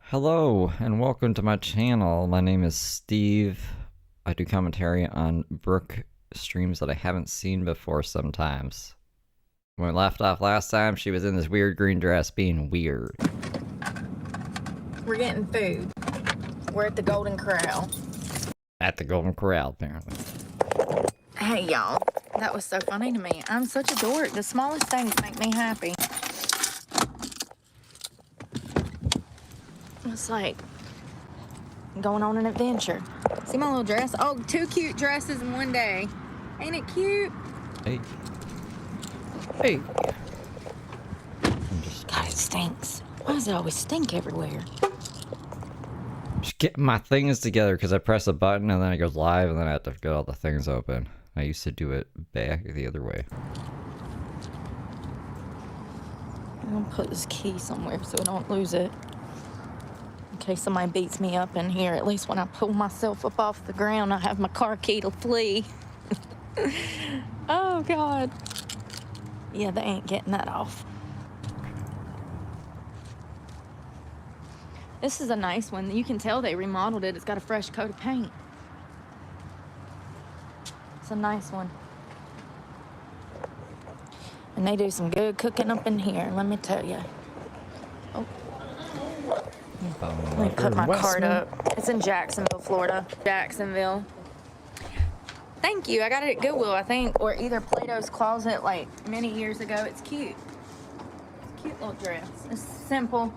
Hello and welcome to my channel. My name is Steve. I do commentary on Brooke streams that I haven't seen before sometimes. When we left off last time, she was in this weird green dress being weird. We're getting food. We're at the Golden Corral. At the Golden Corral, apparently. Hey, y'all. That was so funny to me. I'm such a dork. The smallest things make me happy. It's like going on an adventure. See my little dress? Oh, 2 cute dresses in one day. Ain't it cute? Hey. Hey. God, it stinks. Why does it always stink everywhere? Just getting my things together because I press a button and then it goes live and then I have to get all the things open. I used to do it back the other way. I'm gonna put this key somewhere so I don't lose it. In case somebody beats me up in here, at least when I pull myself up off the ground, I have my car key to flee. Oh, God. Yeah, they ain't getting that off. This is a nice one. You can tell they remodeled it. It's got a fresh coat of paint. It's a nice one. And they do some good cooking up in here, let me tell you. Oh. Let me put my card up. It's in Jacksonville, Florida. Jacksonville. Thank you. I got it at Goodwill, I think, or either Plato's Closet like many years ago. It's cute. It's a cute little dress. It's simple.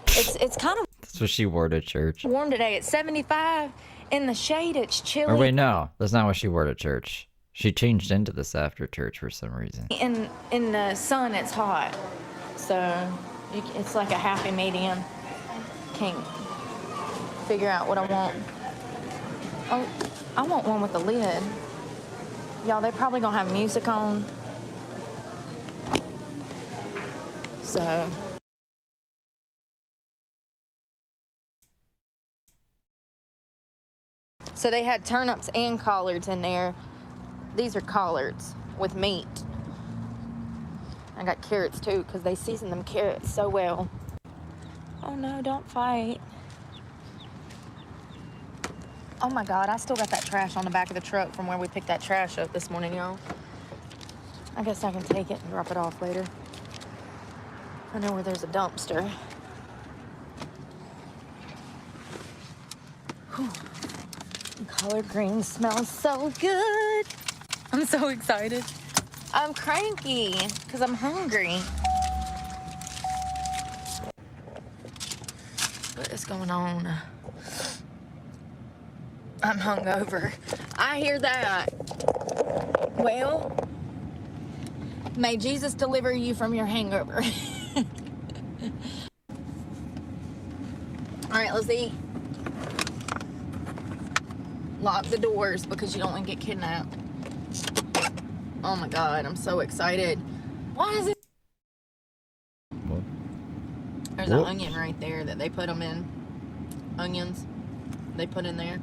It's kind of... That's what she wore to church. warm today. It's 75. In the shade, it's chilly. Or wait, no. That's not what she wore to church. She changed into this after church for some reason. In the sun, it's hot. So it's like a happy medium. Can't figure out what I want. Oh, I want one with a lid. Y'all, they're probably gonna have music on. So. So they had turnips and collards in there. These are collards with meat. I got carrots too, because they season them carrots so well. Oh no, don't fight. Oh my God, I still got that trash on the back of the truck from where we picked that trash up this morning, y'all. I guess I can take it and drop it off later. I know where there's a dumpster. Whew. Collard greens smell so good. I'm so excited. I'm cranky because I'm hungry. What is going on? I'm hungover. I hear that. Well, may Jesus deliver you from your hangover. All right, let's eat. Lock the doors because you don't want to get kidnapped. Oh my God, I'm so excited. Why is it? What? There's an onion right there that they put them in. Onions they put in there.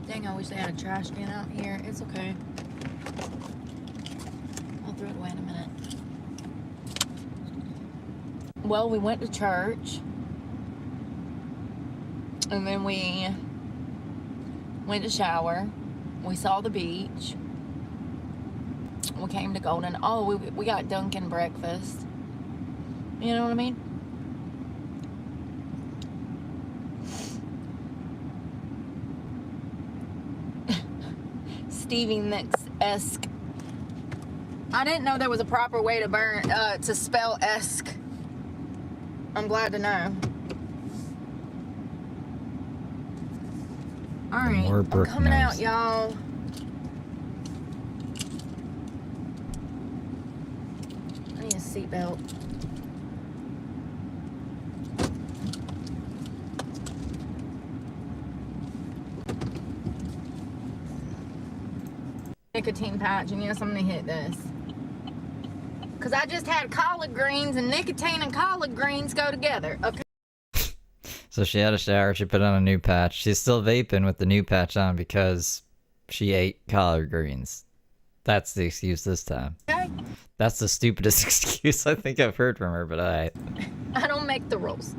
Dang, I wish they had a trash can out here. It's okay. I'll throw it away in a minute. Well, we went to church, and then we went to shower. We saw the beach. We came to Golden. Oh, we got Dunkin' breakfast. You know what I mean? Stevie Nicks-esque. I didn't know there was a proper way to spell esque. I'm glad to know. All right, I'm coming out, y'all. I need a seatbelt. Nicotine patch, and yes, I'm gonna hit this. Because I just had collard greens, and nicotine and collard greens go together. Okay. So she had a shower, she put on a new patch. She's still vaping with the new patch on because she ate collard greens. That's the excuse this time. Okay? That's the stupidest excuse I think I've heard from her, but I don't make the rules.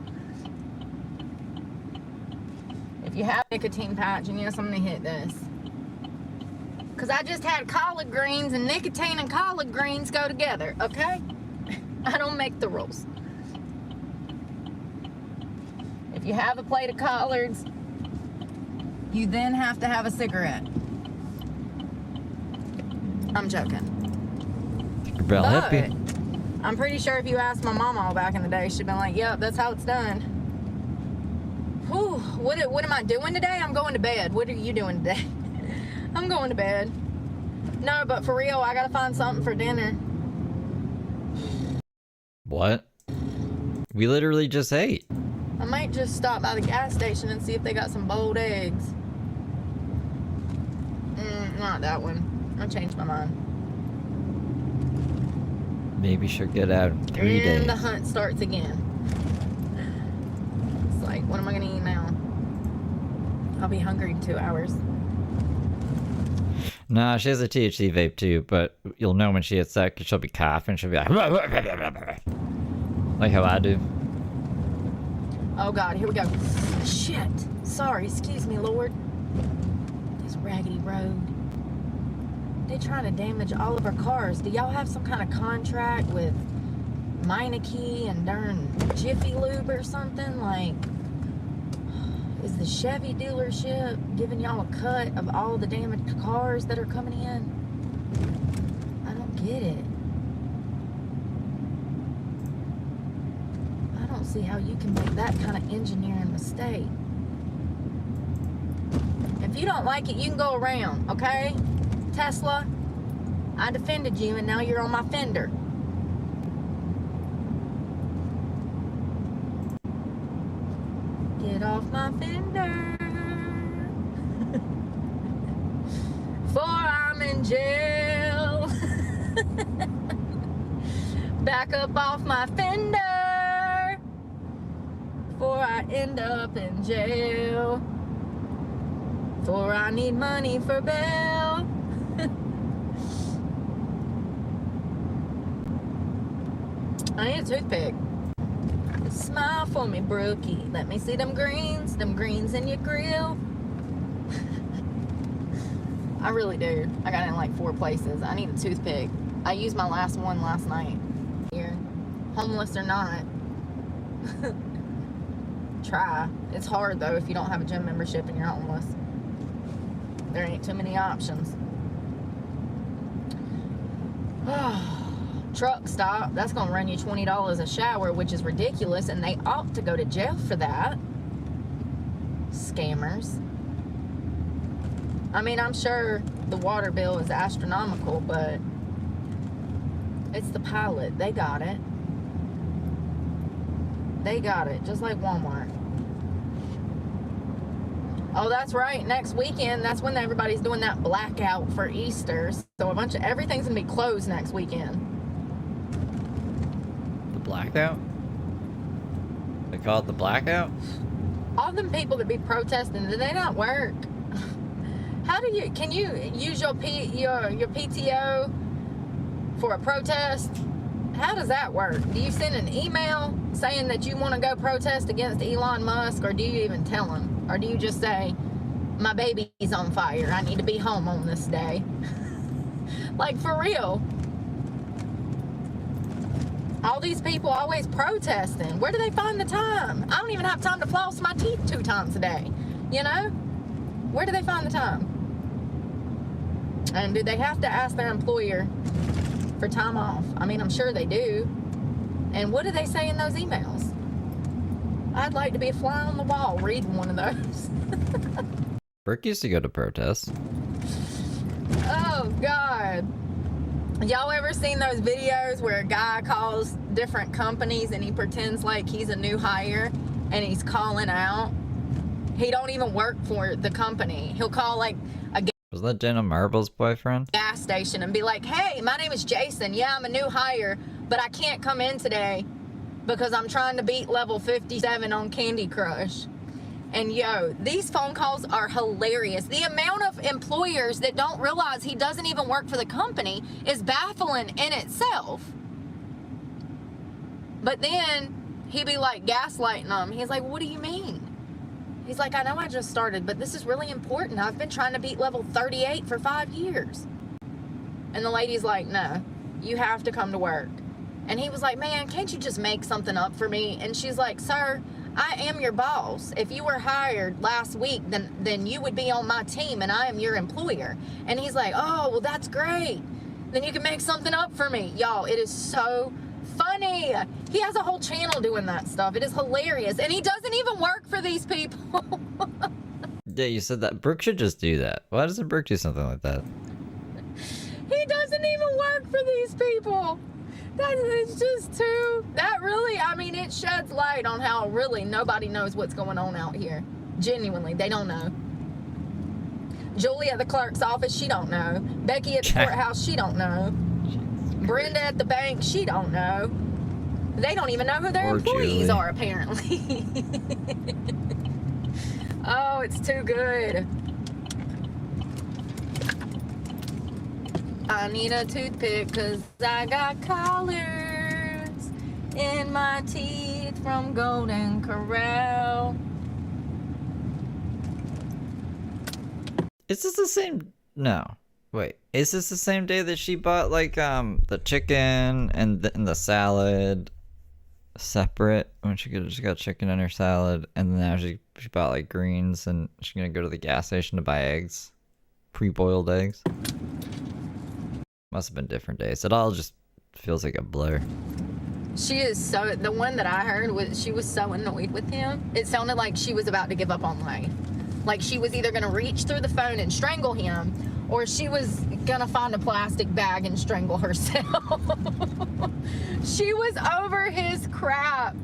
If you have a nicotine patch, and yes, I'm gonna hit this. Because I just had collard greens, and nicotine and collard greens go together, okay? I don't make the rules. If you have a plate of collards, you then have to have a cigarette. I'm joking. Real But hippie. I'm pretty sure if you asked my mama all back in the day, she'd been like, yep, that's how it's done. Whew, what am I doing today? I'm going to bed. What are you doing today? I'm going to bed. No, but for real, I gotta find something for dinner. What? We literally just ate. I might just stop by the gas station and see if they got some boiled eggs. Not that one. I changed my mind. Maybe she'll get out in 3 days. And the hunt starts again. It's like, what am I gonna eat now? I'll be hungry in 2 hours. Nah, she has a THC vape too, but you'll know when she hits that because she'll be coughing. She'll be like, like how I do. Oh God, here we go. Shit. Sorry, excuse me, Lord. This raggedy road. They're trying to damage all of our cars. Do y'all have some kind of contract with Meineke and darn Jiffy Lube or something? Like, is the Chevy dealership giving y'all a cut of all the damaged cars that are coming in? I don't get it. I don't see how you can make that kind of engineering mistake. If you don't like it, you can go around, okay? Tesla, I defended you and now you're on my fender. Get off my fender. For I'm in jail. Back up off my fender. For I end up in jail. For I need money for bail. I need a toothpick. Smile for me, Brookie. Let me see them greens in your grill. I really do. I got it in like 4 places. I need a toothpick. I used my last one last night. Here, homeless or not, try. It's hard though if you don't have a gym membership and you're homeless. There ain't too many options. Truck stop, that's gonna run you $20 a shower, which is ridiculous, and they ought to go to jail for that. Scammers. I mean, I'm sure the water bill is astronomical, but it's the pilot. They got it. They got it, just like Walmart. Oh, that's right. Next weekend, that's when everybody's doing that blackout for Easter. So everything's gonna be closed next weekend. Blackout? They call it the blackout? All them people that be protesting, do they not work? How do you, can you use your PTO for a protest? How does that work? Do you send an email saying that you want to go protest against Elon Musk, or do you even tell him? Or do you just say, my baby's on fire, I need to be home on this day? Like, for real. All these people always protesting. Where do they find the time? I don't even have time to floss my teeth 2 times a day. You know? Where do they find the time? And do they have to ask their employer for time off? I mean, I'm sure they do. And what do they say in those emails? I'd like to be a fly on the wall reading one of those. Brooke used to go to protests. Oh, God. Y'all ever seen those videos where a guy calls different companies and he pretends like he's a new hire and he's calling out? He don't even work for the company. He'll call like a Was that Jenna Marble's boyfriend? gas station and be like, hey, my name is Jason. Yeah, I'm a new hire, but I can't come in today because I'm trying to beat level 57 on Candy Crush. And yo, these phone calls are hilarious. The amount of employers that don't realize he doesn't even work for the company is baffling in itself. But then he'd be like gaslighting them. He's like, what do you mean? He's like, I know I just started, but this is really important. I've been trying to beat level 38 for 5 years. And the lady's like, no, you have to come to work. And he was like, man, can't you just make something up for me? And she's like, sir, I am your boss. If you were hired last week, then you would be on my team, and I am your employer. And he's like, oh, well, that's great. Then you can make something up for me. Y'all, it is so funny. He has a whole channel doing that stuff. It is hilarious. And he doesn't even work for these people. Yeah, you said that. Brooke should just do that. Why doesn't Brooke do something like that? He doesn't even work for these people. It's just too, that really, I mean, it sheds light on how really nobody knows what's going on out here. Genuinely, they don't know. Julie at the clerk's office, she don't know. Becky at the courthouse, she don't know. Brenda at the bank, she don't know. They don't even know who their employees are, apparently. Oh, it's too good. I need a toothpick because I got collars in my teeth from Golden Corral. Is this the same? No. Wait. Is this the same day that she bought, like, the chicken and the salad separate? When she just got chicken in her salad, and now she bought, like, greens, and she's gonna go to the gas station to buy eggs. Pre-boiled eggs. Must have been different days. It all just feels like a blur. She is so, the one that I heard was, she was so annoyed with him. It sounded like she was about to give up on life. Like she was either gonna reach through the phone and strangle him, or she was gonna find a plastic bag and strangle herself. She was over his crap.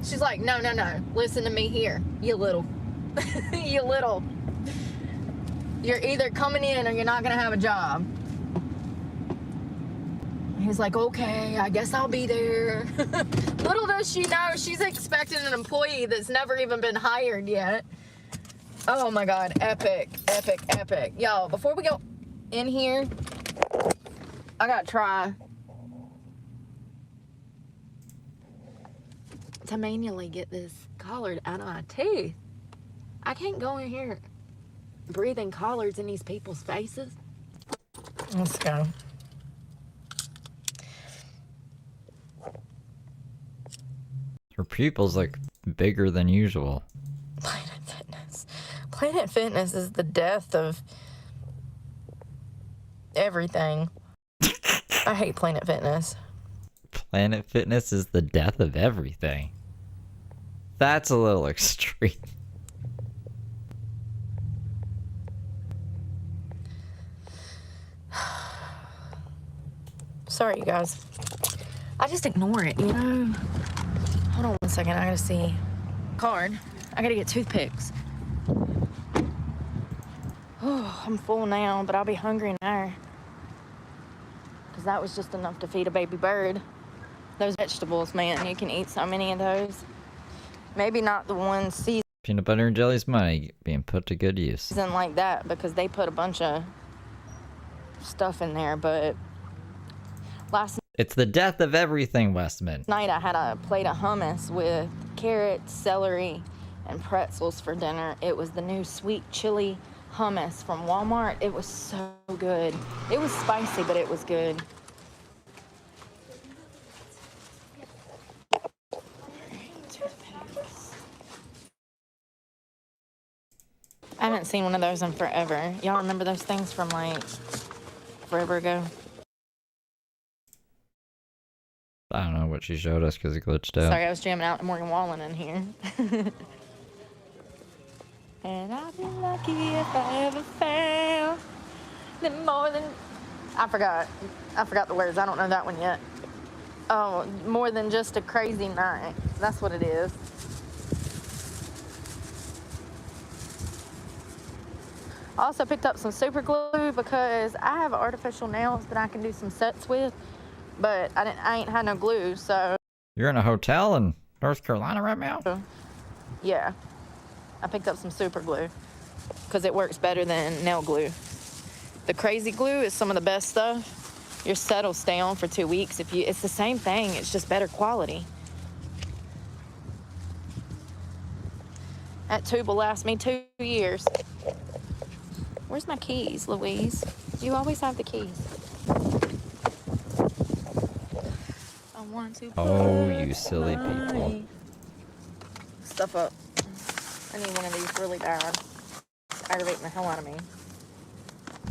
She's like, no, listen to me here, you little, you're either coming in or you're not gonna have a job. He's like, okay, I guess I'll be there. Little does she know, she's expecting an employee that's never even been hired yet. Oh my God, epic. Y'all, before we go in here, I gotta try to manually get this collard out of my teeth. I can't go in here breathing collards in these people's faces. Let's go. Her pupil's like bigger than usual. Planet Fitness is the death of everything. I hate Planet Fitness. Planet Fitness is the death of everything. That's a little extreme. Sorry, you guys. I just ignore it, you know? Hold on 1 second. I gotta see. Card. I gotta get toothpicks. Oh, I'm full now, but I'll be hungry in an hour. Because that was just enough to feed a baby bird. Those vegetables, man, you can eat so many of those. Maybe not the ones seasoned Peanut butter and jelly's money being put to good use. like that, because they put a bunch of stuff in there, but last It's the death of everything, Westman. night I had a plate of hummus with carrots, celery, and pretzels for dinner. It was the new sweet chili hummus from Walmart. It was so good. It was spicy, but it was good. I haven't seen one of those in forever. Y'all remember those things from like forever ago? I don't know what she showed us because it glitched out. Sorry, I was jamming out Morgan Wallen in here. And I'd be lucky if I ever found that more than... I forgot the words. I don't know that one yet. Oh, more than just a crazy night. That's what it is. I also picked up some super glue because I have artificial nails that I can do some sets with, but I ain't had no glue, so You're in a hotel in North Carolina right now? Yeah. I picked up some super glue because it works better than nail glue. The crazy glue is some of the best stuff. Your set will stay on for 2 weeks. It's the same thing, it's just better quality. That tube will last me 2 years. Where's my keys, Louise? You always have the keys. I want to Oh, you silly people. Stuff up. I need one of these really bad. It's aggravating the hell out of me.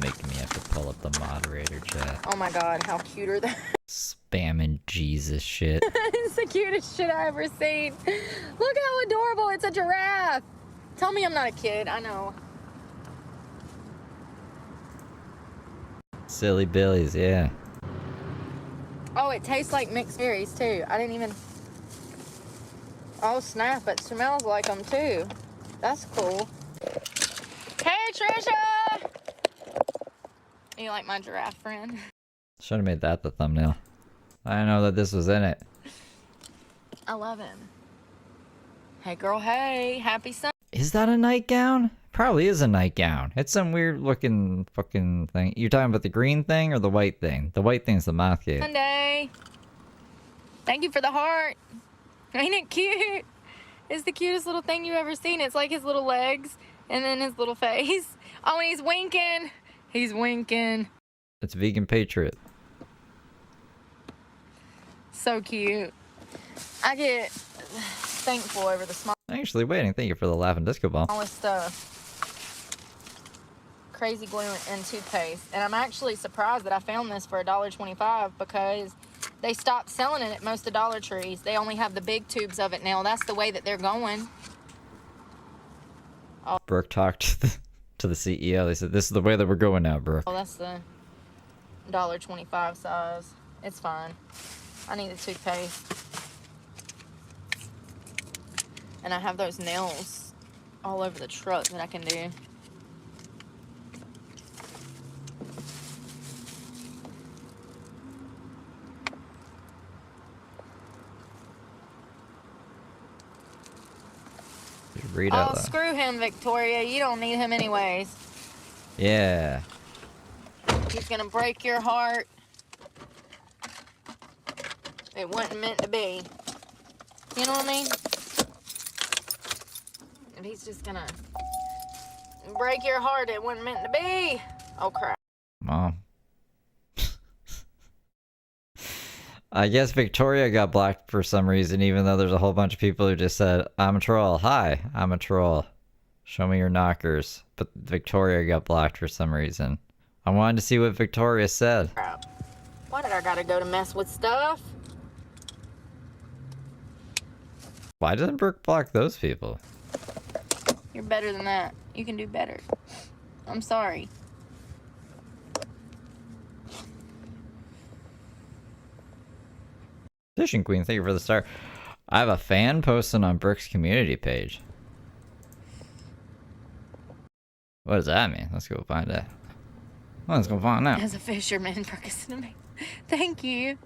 Making me have to pull up the moderator chat. Oh my god, how cute are they? Spamming Jesus shit. It's the cutest shit I ever seen. Look how adorable. It's a giraffe. Tell me I'm not a kid. I know. Silly Billies, yeah. Oh, it tastes like mixed berries too. I didn't even... Oh snap, it smells like them too. That's cool. Hey Trisha! You like my giraffe friend? Should have made that the thumbnail. I didn't know that this was in it. I love him. Hey girl, hey, happy Sunday. Is that a nightgown? Probably is a nightgown. It's some weird looking fucking thing. You're talking about the green thing or the white thing? The white thing's the moth cave. Sunday. Thank you for the heart. Ain't it cute? It's the cutest little thing you've ever seen. It's like his little legs and then his little face. Oh, and he's winking. He's winking. It's Vegan Patriot. So cute. I get thankful over the Actually waiting. Thank you for the laughing disco ball. smallest stuff. Crazy glue and toothpaste. And I'm actually surprised that I found this for $1.25 because they stopped selling it at most of Dollar Trees. They only have the big tubes of it now. That's the way that they're going. Oh. Brooke talked to the CEO. They said, this is the way that we're going now, Brooke. Oh, that's the $1.25 size. It's fine. I need a toothpaste. And I have those nails all over the truck that I can do. Read Oh, out loud. screw him, Victoria. You don't need him anyways. Yeah. He's gonna break your heart. It wasn't meant to be. You know what I mean? And he's just gonna break your heart. It wasn't meant to be. Oh, crap. Mom. I guess Victoria got blocked for some reason, even though there's a whole bunch of people who just said, I'm a troll. Hi, I'm a troll. Show me your knockers. But Victoria got blocked for some reason. I wanted to see what Victoria said. Crap. Why did I gotta go to mess with stuff? Why doesn't Brooke block those people? You're better than that. You can do better. I'm sorry. Fishing Queen, thank you for the star. I have a fan posting on Brooke's community page. What does that mean? Let's go find out. Let's go find out. As a fisherman, Brooke, to me. Thank you.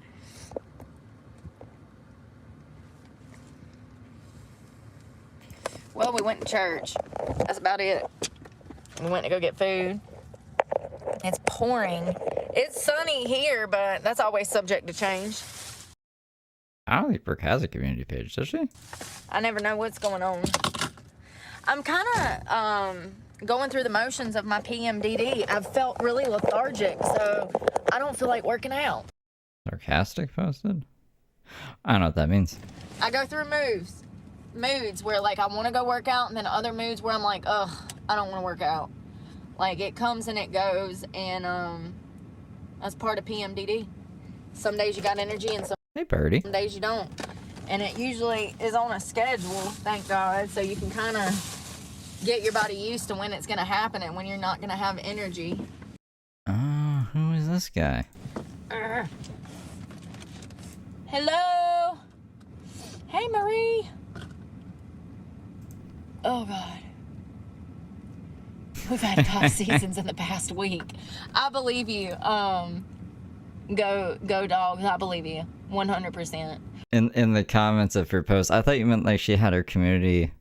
Well, we went to church. That's about it. We went to go get food. It's pouring. It's sunny here, but that's always subject to change. I don't think Brooke has a community page, does she? I never know what's going on. I'm kind of going through the motions of my PMDD. I've felt really lethargic, so I don't feel like working out. Sarcastic posted? I don't know what that means. I go through moods where like I want to go work out, and then other moods where I'm like, ugh, I don't want to work out. Like it comes and it goes, and that's part of PMDD. Some days you got energy and some Birdie. days you don't. And it usually is on a schedule, thank God, so you can kind of get your body used to when it's going to happen and when you're not going to have energy. Who is this guy? Hello? Hey, Marie. Oh, God. We've had tough seasons in the past week. I believe you. Go dogs. I believe you. 100%. in the comments of her post. I thought you meant like she had her community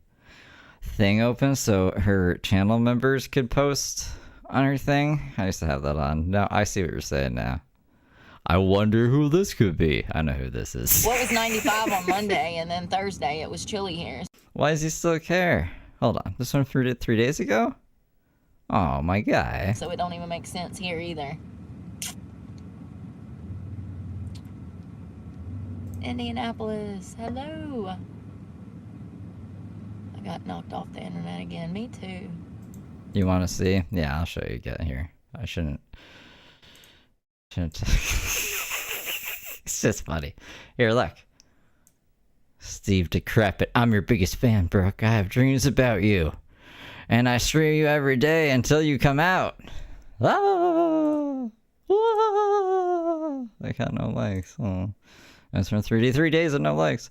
thing open so her channel members could post on her thing. I used to have that on. No, I see what you're saying now. I wonder who this could be. I know who this is. What was 95 on Monday, and then Thursday it was chilly here. Why does he still care? Hold on. This one 3 days ago? Oh, my guy. So it don't even make sense here either. Indianapolis, hello. I got knocked off the internet again. Me too. You want to see? Yeah, I'll show you. Get here. I shouldn't. It's just funny. Here, look. Steve Decrepit. I'm your biggest fan, Brooke. I have dreams about you. And I stream you every day until you come out. Ah! Ah! I got no likes. Oh. That's from 3D. 3 days of no likes.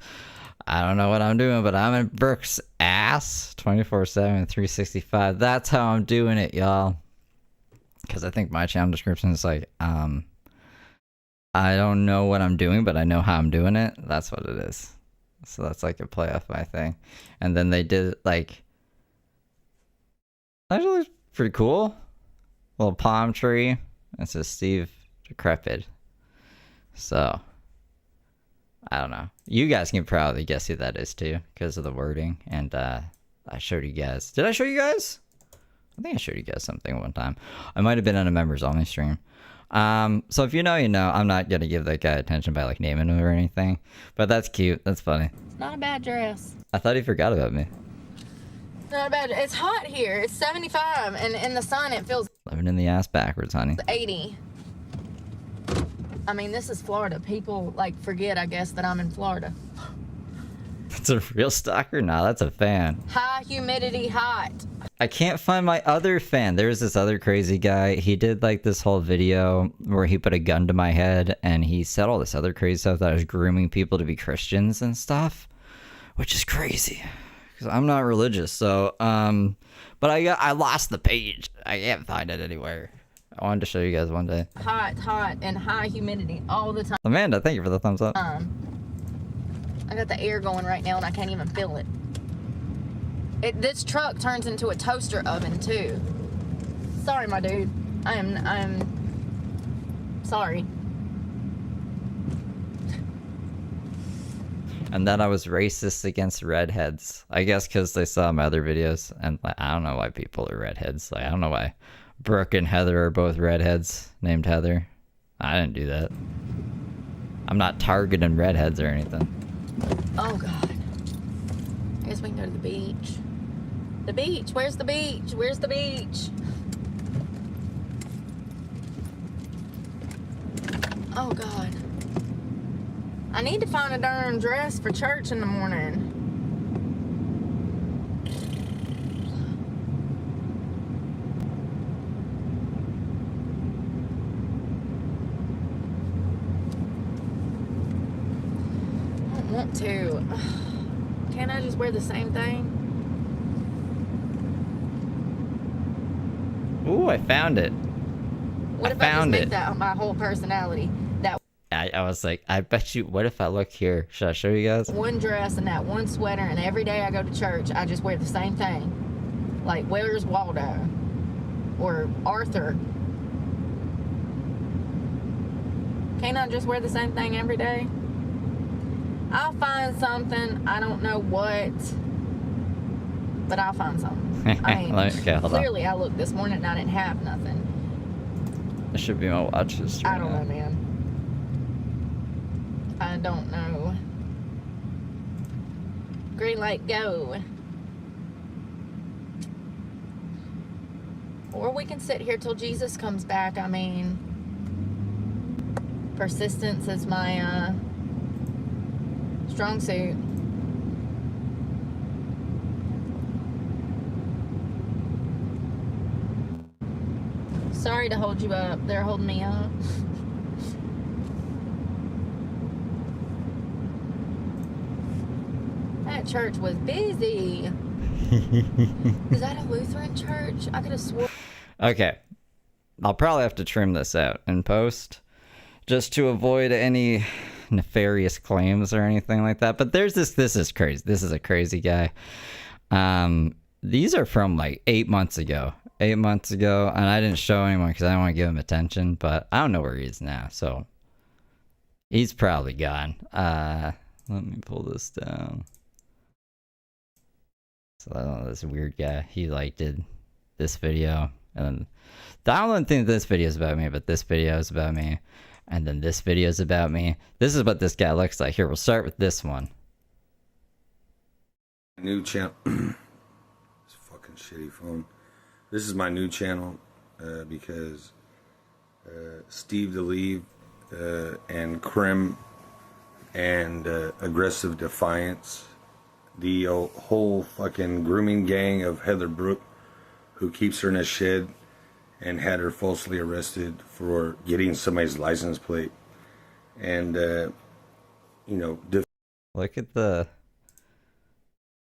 I don't know what I'm doing, but I'm in Brooke's ass 24/7, 365. That's how I'm doing it, y'all. Because I think my channel description is like, I don't know what I'm doing, but I know how I'm doing it. That's what it is. So that's like a play off my thing. And then they did like, actually pretty cool. Little palm tree. It says Steve Decrepit. So, I don't know. You guys can probably guess who that is too, because of the wording. And I showed you guys. Did I show you guys? I think I showed you guys something one time. I might have been on a members only stream. So if you know, you know. I'm not gonna give that guy attention by like naming him or anything. But that's cute. That's funny. It's not a bad dress. I thought he forgot about me. Not bad. It's hot here. It's 75, and in the sun it feels Living in the ass backwards, honey. 80. I mean, this is Florida. People like forget, I guess, that I'm in Florida. It's a real stalker? Nah, that's a fan. High humidity, hot. I can't find my other fan. There's this other crazy guy. He did like this whole video where he put a gun to my head and he said all this other crazy stuff that I was grooming people to be Christians and stuff, which is crazy because I'm not religious. So, but I lost the page. I can't find it anywhere. I wanted to show you guys one day. Hot, and high humidity all the time. Amanda, thank you for the thumbs up. I got the air going right now and I can't even feel it. This truck turns into a toaster oven too. Sorry, my dude. I'm sorry. And then I was racist against redheads. I guess because they saw my other videos, and like, I don't know why people are redheads. Like, I don't know why Brooke and Heather are both redheads named Heather. I didn't do that. I'm not targeting redheads or anything. Oh God. I guess we can go to the beach. The beach. Where's the beach? Where's the beach? Oh God. I need to find a darn dress for church in the morning. I don't want to. Can't I just wear the same thing? Ooh, I found it. What if I just make that my whole personality? That I was like, I bet you, what if I look here? Should I show you guys? one dress and that one sweater, and every day I go to church, I just wear the same thing. Like, where's Waldo? Or Arthur? Can't I just wear the same thing every day? I'll find something. I don't know what, but I'll find something. I mean, okay, hold clearly I looked this morning and I didn't have nothing. It should be my watch history. I don't know, man. I don't know. Green light, go. Or we can sit here till Jesus comes back. I mean, persistence is my strong suit. Sorry to hold you up. They're holding me up. That church was busy. Is that a Lutheran church? I could have sworn. Okay. I'll probably have to trim this out in post just to avoid any nefarious claims or anything like that. But there's this is crazy. This is a crazy guy. These are from like 8 months ago. 8 months ago, and I didn't show anyone because I don't want to give him attention, but I don't know where he is now, so he's probably gone. Let me pull this down. So I don't know, this weird guy, he like did this video, and then I don't think this video is about me, but this video is about me, and then this video is about me. This is what this guy looks like. Here, we'll start with this one. New channel. This fucking shitty phone. This is my new channel because Steve DeLeve and Krim and Aggressive Defiance, the whole fucking grooming gang of Heather Brooke, who keeps her in a shed and had her falsely arrested for getting somebody's license plate. And, you know...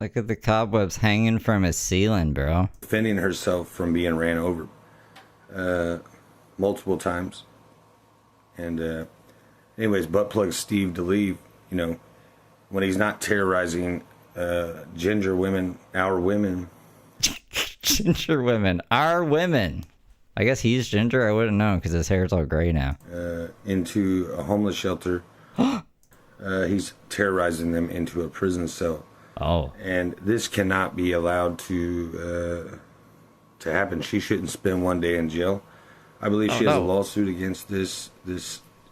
Look at the cobwebs hanging from his ceiling, bro. Defending herself from being ran over multiple times. And anyways, butt plug Steve DeLeve, you know, when he's not terrorizing ginger women, our women. Ginger women, our women. I guess he's ginger. I wouldn't know because his hair's all gray now. Into a homeless shelter. He's terrorizing them into a prison cell. Oh. And this cannot be allowed to happen. She shouldn't spend one day in jail. I believe she has a lawsuit against this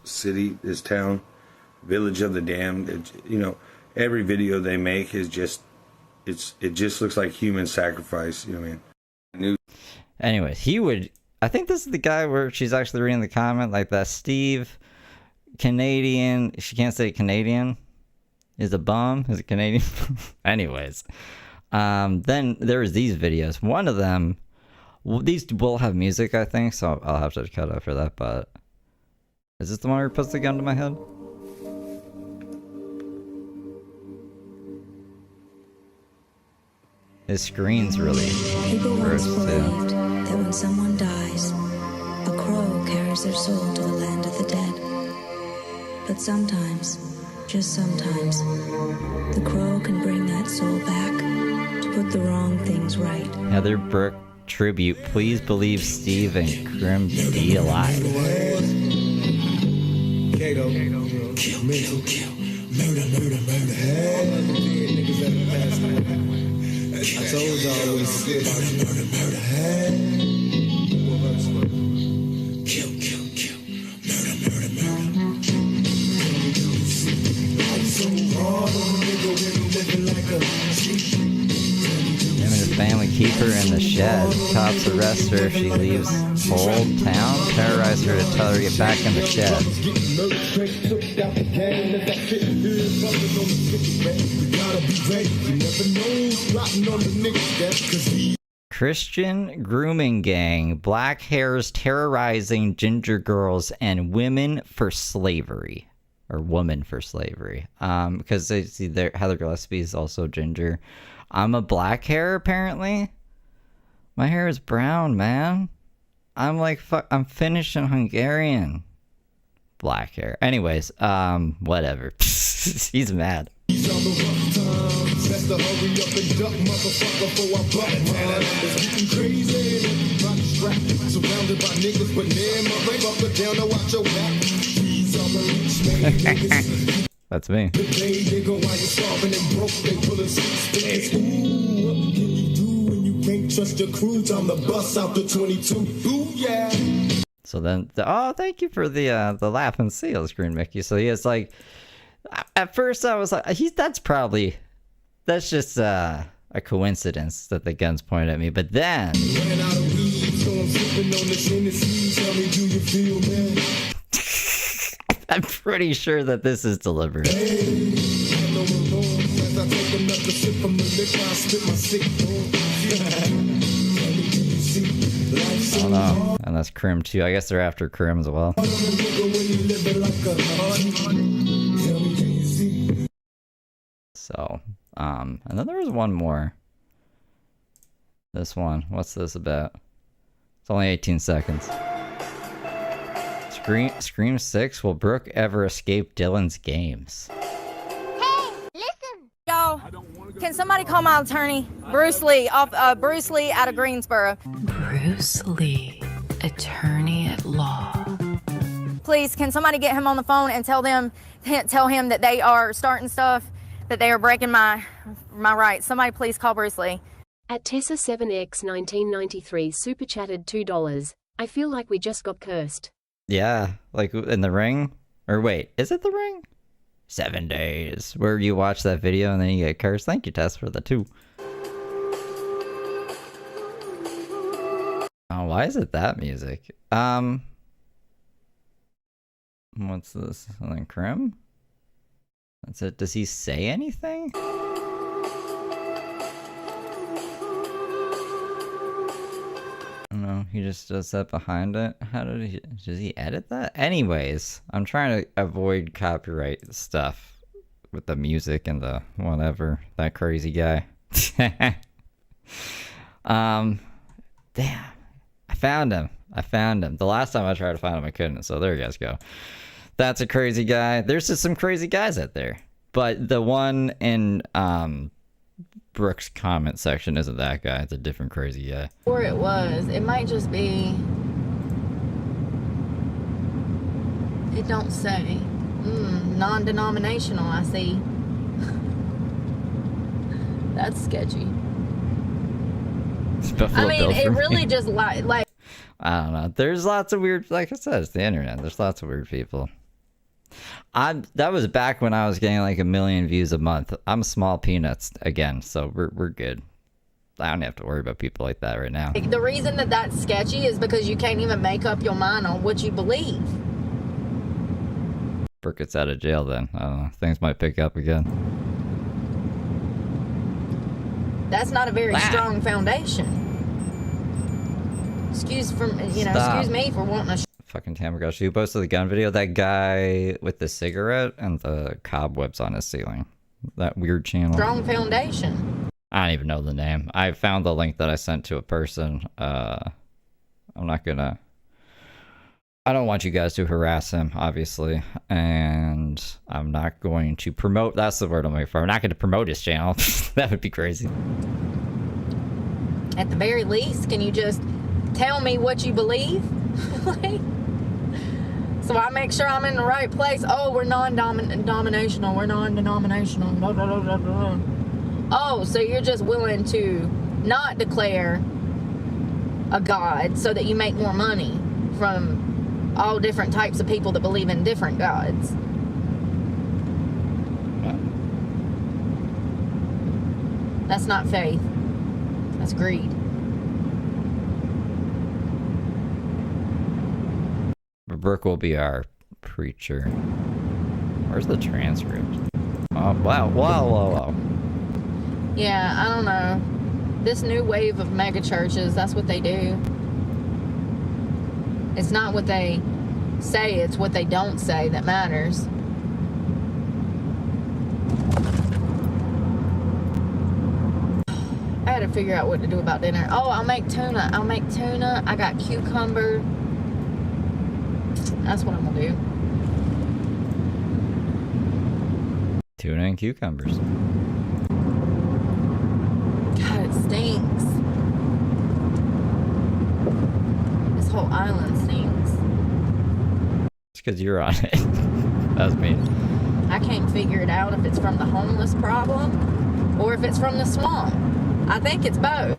city, this town, Village of the Damned. You know, every video they make is just, it just looks like human sacrifice. You know what I mean? Anyways, I think this is the guy where she's actually reading the comment, like that Steve Canadian. She can't say Canadian. Is a bum? Is it Canadian? Anyways, then there's these videos. One of them, these will have music, I think, so I'll have to cut out for that. But is this the one where he puts the gun to my head? His screen's really People once gross believed too. that when someone dies, a crow carries their soul to the land of the dead. But sometimes, just sometimes, the crow can bring that soul back to put the wrong things right. Heather Brooke tribute. Please believe Steve and Krim be alive. Kato, kill, murder, niggas at the past. I told y'all we sit murder, kill, murder. Him and his family keep her in the shed. Cops arrest her if she leaves Old Town. Terrorize her to tell her to get back in the shed. Christian grooming gang. Black hairs terrorizing ginger girls and women for slavery. Or woman for slavery. Because they see there, Heather Gillespie is also ginger. I'm a black hair apparently. My hair is brown, man. I'm like I'm Finnish and Hungarian. Black hair. Anyways, whatever. He's mad. That's me. So then, thank you for the laughing seal screen, Mickey. So he is like, at first I was like, that's just a coincidence that the gun's pointed at me. But then, I'm pretty sure that this is deliberate. Oh no, and that's Krim too. I guess they're after Krim as well. So, and then there was one more. This one, what's this about? It's only 18 seconds. Scream 6, will Brooke ever escape Dylan's games? Hey, listen. Yo, can somebody call my attorney? Bruce Lee out of Greensboro. Bruce Lee, attorney at law. Please, can somebody get him on the phone and tell him that they are starting stuff, that they are breaking my rights. Somebody please call Bruce Lee. At Tessa7X 1993 super chatted $2. I feel like we just got cursed. Yeah, like in The Ring? Or wait, is it The Ring? 7 days, where you watch that video and then you get cursed. Thank you, Tess, for the 2. Oh, why is it that music? What's this? Something Krim? That's it. Does he say anything? No, he just does that behind it. Does he edit that? Anyways, I'm trying to avoid copyright stuff with the music and the whatever. That crazy guy. Damn. I found him. The last time I tried to find him, I couldn't. So there you guys go. That's a crazy guy. There's just some crazy guys out there. But the one in Brooke's comment section isn't that guy. It's a different crazy guy. Or it was. It might just be. It don't say. Non-denominational, I see. That's sketchy. I mean, it really just like. I don't know. There's lots of weird, like I said, it's the internet. There's lots of weird people. That was back when I was getting like 1 million views a month. I'm small peanuts again, so we're good. I don't have to worry about people like that right now. The reason that that's sketchy is because you can't even make up your mind on what you believe. Brooke gets out of jail then. I don't know. Things might pick up again. That's not a very strong foundation. Excuse me for wanting to. Fucking Tamagotchi. Who posted the gun video? That guy with the cigarette and the cobwebs on his ceiling. That weird channel. Strong foundation. I don't even know the name. I found the link that I sent to a person. I'm not gonna. I don't want you guys to harass him, obviously, and I'm not going to promote. That's the word I'm looking for. I'm not going to promote his channel. That would be crazy. At the very least, can you just tell me what you believe? So I make sure I'm in the right place. Oh, we're non-dominational. We're non-denominational. Blah, blah, blah, blah, blah. Oh, so you're just willing to not declare a God so that you make more money from all different types of people that believe in different gods. That's not faith. That's greed. Brooke will be our preacher. Where's the transcript? Oh, wow. Yeah, I don't know. This new wave of mega churches, that's what they do. It's not what they say, it's what they don't say that matters. I had to figure out what to do about dinner. Oh, I'll make tuna. I got cucumber. That's what I'm gonna do. Tuna and cucumbers. God, it stinks. This whole island stinks. It's because you're on it. That's me. I can't figure it out if it's from the homeless problem or if it's from the swamp. I think it's both.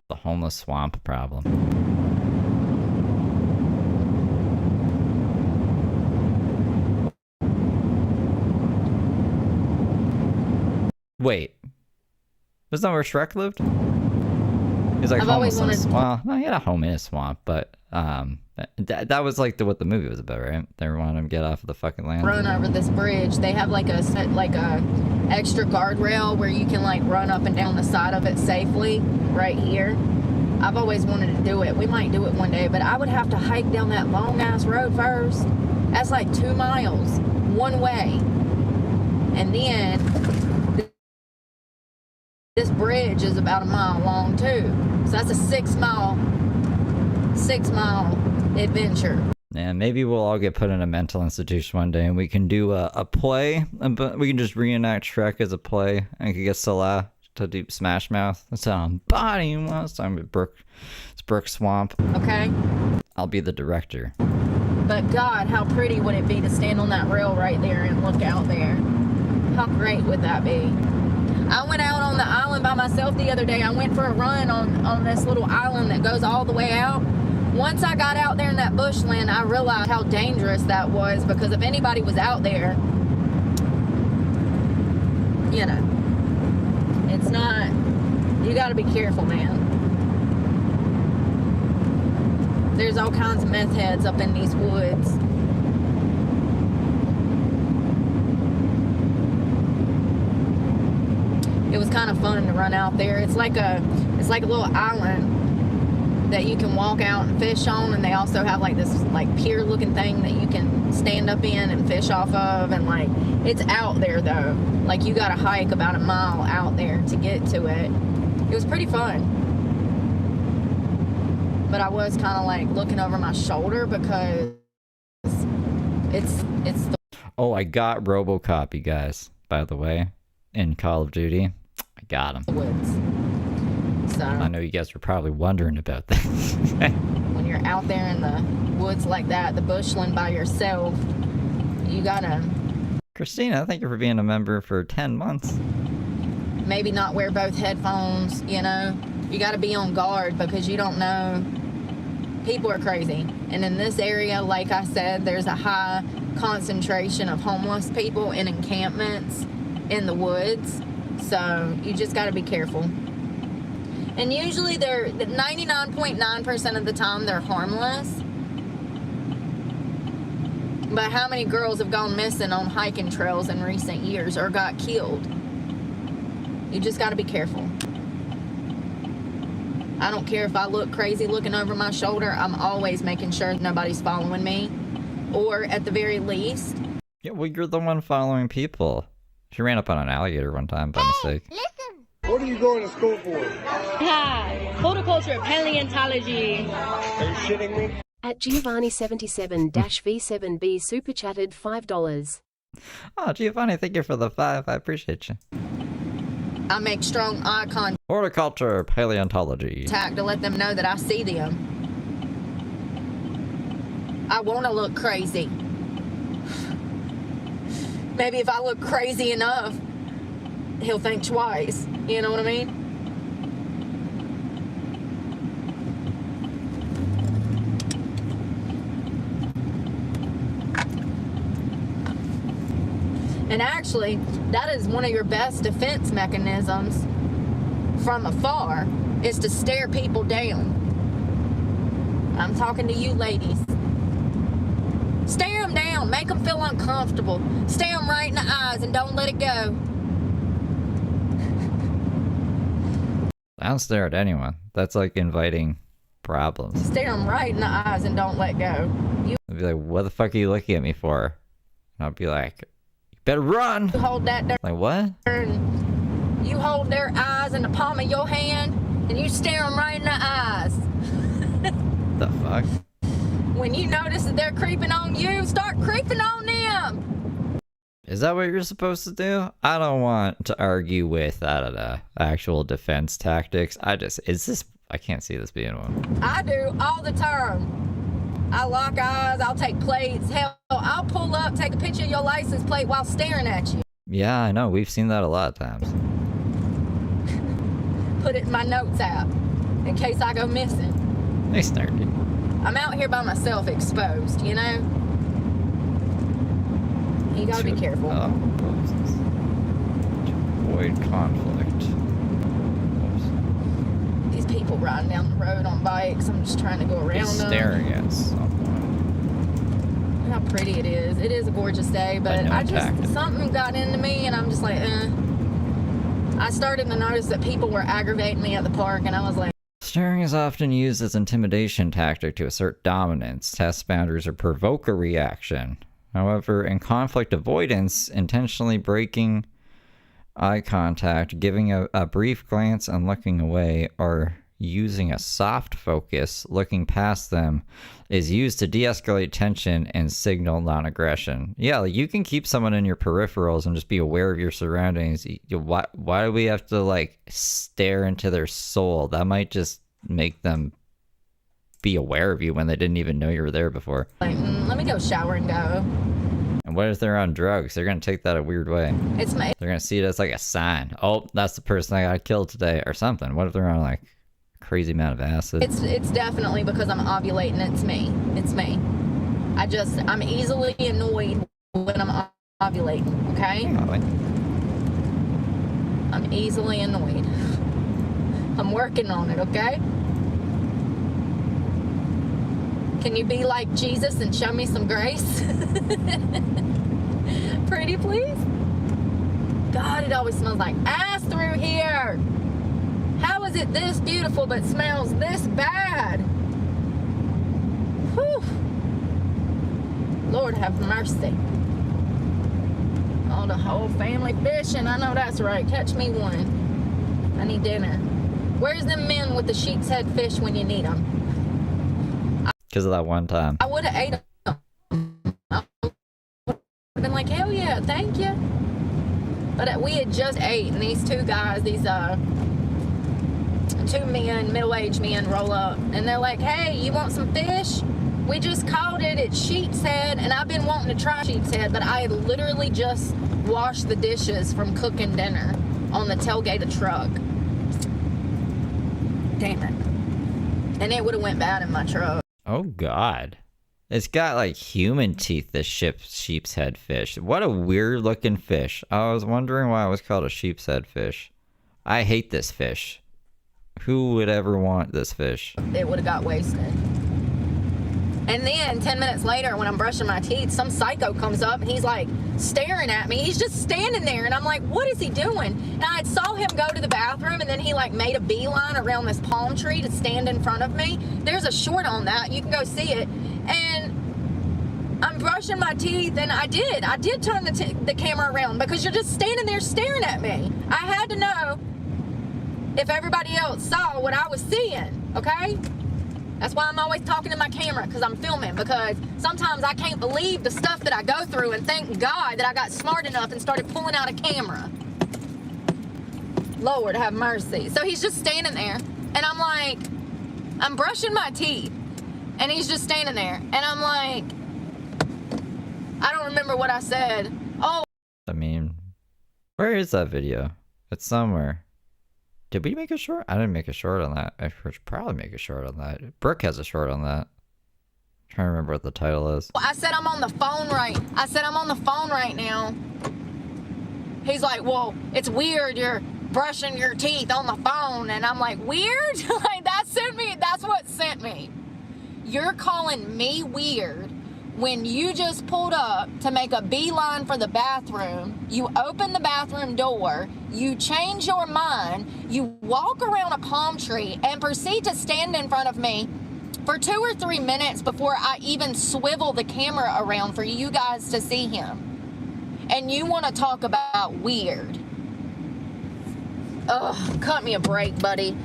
The homeless swamp problem. Wait. Isn't that where Shrek lived? He's like homeless in a swamp. Well, no, he had a home in a swamp, but that was like what the movie was about, right? They wanted him to get off of the fucking land. Run over this bridge. They have like a extra guardrail where you can like run up and down the side of it safely right here. I've always wanted to do it. We might do it one day, but I would have to hike down that long ass road first. That's like 2 miles one way. And then This bridge is about a mile long too. So that's a 6 mile adventure. And maybe we'll all get put in a mental institution one day and we can do a play. But we can just reenact Shrek as a play. And I could get Salah to do Smash Mouth. That's on body last time with Brooke. It's Brooke Swamp. Okay? I'll be the director. But God, how pretty would it be to stand on that rail right there and look out there? How great would that be? I went out on the island by myself the other day. I went for a run on this little island that goes all the way out. Once I got out there in that bushland, I realized how dangerous that was, because if anybody was out there, you know, it's not, you gotta be careful, man. There's all kinds of meth heads up in these woods. It was kind of fun to run out there. It's like a little island that you can walk out and fish on, and they also have like this like pier looking thing that you can stand up in and fish off of, and like it's out there though. Like you gotta hike about a mile out there to get to it. It was pretty fun. But I was kind of like looking over my shoulder because it's the Oh, I got RoboCop, you guys, by the way, in Call of Duty. I got him. woods. So I know you guys were probably wondering about that. when you're out there in the woods like that, the bushland by yourself, you gotta Christina, thank you for being a member for 10 months. maybe not wear both headphones, you know. You gotta be on guard because you don't know. People are crazy. And in this area, like I said, there's a high concentration of homeless people in encampments in the woods. So you just gotta be careful. And usually they're 99.9% of the time they're harmless. But how many girls have gone missing on hiking trails in recent years or got killed? You just got to be careful. I don't care if I look crazy looking over my shoulder. I'm always making sure nobody's following me. Or at the very least. Yeah, well, you're the one following people. She ran up on an alligator one time by mistake. What are you going to school for? Horticulture, paleontology. Are you shitting me? At Giovanni77-V7B super chatted $5. Oh, Giovanni, thank you for the 5. I appreciate you. I make strong eye contact Horticulture, paleontology. to let them know that I see them. I want to look crazy. Maybe if I look crazy enough, he'll think twice. You know what I mean? And actually, that is one of your best defense mechanisms from afar, is to stare people down. I'm talking to you ladies. Stare them down, make them feel uncomfortable. Stare them right in the eyes and don't let it go. I don't stare at anyone. That's like inviting problems. Stare them right in the eyes and don't let go. I'd be like, what the fuck are you looking at me for? And I'll be like, you better run! You hold that Like, what? and you hold their eyes in the palm of your hand and you stare them right in the eyes. The fuck? When you notice that they're creeping on you, start creeping on them. Is that what you're supposed to do? I don't want to argue with, I don't know, actual defense tactics. I can't see this being one. I do all the time. I lock eyes, I'll take plates. Hell, I'll pull up, take a picture of your license plate while staring at you. Yeah, I know. We've seen that a lot of times. Put it in my notes app in case I go missing. They started. I'm out here by myself exposed, you know? You gotta be careful. To avoid conflict. Oops. These people riding down the road on bikes, I'm just trying to go around He's them. staring at someone. How pretty it is. It is a gorgeous day, but something got into me and I'm just like, I started to notice that people were aggravating me at the park and I was like, Staring is often used as an intimidation tactic to assert dominance, test boundaries, or provoke a reaction. However, in conflict avoidance, intentionally breaking eye contact, giving a brief glance and looking away, or using a soft focus, looking past them, is used to de-escalate tension and signal non-aggression. Yeah, like you can keep someone in your peripherals and just be aware of your surroundings. Why do we have to like stare into their soul? That might just make them be aware of you when they didn't even know you were there before. Like, let me go shower and go. And what if they're on drugs? They're gonna take that a weird way. It's my. They're gonna see it as like a sign. Oh, that's the person I got killed today, or something. What if they're on like crazy amount of acid? It's definitely because I'm ovulating. It's me. It's me. I'm easily annoyed when I'm ovulating. Okay. I'm easily annoyed. I'm working on it. Okay. Can you be like Jesus and show me some grace? Pretty please? God, it always smells like ass through here. How is it this beautiful but smells this bad? Whew. Lord have mercy. Oh, the whole family fishing. I know that's right. Catch me one. I need dinner. Where's them men with the sheep's head fish when you need them? Because of that one time. I would have ate them. I would have been like, hell yeah, thank you. But we had just ate, and these two guys, these two men, middle-aged men, roll up, and they're like, hey, you want some fish? We just caught it at Sheep's Head, and I've been wanting to try Sheep's Head, but I had literally just washed the dishes from cooking dinner on the tailgate of truck. Damn it. And it would have went bad in my truck. Oh God. It's got like human teeth, this sheep's head fish. What a weird looking fish. I was wondering why it was called a sheep's head fish. I hate this fish. Who would ever want this fish? It would have got wasted. And then 10 minutes later, when I'm brushing my teeth, some psycho comes up and he's like staring at me. He's just standing there, and I'm like, what is he doing? And I saw him go to the bathroom, and then he like made a beeline around this palm tree to stand in front of me. There's a short on that. You can go see it. And I'm brushing my teeth, and I did turn the camera around because you're just standing there staring at me. I had to know if everybody else saw what I was seeing, okay? That's why I'm always talking to my camera, because I'm filming, because sometimes I can't believe the stuff that I go through, and thank God that I got smart enough and started pulling out a camera. Lord have mercy. So he's just standing there, and I'm like, I'm brushing my teeth, and he's just standing there, and I'm like, I don't remember what I said. Oh. I mean, where is that video? It's somewhere. Did we make a short? I didn't make a short on that. I should probably make a short on that. Brooke has a short on that. I'm trying to remember what the title is. I said I'm on the phone right now. He's like, well, it's weird you're brushing your teeth on the phone. And I'm like, weird? Like, that's what sent me. You're calling me weird when you just pulled up to make a beeline for the bathroom. You open the bathroom door, you change your mind, you walk around a palm tree and proceed to stand in front of me for 2 or 3 minutes before I even swivel the camera around for you guys to see him. And you want to talk about weird. Ugh, cut me a break, buddy.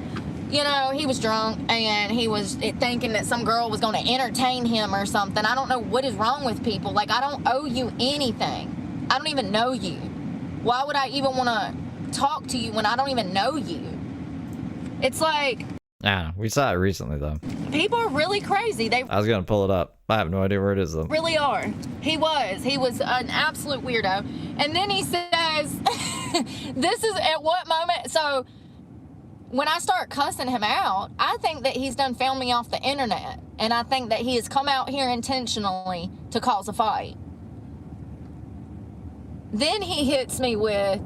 You know, he was drunk, and he was thinking that some girl was going to entertain him or something. I don't know what is wrong with people. Like, I don't owe you anything. I don't even know you. Why would I even want to talk to you when I don't even know you? It's like... Yeah, we saw it recently, though. People are really crazy. I was going to pull it up. I have no idea where it is, though. Really are. He was an absolute weirdo. And then he says, this is at what moment... So... When I start cussing him out, I think that he's done found me off the internet. And I think that he has come out here intentionally to cause a fight. Then he hits me with,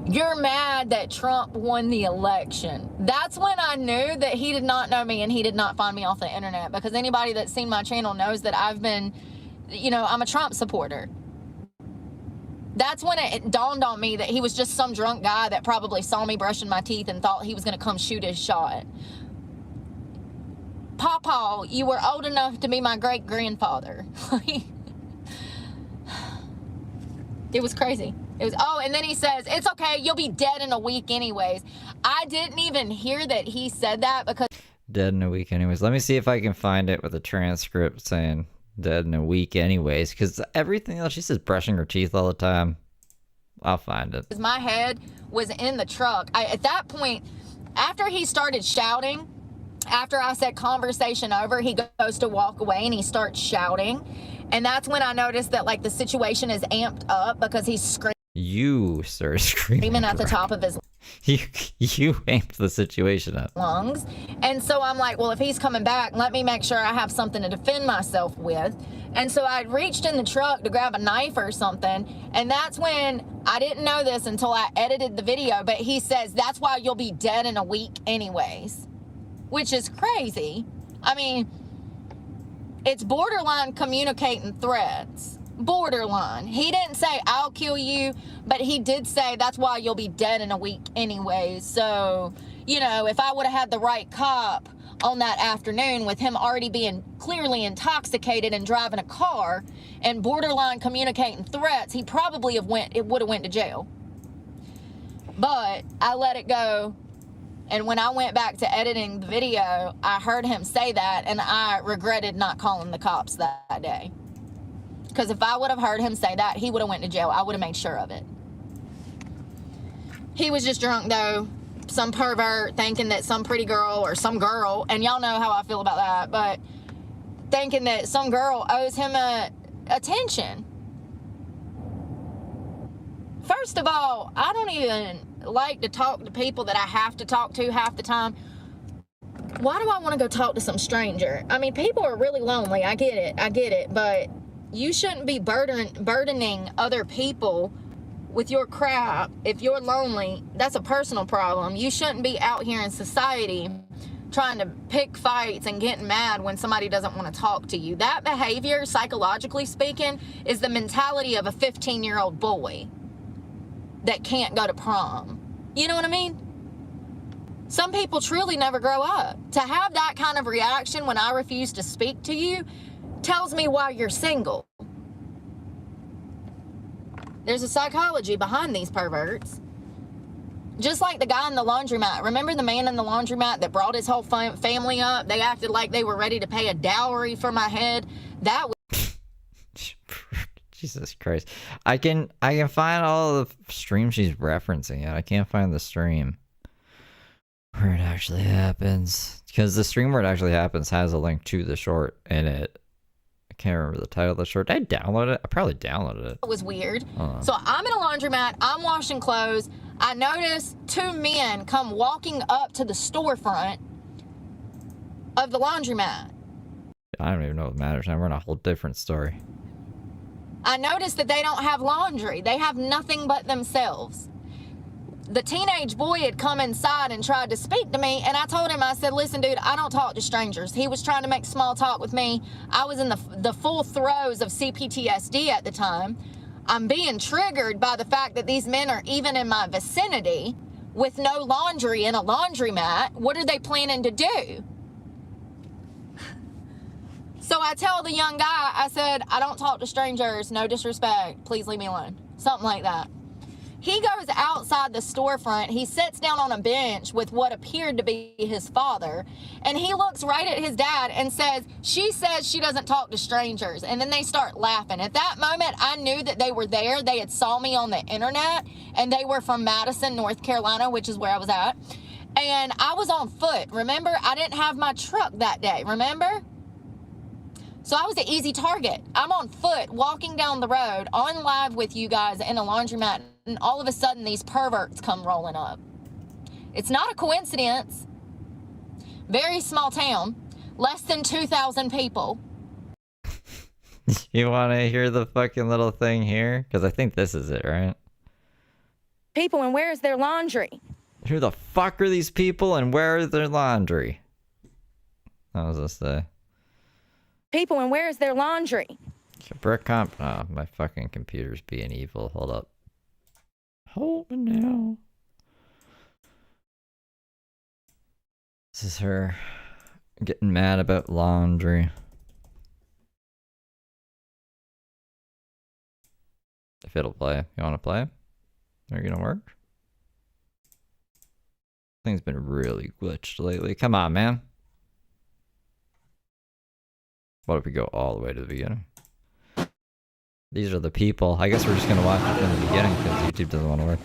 you're mad that Trump won the election. That's when I knew that he did not know me and he did not find me off the internet. Because anybody that's seen my channel knows that I've been, I'm a Trump supporter. That's when it dawned on me that he was just some drunk guy that probably saw me brushing my teeth and thought he was going to come shoot his shot. Pawpaw, you were old enough to be my great-grandfather. It was crazy. It was, oh, and then he says, it's okay, you'll be dead in a week anyways. I didn't even hear that he said that because... Dead in a week anyways. Let me see if I can find it with a transcript saying dead in a week anyways, because everything else, she says brushing her teeth all the time. I'll find it. My head was in the truck. At that point, after he started shouting, after I said conversation over, he goes to walk away and he starts shouting. And that's when I noticed that, like, the situation is amped up because he's screaming. You started screaming at the top of his you amped the situation up. Lungs. And so I'm like, well, if he's coming back, let me make sure I have something to defend myself with. And so I reached in the truck to grab a knife or something. And that's when, I didn't know this until I edited the video, but he says, that's why you'll be dead in a week anyways. Which is crazy. I mean, it's borderline communicating threats. Borderline. He didn't say, I'll kill you, but he did say, that's why you'll be dead in a week anyways. So, you know, if I would have had the right cop on that afternoon with him already being clearly intoxicated and driving a car and borderline communicating threats, he probably would have went to jail. But I let it go. And when I went back to editing the video, I heard him say that, and I regretted not calling the cops that day. Because if I would have heard him say that, he would have went to jail. I would have made sure of it. He was just drunk, though. Some pervert thinking that some pretty girl or some girl, and y'all know how I feel about that, but thinking that some girl owes him attention. First of all, I don't even like to talk to people that I have to talk to half the time. Why do I want to go talk to some stranger? I mean, people are really lonely. I get it, but you shouldn't be burdening other people with your crap. If you're lonely, that's a personal problem. You shouldn't be out here in society trying to pick fights and getting mad when somebody doesn't want to talk to you. That behavior, psychologically speaking, is the mentality of a 15-year-old boy that can't go to prom. You know what I mean? Some people truly never grow up. To have that kind of reaction when I refuse to speak to you tells me why you're single. There's a psychology behind these perverts. Just like the guy in the laundromat. Remember the man in the laundromat that brought his whole family up? They acted like they were ready to pay a dowry for my head. That was... Jesus Christ. I can find all the streams she's referencing it. I can't find the stream where it actually happens. Because the stream where it actually happens has a link to the short in it. I can't remember the title of the short. Did I download it? I probably downloaded it. It was weird. So I'm in a laundromat. I'm washing clothes. I notice two men come walking up to the storefront of the laundromat. I don't even know what matters now. We're in a whole different story. I noticed that they don't have laundry. They have nothing but themselves. The teenage boy had come inside and tried to speak to me, and I told him, I said, listen, dude, I don't talk to strangers. He was trying to make small talk with me. I was in the full throes of CPTSD at the time. I'm being triggered by the fact that these men are even in my vicinity with no laundry in a laundromat. What are they planning to do? So I tell the young guy, I said, I don't talk to strangers, no disrespect, please leave me alone. Something like that. He goes outside the storefront, he sits down on a bench with what appeared to be his father, and he looks right at his dad and says she doesn't talk to strangers, and then they start laughing. At that moment, I knew that they were there. They had saw me on the internet, and they were from Madison, North Carolina, which is where I was at, and I was on foot. Remember, I didn't have my truck that day, remember? So I was an easy target. I'm on foot, walking down the road, on live with you guys in a laundromat, and all of a sudden these perverts come rolling up. It's not a coincidence. Very small town, less than 2,000 people. You want to hear the fucking little thing here? Because I think this is it, right? People, and where is their laundry? Who the fuck are these people and where is their laundry? How was this say? People, and where is their laundry? Brooke comp. Oh, my fucking computer's being evil. Hold up. Hold me now. This is her getting mad about laundry. If it'll play. You want to play? Are you gonna work? Thing's been really glitched lately. Come on, man. What if we go all the way to the beginning? These are the people. I guess we're just gonna watch it from the beginning because YouTube doesn't want to work.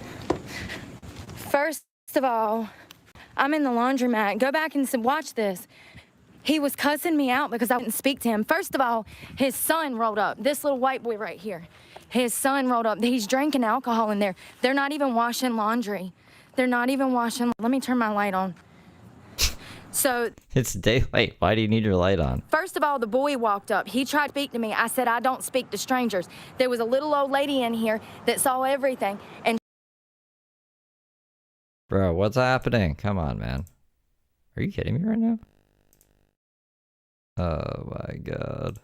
First of all, I'm in the laundromat. Go back and watch this. He was cussing me out because I wouldn't speak to him. First of all, his son rolled up. This little white boy right here. His son rolled up. He's drinking alcohol in there. They're not even washing laundry. They're not even washing. Let me turn my light on. So it's daylight. Why do you need your light on? First of all, the boy walked up. He tried to speak to me. I said, I don't speak to strangers. There was a little old lady in here that saw everything. And bro, what's happening? Come on, man. Are you kidding me right now? Oh my god.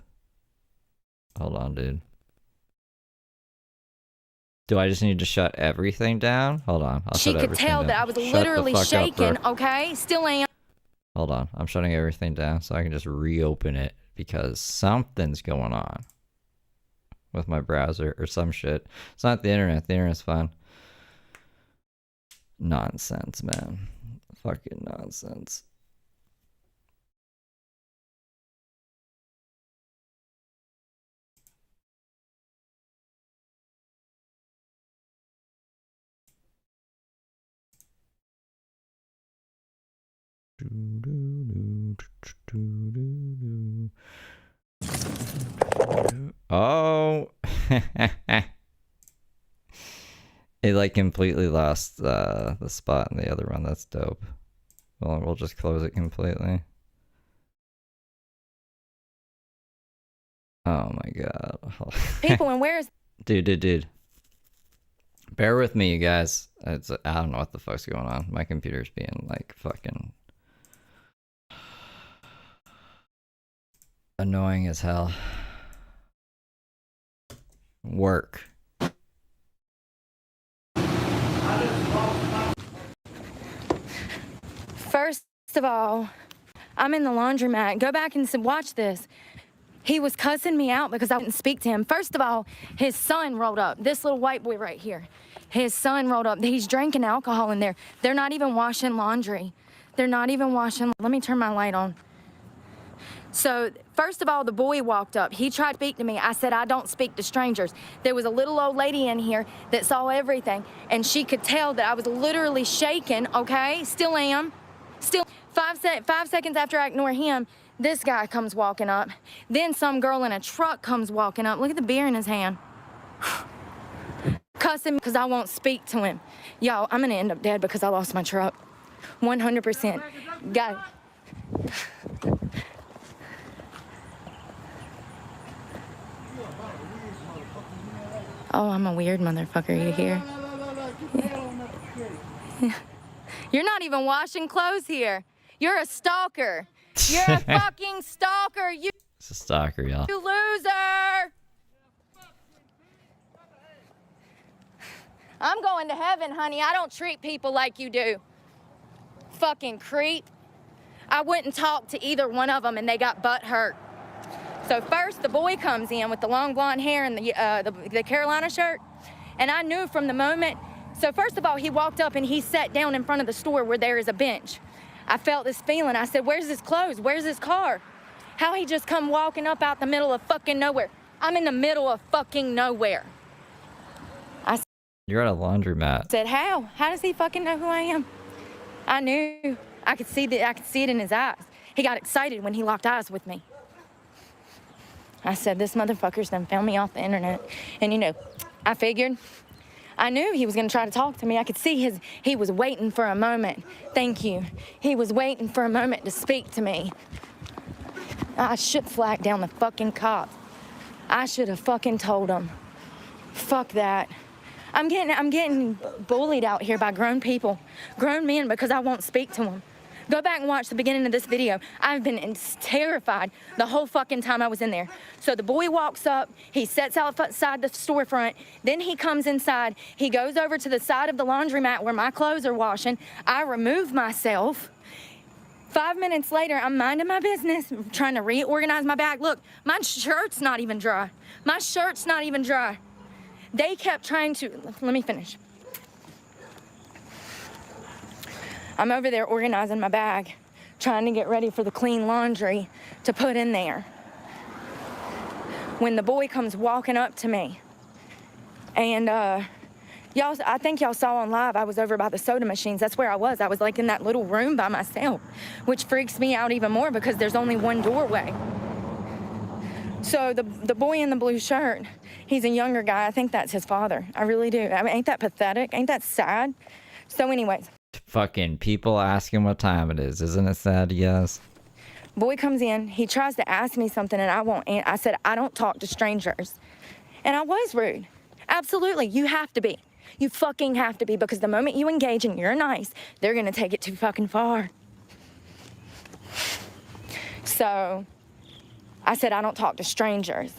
Hold on, dude. Do I just need to shut everything down? Hold on. She could tell that I was literally shaking, okay? Still am. Hold on. I'm shutting everything down so I can just reopen it because something's going on with my browser or some shit. It's not the internet. The internet's fine. Nonsense, man. Fucking nonsense. Oh. It like completely lost the spot in the other one. That's dope. Well, we'll just close it completely. Oh my god. People, and where is... Dude. Bear with me, you guys. I don't know what the fuck's going on. My computer's being like fucking annoying as hell. Work. First of all, I'm in the laundromat. Go back and watch this. He was cussing me out because I wouldn't speak to him. First of all, his son rolled up. This little white boy right here. His son rolled up. He's drinking alcohol in there. They're not even washing laundry. They're not even washing. Let me turn my light on. So, first of all, the boy walked up. He tried to speak to me. I said, I don't speak to strangers. There was a little old lady in here that saw everything, and she could tell that I was literally shaking, okay? Still am. Still, 5 seconds after I ignore him, this guy comes walking up. Then some girl in a truck comes walking up. Look at the beer in his hand. Cussing because I won't speak to him. Y'all, I'm gonna end up dead because I lost my truck. 100%. Got it. Oh, I'm a weird motherfucker, you hear? Yeah. You're not even washing clothes here. You're a stalker. You're a fucking stalker. You. It's a stalker, y'all. You loser. I'm going to heaven, honey. I don't treat people like you do. Fucking creep. I wouldn't talk to either one of them and they got butt hurt. So first, the boy comes in with the long blonde hair and the Carolina shirt, and I knew from the moment. So first of all, he walked up and he sat down in front of the store where there is a bench. I felt this feeling. I said, where's his clothes? Where's his car? How he just come walking up out the middle of fucking nowhere? I'm in the middle of fucking nowhere. You're at a laundromat. Said, how? How does he fucking know who I am? I knew. I could see it in his eyes. He got excited when he locked eyes with me. I said, this motherfucker's done found me off the internet. And you know, I figured, I knew he was gonna try to talk to me. I could see he was waiting for a moment. Thank you. He was waiting for a moment to speak to me. I should flag down the fucking cops. I should have fucking told him. Fuck that. I'm getting bullied out here by grown people, grown men, because I won't speak to them. Go back and watch the beginning of this video. I've been terrified the whole fucking time I was in there. So the boy walks up, he sits outside the storefront, then he comes inside, he goes over to the side of the laundromat where my clothes are washing. I remove myself. 5 minutes later, I'm minding my business, trying to reorganize my bag. Look, my shirt's not even dry. My shirt's not even dry. They kept trying to, let me finish. I'm over there organizing my bag, trying to get ready for the clean laundry to put in there, when the boy comes walking up to me. And y'all, I think y'all saw on live, I was over by the soda machines. That's where I was. I was like in that little room by myself, which freaks me out even more because there's only one doorway. So the boy in the blue shirt, he's a younger guy. I think that's his father. I really do. I mean, ain't that pathetic? Ain't that sad? So anyways. Fucking people asking what time it is. Isn't it sad? Yes. Boy comes in. He tries to ask me something, and I won't. I said, I don't talk to strangers. And I was rude. Absolutely. You have to be. You fucking have to be, because the moment you engage and you're nice, they're going to take it too fucking far. So I said, I don't talk to strangers.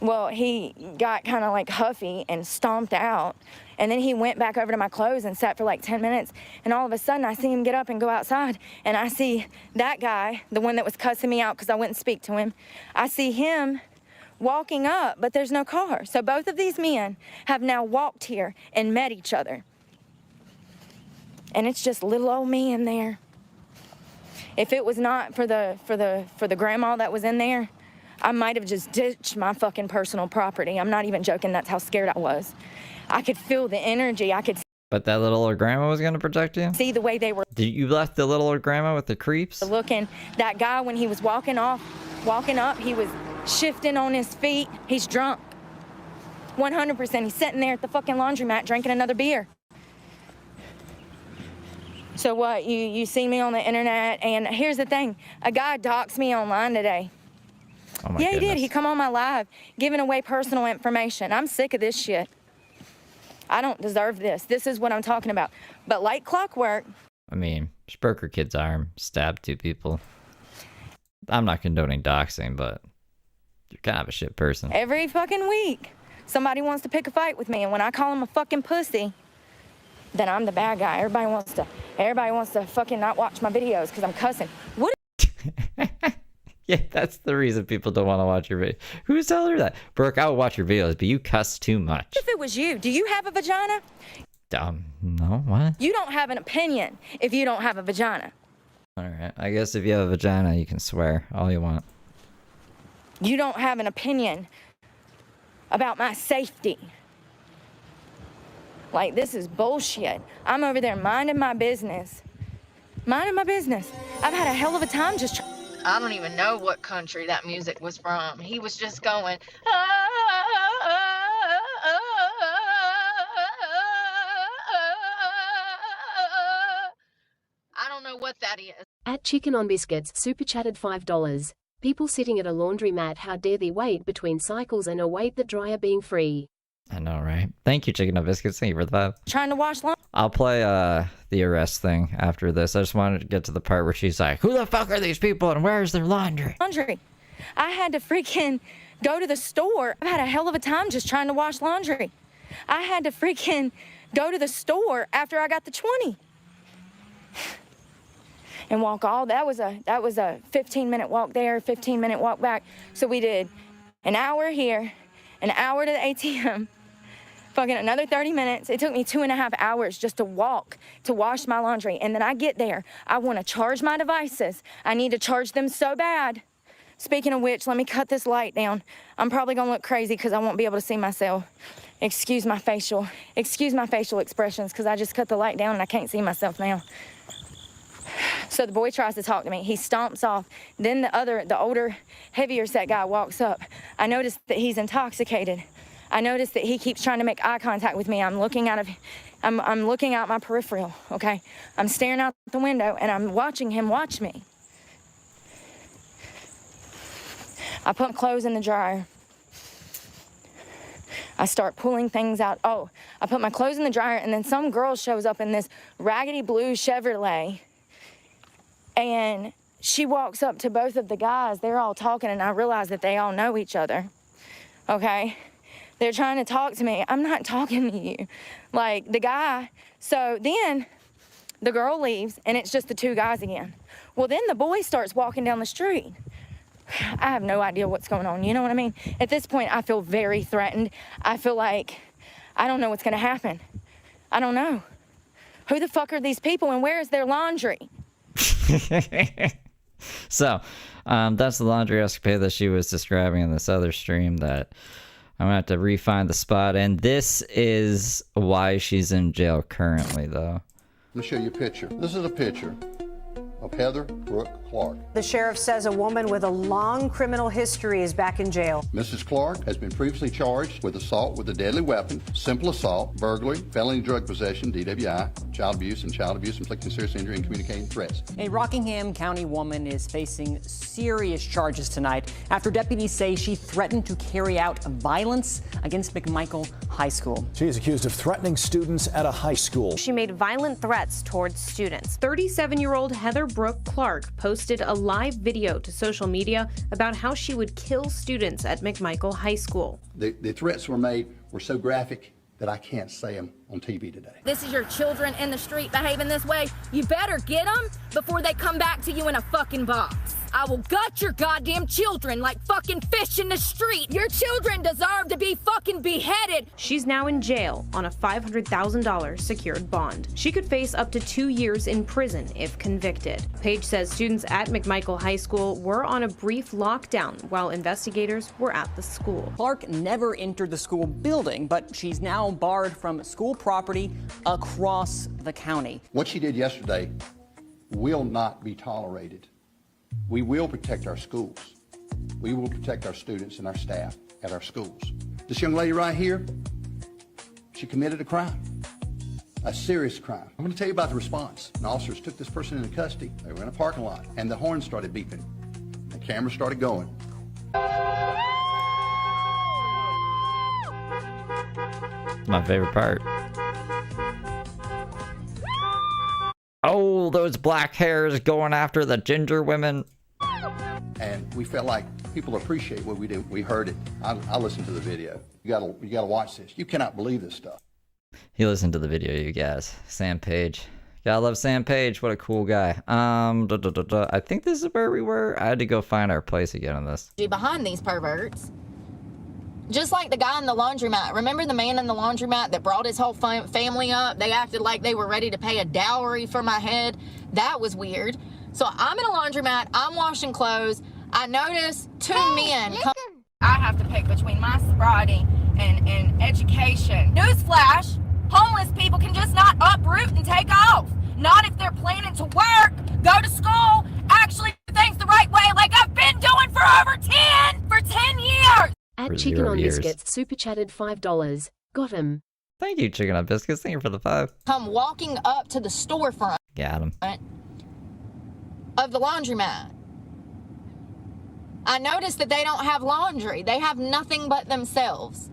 Well, he got kind of like huffy and stomped out. And then he went back over to my clothes and sat for like 10 minutes. And all of a sudden, I see him get up and go outside. And I see that guy, the one that was cussing me out because I wouldn't speak to him. I see him walking up, but there's no car. So both of these men have now walked here and met each other. And it's just little old me in there. If it was not for the grandma that was in there, I might have just ditched my fucking personal property. I'm not even joking. That's how scared I was. I could feel the energy. I could But that little old grandma was going to protect you? see the way they were You left the little old grandma with the creeps? looking. That guy, when he was walking up, he was shifting on his feet. He's drunk. 100%. He's sitting there at the fucking laundromat drinking another beer. So what? You see me on the internet, and here's the thing. A guy doxed me online today. Oh my Yeah, he goodness. did. He come on my live giving away personal information. I'm sick of this shit. I don't deserve this. This is what I'm talking about. But like clockwork. I mean, just broke her kid's arm, stabbed 2 people. I'm not condoning doxing, but you're kind of a shit person. Every fucking week, somebody wants to pick a fight with me, and when I call them a fucking pussy, then I'm the bad guy. Everybody wants to fucking not watch my videos because I'm cussing. What? Yeah, that's the reason people don't want to watch your video. Who's telling her that? Brooke, I will watch your videos, but you cuss too much. If it was you, do you have a vagina? No, what? You don't have an opinion if you don't have a vagina. Alright, I guess if you have a vagina, you can swear all you want. You don't have an opinion about my safety. Like, this is bullshit. I'm over there minding my business. Minding my business. I've had a hell of a time just I don't even know what country that music was from. He was just going, I don't know what that is. At Chicken on Biscuits, super chatted $5. People sitting at a laundromat, how dare they wait between cycles and await the dryer being free. I know, right? Thank you, Chicken Up Biscuits. Thank you for the vibe. trying to wash I'll play the arrest thing after this. I just wanted to get to the part where she's like, who the fuck are these people and where's their laundry? laundry. I had to freaking go to the store. I've had a hell of a time just trying to wash laundry. I had to freaking go to the store after I got the 20. And walk all, that was a 15-minute walk there, 15-minute walk back. So we did an hour here, an hour to the ATM, fucking another 30 minutes. It took me 2.5 hours just to walk to wash my laundry. And then I get there, I want to charge my devices. I need to charge them so bad. Speaking of which, let me cut this light down. I'm probably gonna look crazy because I won't be able to see myself. Excuse my facial expressions because I just cut the light down and I can't see myself now. So the boy tries to talk to me. He stomps off. Then the older, heavier set guy walks up. I notice that he's intoxicated. I notice that he keeps trying to make eye contact with me. I'm looking out my peripheral, okay? I'm staring out the window and I'm watching him watch me. I put clothes in the dryer. I start pulling things out. Oh, I put my clothes in the dryer and then some girl shows up in this raggedy blue Chevrolet. And she walks up to both of the guys. They're all talking, and I realize that they all know each other, okay? They're trying to talk to me. I'm not talking to you. Like, the guy. So then the girl leaves, and it's just the 2 guys again. Well, then the boy starts walking down the street. I have no idea what's going on. You know what I mean? At this point, I feel very threatened. I feel like I don't know what's going to happen. I don't know. Who the fuck are these people and where is their laundry? So, that's the laundry escapade that she was describing in this other stream that I'm gonna have to re-find the spot. And this is why she's in jail currently, though. Let me show you a picture. This is a picture of Heather Brooke Clark. The sheriff says a woman with a long criminal history is back in jail. Mrs. Clark has been previously charged with assault with a deadly weapon, simple assault, burglary, felony drug possession, DWI, child abuse, inflicting serious injury, and communicating threats. A Rockingham County woman is facing serious charges tonight after deputies say she threatened to carry out violence against McMichael High School. She is accused of threatening students at a high school. She made violent threats towards students. 37-year-old Heather Brooke Clark posted a live video to social media about how she would kill students at McMichael High School. The threats were so graphic that I can't say them on TV today. This is your children in the street behaving this way. You better get them before they come back to you in a fucking box. I will gut your goddamn children like fucking fish in the street. Your children deserve to be fucking beheaded. She's now in jail on a $500,000 secured bond. She could face up to 2 years in prison if convicted. Page says students at McMichael High School were on a brief lockdown while investigators were at the school. Clark never entered the school building, but she's now barred from school property across the county. What she did yesterday will not be tolerated. We will protect our schools. We will protect our students and our staff at our schools. This young lady right here, she committed a crime, a serious crime. I'm going to tell you about the response. And officers took this person into custody. They were in a parking lot, and the horn started beeping. The camera started going. My favorite part. Oh, those black hairs going after the ginger women. And we felt like people appreciate what we do. We heard it. I listened to the video. You gotta watch this. You cannot believe this stuff. He listened to the video, you guys. Sam Page. Gotta love Sam Page. What a cool guy. I think this is where we were. I had to go find our place again on this. Behind these perverts. Just like the guy in the laundromat. Remember the man in the laundromat that brought his whole family up? They acted like they were ready to pay a dowry for my head. That was weird. So I'm in a laundromat. I'm washing clothes. I notice two men come. I have to pick between my sobriety and education. Newsflash, homeless people can just not uproot and take off. Not if they're planning to work, go to school, actually do things the right way like I've been doing for 10 years. At Chicken on Biscuits, super chatted $5. Got him. Thank you, Chicken on Biscuits. Thank you for the 5. Come walking up to the storefront. Got him. Of the laundromat. I noticed that they don't have laundry. They have nothing but themselves.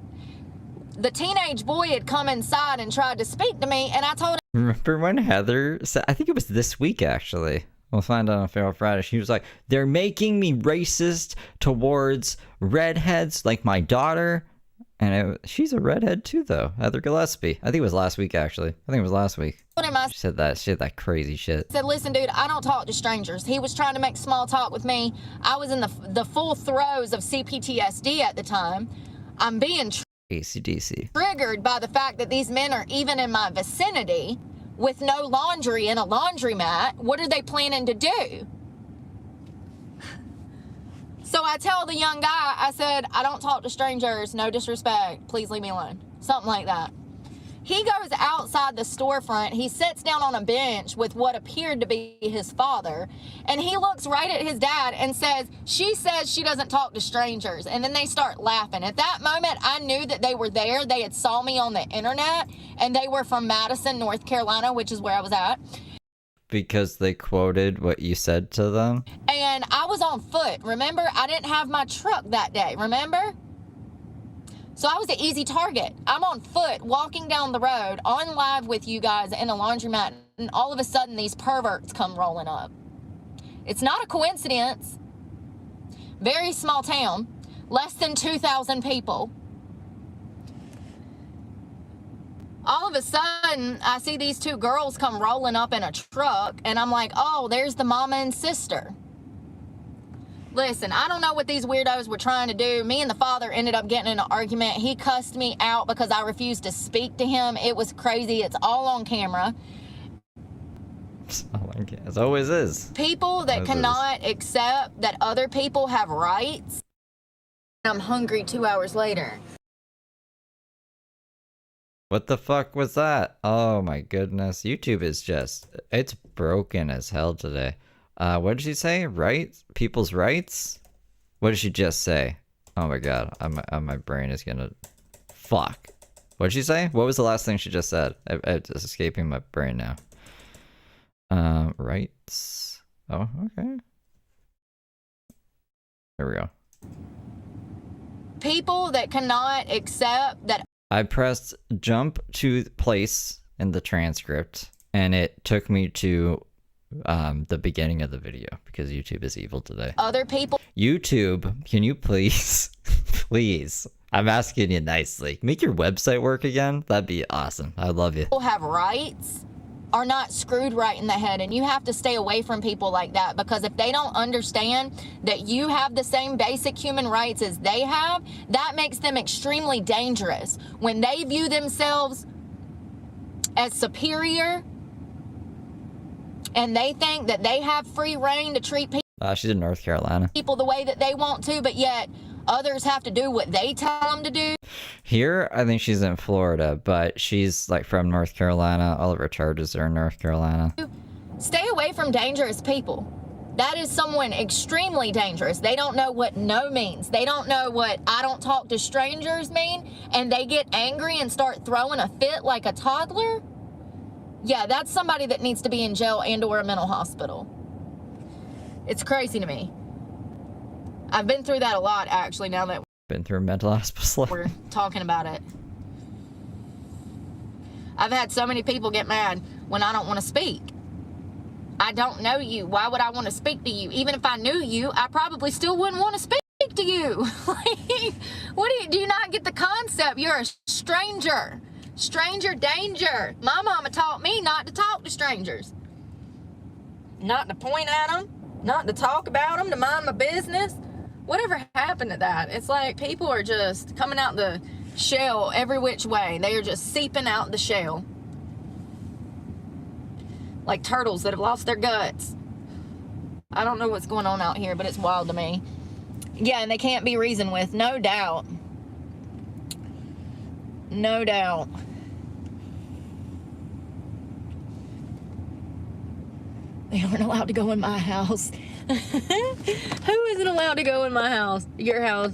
The teenage boy had come inside and tried to speak to me, and I told him. Remember when Heather said, I think it was this week actually. We'll find out on Feral Friday. She was like, they're making me racist towards redheads like my daughter. And she's a redhead too, though. Heather Gillespie. I think it was last week, actually. I think it was last week. She said that crazy shit. I said, listen, dude, I don't talk to strangers. He was trying to make small talk with me. I was in the full throes of CPTSD at the time. I'm being ACDC. triggered by the fact that these men are even in my vicinity with no laundry in a laundromat. What are they planning to do? So I tell the young guy, I said, I don't talk to strangers, no disrespect, please leave me alone. Something like that. He goes outside the storefront, he sits down on a bench with what appeared to be his father, and he looks right at his dad and says, she says she doesn't talk to strangers. And then they start laughing. At that moment, I knew that they were there. They had saw me on the internet, and they were from Madison, North Carolina, which is where I was at. Because they quoted what you said to them? And I was on foot. Remember, I didn't have my truck that day, remember? So I was an easy target. I'm on foot, walking down the road, on live with you guys in a laundromat, and all of a sudden these perverts come rolling up. It's not a coincidence. Very small town, less than 2,000 people. All of a sudden, I see these two girls come rolling up in a truck, and I'm like, oh, there's the mama and sister. Listen, I don't know what these weirdos were trying to do. Me and the father ended up getting in an argument. He cussed me out because I refused to speak to him. It was crazy. It's all on camera. It always is. People that cannot accept that other people have rights. I'm hungry 2 hours later. What the fuck was that? Oh my goodness. YouTube is just, it's broken as hell today. What did she say? Rights? People's rights? What did she just say? Oh my god. My brain is gonna... Fuck. What did she say? What was the last thing she just said? It's escaping my brain now. Rights. Oh, okay. There we go. People that cannot accept that... I pressed jump to place in the transcript, and it took me to the beginning of the video, because YouTube is evil today. Other people... YouTube, can you please, please, I'm asking you nicely, make your website work again? That'd be awesome. I love you. People have rights are not screwed right in the head, and you have to stay away from people like that, because if they don't understand that you have the same basic human rights as they have, that makes them extremely dangerous. When they view themselves as superior and they think that they have free reign to treat she's in North Carolina. people the way that they want to, but yet others have to do what they tell them to do. Here, I think she's in Florida, but she's like from North Carolina. All of her charges are in North Carolina. Stay away from dangerous people. That is someone extremely dangerous. They don't know what no means. They don't know what I don't talk to strangers mean, and they get angry and start throwing a fit like a toddler. Yeah, that's somebody that needs to be in jail and or a mental hospital. It's crazy to me. I've been through that a lot, actually, now that been through a mental hospital. We're talking about it. I've had so many people get mad when I don't want to speak. I don't know you. Why would I want to speak to you? Even if I knew you, I probably still wouldn't want to speak to you. Like, what do you not get the concept? You're a stranger. Stranger danger. My mama taught me not to talk to strangers. Not to point at them. Not to talk about them. To mind my business. Whatever happened to that? It's like people are just coming out the shell every which way. They are just seeping out the shell. Like turtles that have lost their guts. I don't know what's going on out here, but it's wild to me. Yeah, and they can't be reasoned with, no doubt. No doubt. They aren't allowed to go in my house. Who isn't allowed to go in my house? Your house?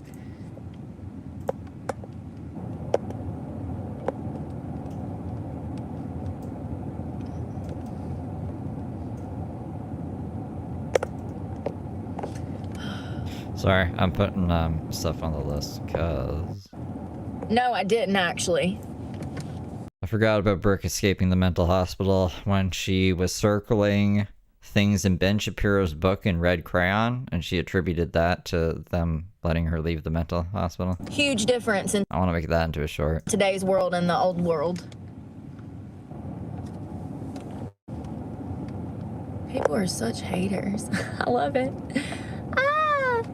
Sorry, I'm putting stuff on the list because... No, I didn't actually. I forgot about Brooke escaping the mental hospital when she was circling things in Ben Shapiro's book in red crayon, and she attributed that to them letting her leave the mental hospital. Huge difference in I want to make that into a short. Today's world and the old world. People are such haters. I love it.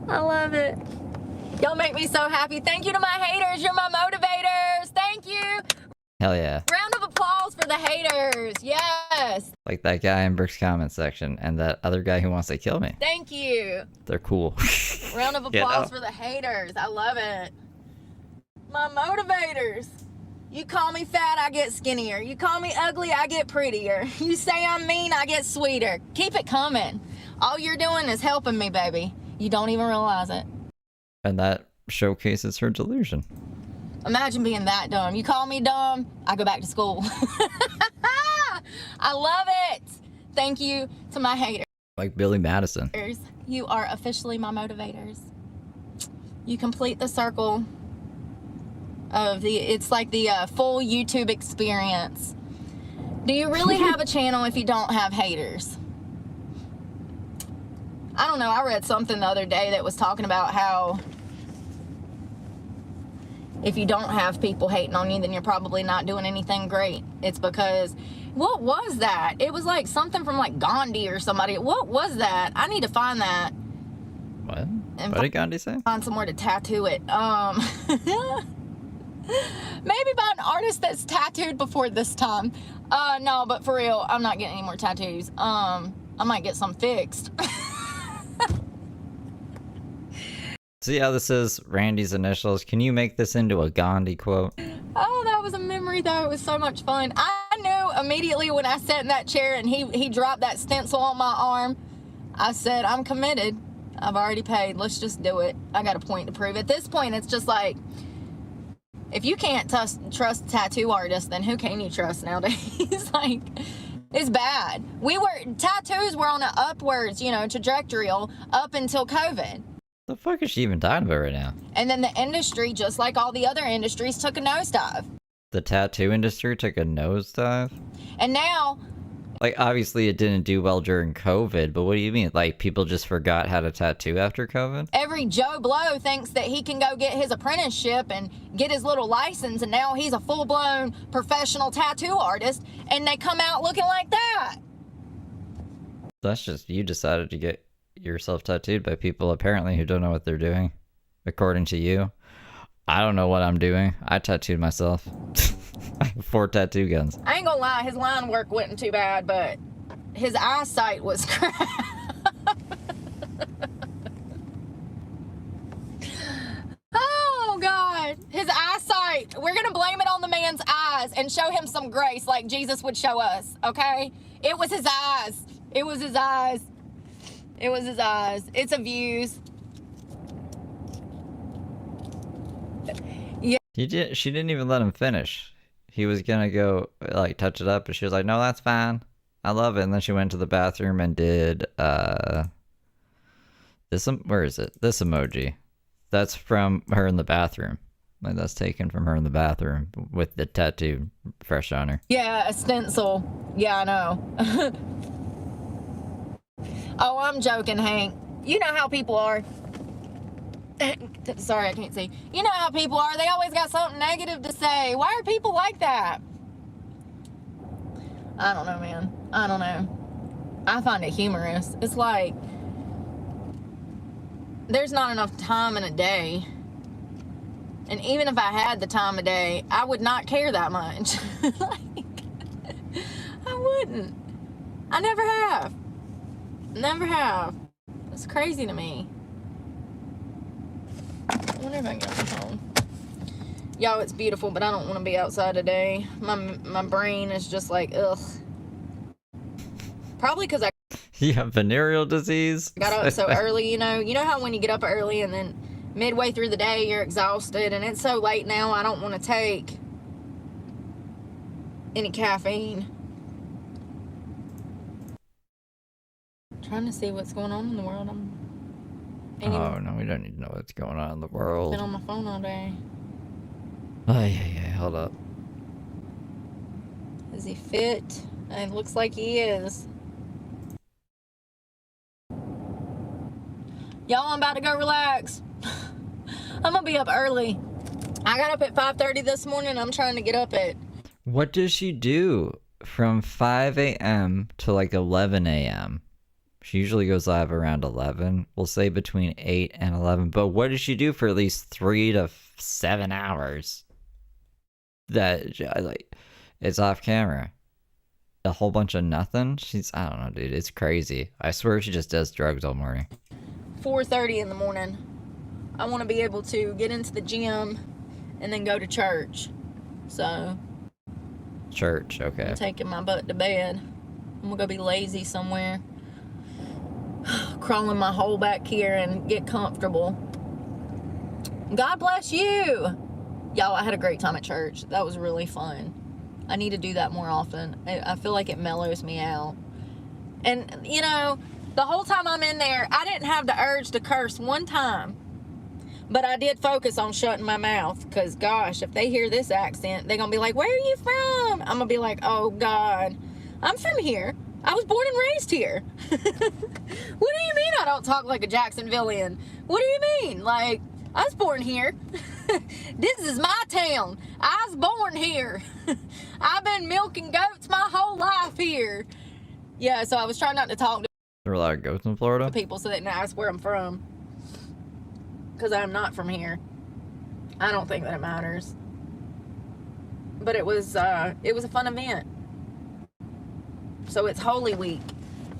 I love it. Y'all make me so happy. Thank you to my haters. You're my motivators. Thank you. Hell yeah. Round of applause for the haters. Yes. Like that guy in Brooke's comment section and that other guy who wants to kill me. Thank you. They're cool. Round of applause for the haters. I love it. My motivators. You call me fat, I get skinnier. You call me ugly, I get prettier. You say I'm mean, I get sweeter. Keep it coming. All you're doing is helping me, baby. You don't even realize it. And that showcases her delusion. Imagine being that dumb. You call me dumb, I go back to school. I love it. Thank you to my haters. Like Billy Madison. You are officially my motivators. You complete the circle of it's like the full YouTube experience. Do you really have a channel if you don't have haters? I don't know, I read something the other day that was talking about how if you don't have people hating on you, then you're probably not doing anything great. It's because, what was that? It was like something from like Gandhi or somebody. What was that? I need to find that. What? What did Gandhi say? Find somewhere to tattoo it. Maybe by an artist that's tattooed before this time. No, but for real, I'm not getting any more tattoos. I might get some fixed. See how this is Randy's initials? Can you make this into a Gandhi quote? Oh, that was a memory, though. It was so much fun. I knew immediately when I sat in that chair and he dropped that stencil on my arm, I said, I'm committed. I've already paid. Let's just do it. I got a point to prove. At this point, it's just like, if you can't trust tattoo artists, then who can you trust nowadays? Like, it's bad. Tattoos were on an upwards, trajectory up until COVID. The fuck is she even talking about right now? And then the industry, just like all the other industries, took a nosedive. The tattoo industry took a nosedive? And now... Like, obviously it didn't do well during COVID, but what do you mean? Like, people just forgot how to tattoo after COVID? Every Joe Blow thinks that he can go get his apprenticeship and get his little license, and now he's a full-blown professional tattoo artist, and they come out looking like that. That's just, you decided to get yourself tattooed by people apparently who don't know what they're doing, according to you. I don't know what I'm doing. I tattooed myself. I have 4 tattoo guns. I ain't gonna lie, his line work wasn't too bad, but his eyesight was crap. Oh God, his eyesight. We're gonna blame it on the man's eyes and show him some grace like Jesus would show us, okay? It was his eyes. It was his eyes. It was his eyes. It's a views. Yeah. She didn't even let him finish. He was gonna go, like, touch it up, and she was like, no, that's fine. I love it. And then she went to the bathroom and did, where is it? This emoji. That's from her in the bathroom. Like, that's taken from her in the bathroom with the tattoo fresh on her. Yeah, a stencil. Yeah, I know. Oh, I'm joking, Hank. You know how people are. Sorry, I can't see. You know how people are. They always got something negative to say. Why are people like that? I don't know, man. I don't know. I find it humorous. It's like, there's not enough time in a day. And even if I had the time of day, I would not care that much. Like, I wouldn't. I never have. Never have. It's crazy to me. I wonder if I can get on the phone. Y'all, it's beautiful, but I don't want to be outside today. My brain is just like, ugh. Probably because I You have venereal disease? got up so early, You know how when you get up early and then midway through the day you're exhausted, and it's so late now I don't want to take any caffeine. Trying to see what's going on in the world. Oh, no, we don't need to know what's going on in the world. Been on my phone all day. Oh, yeah, hold up. Is he fit? It looks like he is. Y'all, I'm about to go relax. I'm gonna be up early. I got up at 5:30 this morning. I'm trying to get up at... What does she do from 5 a.m. to like 11 a.m.? She usually goes live around 11. We'll say between 8 and 11. But what does she do for at least 3 to 7 hours? That, like, it's off camera. A whole bunch of nothing? I don't know, dude. It's crazy. I swear she just does drugs all morning. 4:30 in the morning. I want to be able to get into the gym and then go to church. So... Church, okay. I'm taking my butt to bed. I'm gonna go be lazy somewhere. Crawling my hole back here and get comfortable. God bless you. Y'all, I had a great time at church. That was really fun. I need to do that more often. I feel like it mellows me out. And, the whole time I'm in there, I didn't have the urge to curse one time. But I did focus on shutting my mouth. Because, gosh, if they hear this accent, they're going to be like, where are you from? I'm going to be like, oh, God. I'm from here. I was born and raised here. What do you mean I don't talk like a Jacksonvillian? What do you mean? Like, I was born here. This is my town. I was born here. I've been milking goats my whole life here. Yeah, so I was trying not to talk to There are a lot of goats in Florida? people so they didn't ask where I'm from. Because I'm not from here. I don't think that it matters. But it was a fun event. So it's Holy Week.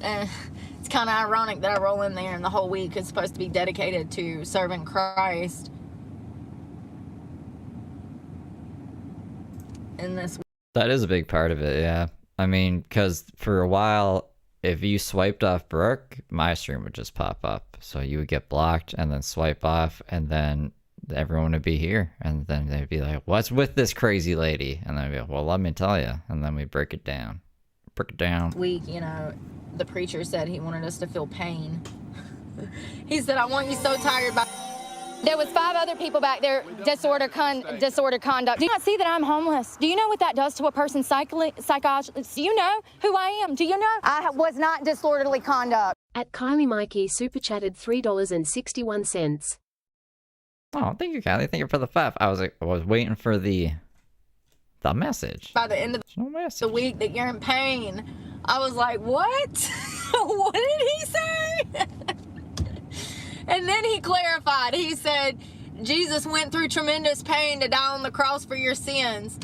It's kind of ironic that I roll in there and the whole week is supposed to be dedicated to serving Christ. In this. That is a big part of it, yeah. I mean, because for a while, if you swiped off Brooke, my stream would just pop up. So you would get blocked and then swipe off, and then everyone would be here. And then they'd be like, what's with this crazy lady? And then I'd be like, well, let me tell you. And then we break it down. Week, you know, the preacher said he wanted us to feel pain. He said, I want you so tired by... There was 5 other people back there, disorder conduct. Do you not see that I'm homeless? Do you know what that does to a person's psychology? Do you know who I am? Do you know? I was not disorderly conduct. At Kylie Mikey super chatted $3.61. Oh, thank you, Kylie. Thank you for the 5. I was waiting for the message. By the end of the week that you're in pain. I was like, what? What did he say? And then he clarified. He said, Jesus went through tremendous pain to die on the cross for your sins.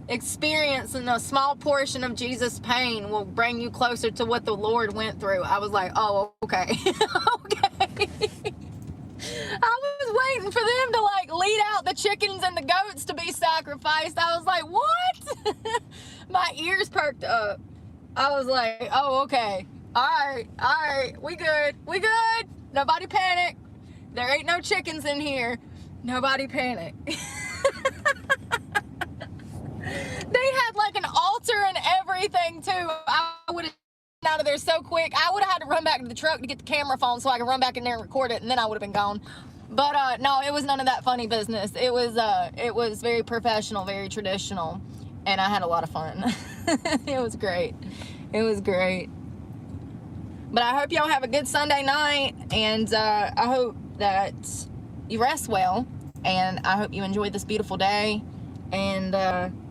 Experiencing a small portion of Jesus' pain will bring you closer to what the Lord went through. I was like, oh, okay. Okay. I was waiting for them to like lead out the chickens and the goats to be sacrificed. I was like, what? My ears perked up. I was like, oh, okay. All right. We good. Nobody panic. There ain't no chickens in here. Nobody panic. They had like an altar and everything too. I would have been out of there so quick. I would have had to run back to the truck to get the camera phone so I could run back in there and record it, and then I would have been gone. But no, it was none of that funny business. It was very professional, very traditional, and I had a lot of fun. It was great. But I hope y'all have a good Sunday night, and I hope that you rest well, and I hope you enjoy this beautiful day, and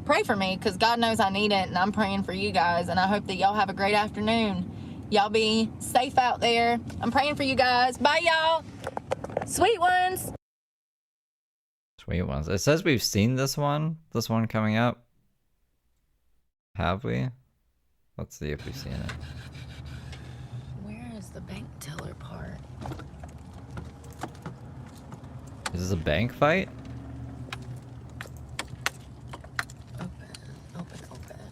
pray for me, because God knows I need it, and I'm praying for you guys, and I hope that y'all have a great afternoon. Y'all be safe out there. I'm praying for you guys. Bye, y'all. Sweet ones. It says we've seen this one coming up. Have we? Let's see if we've seen it. The bank teller part. Is this a bank fight? Open.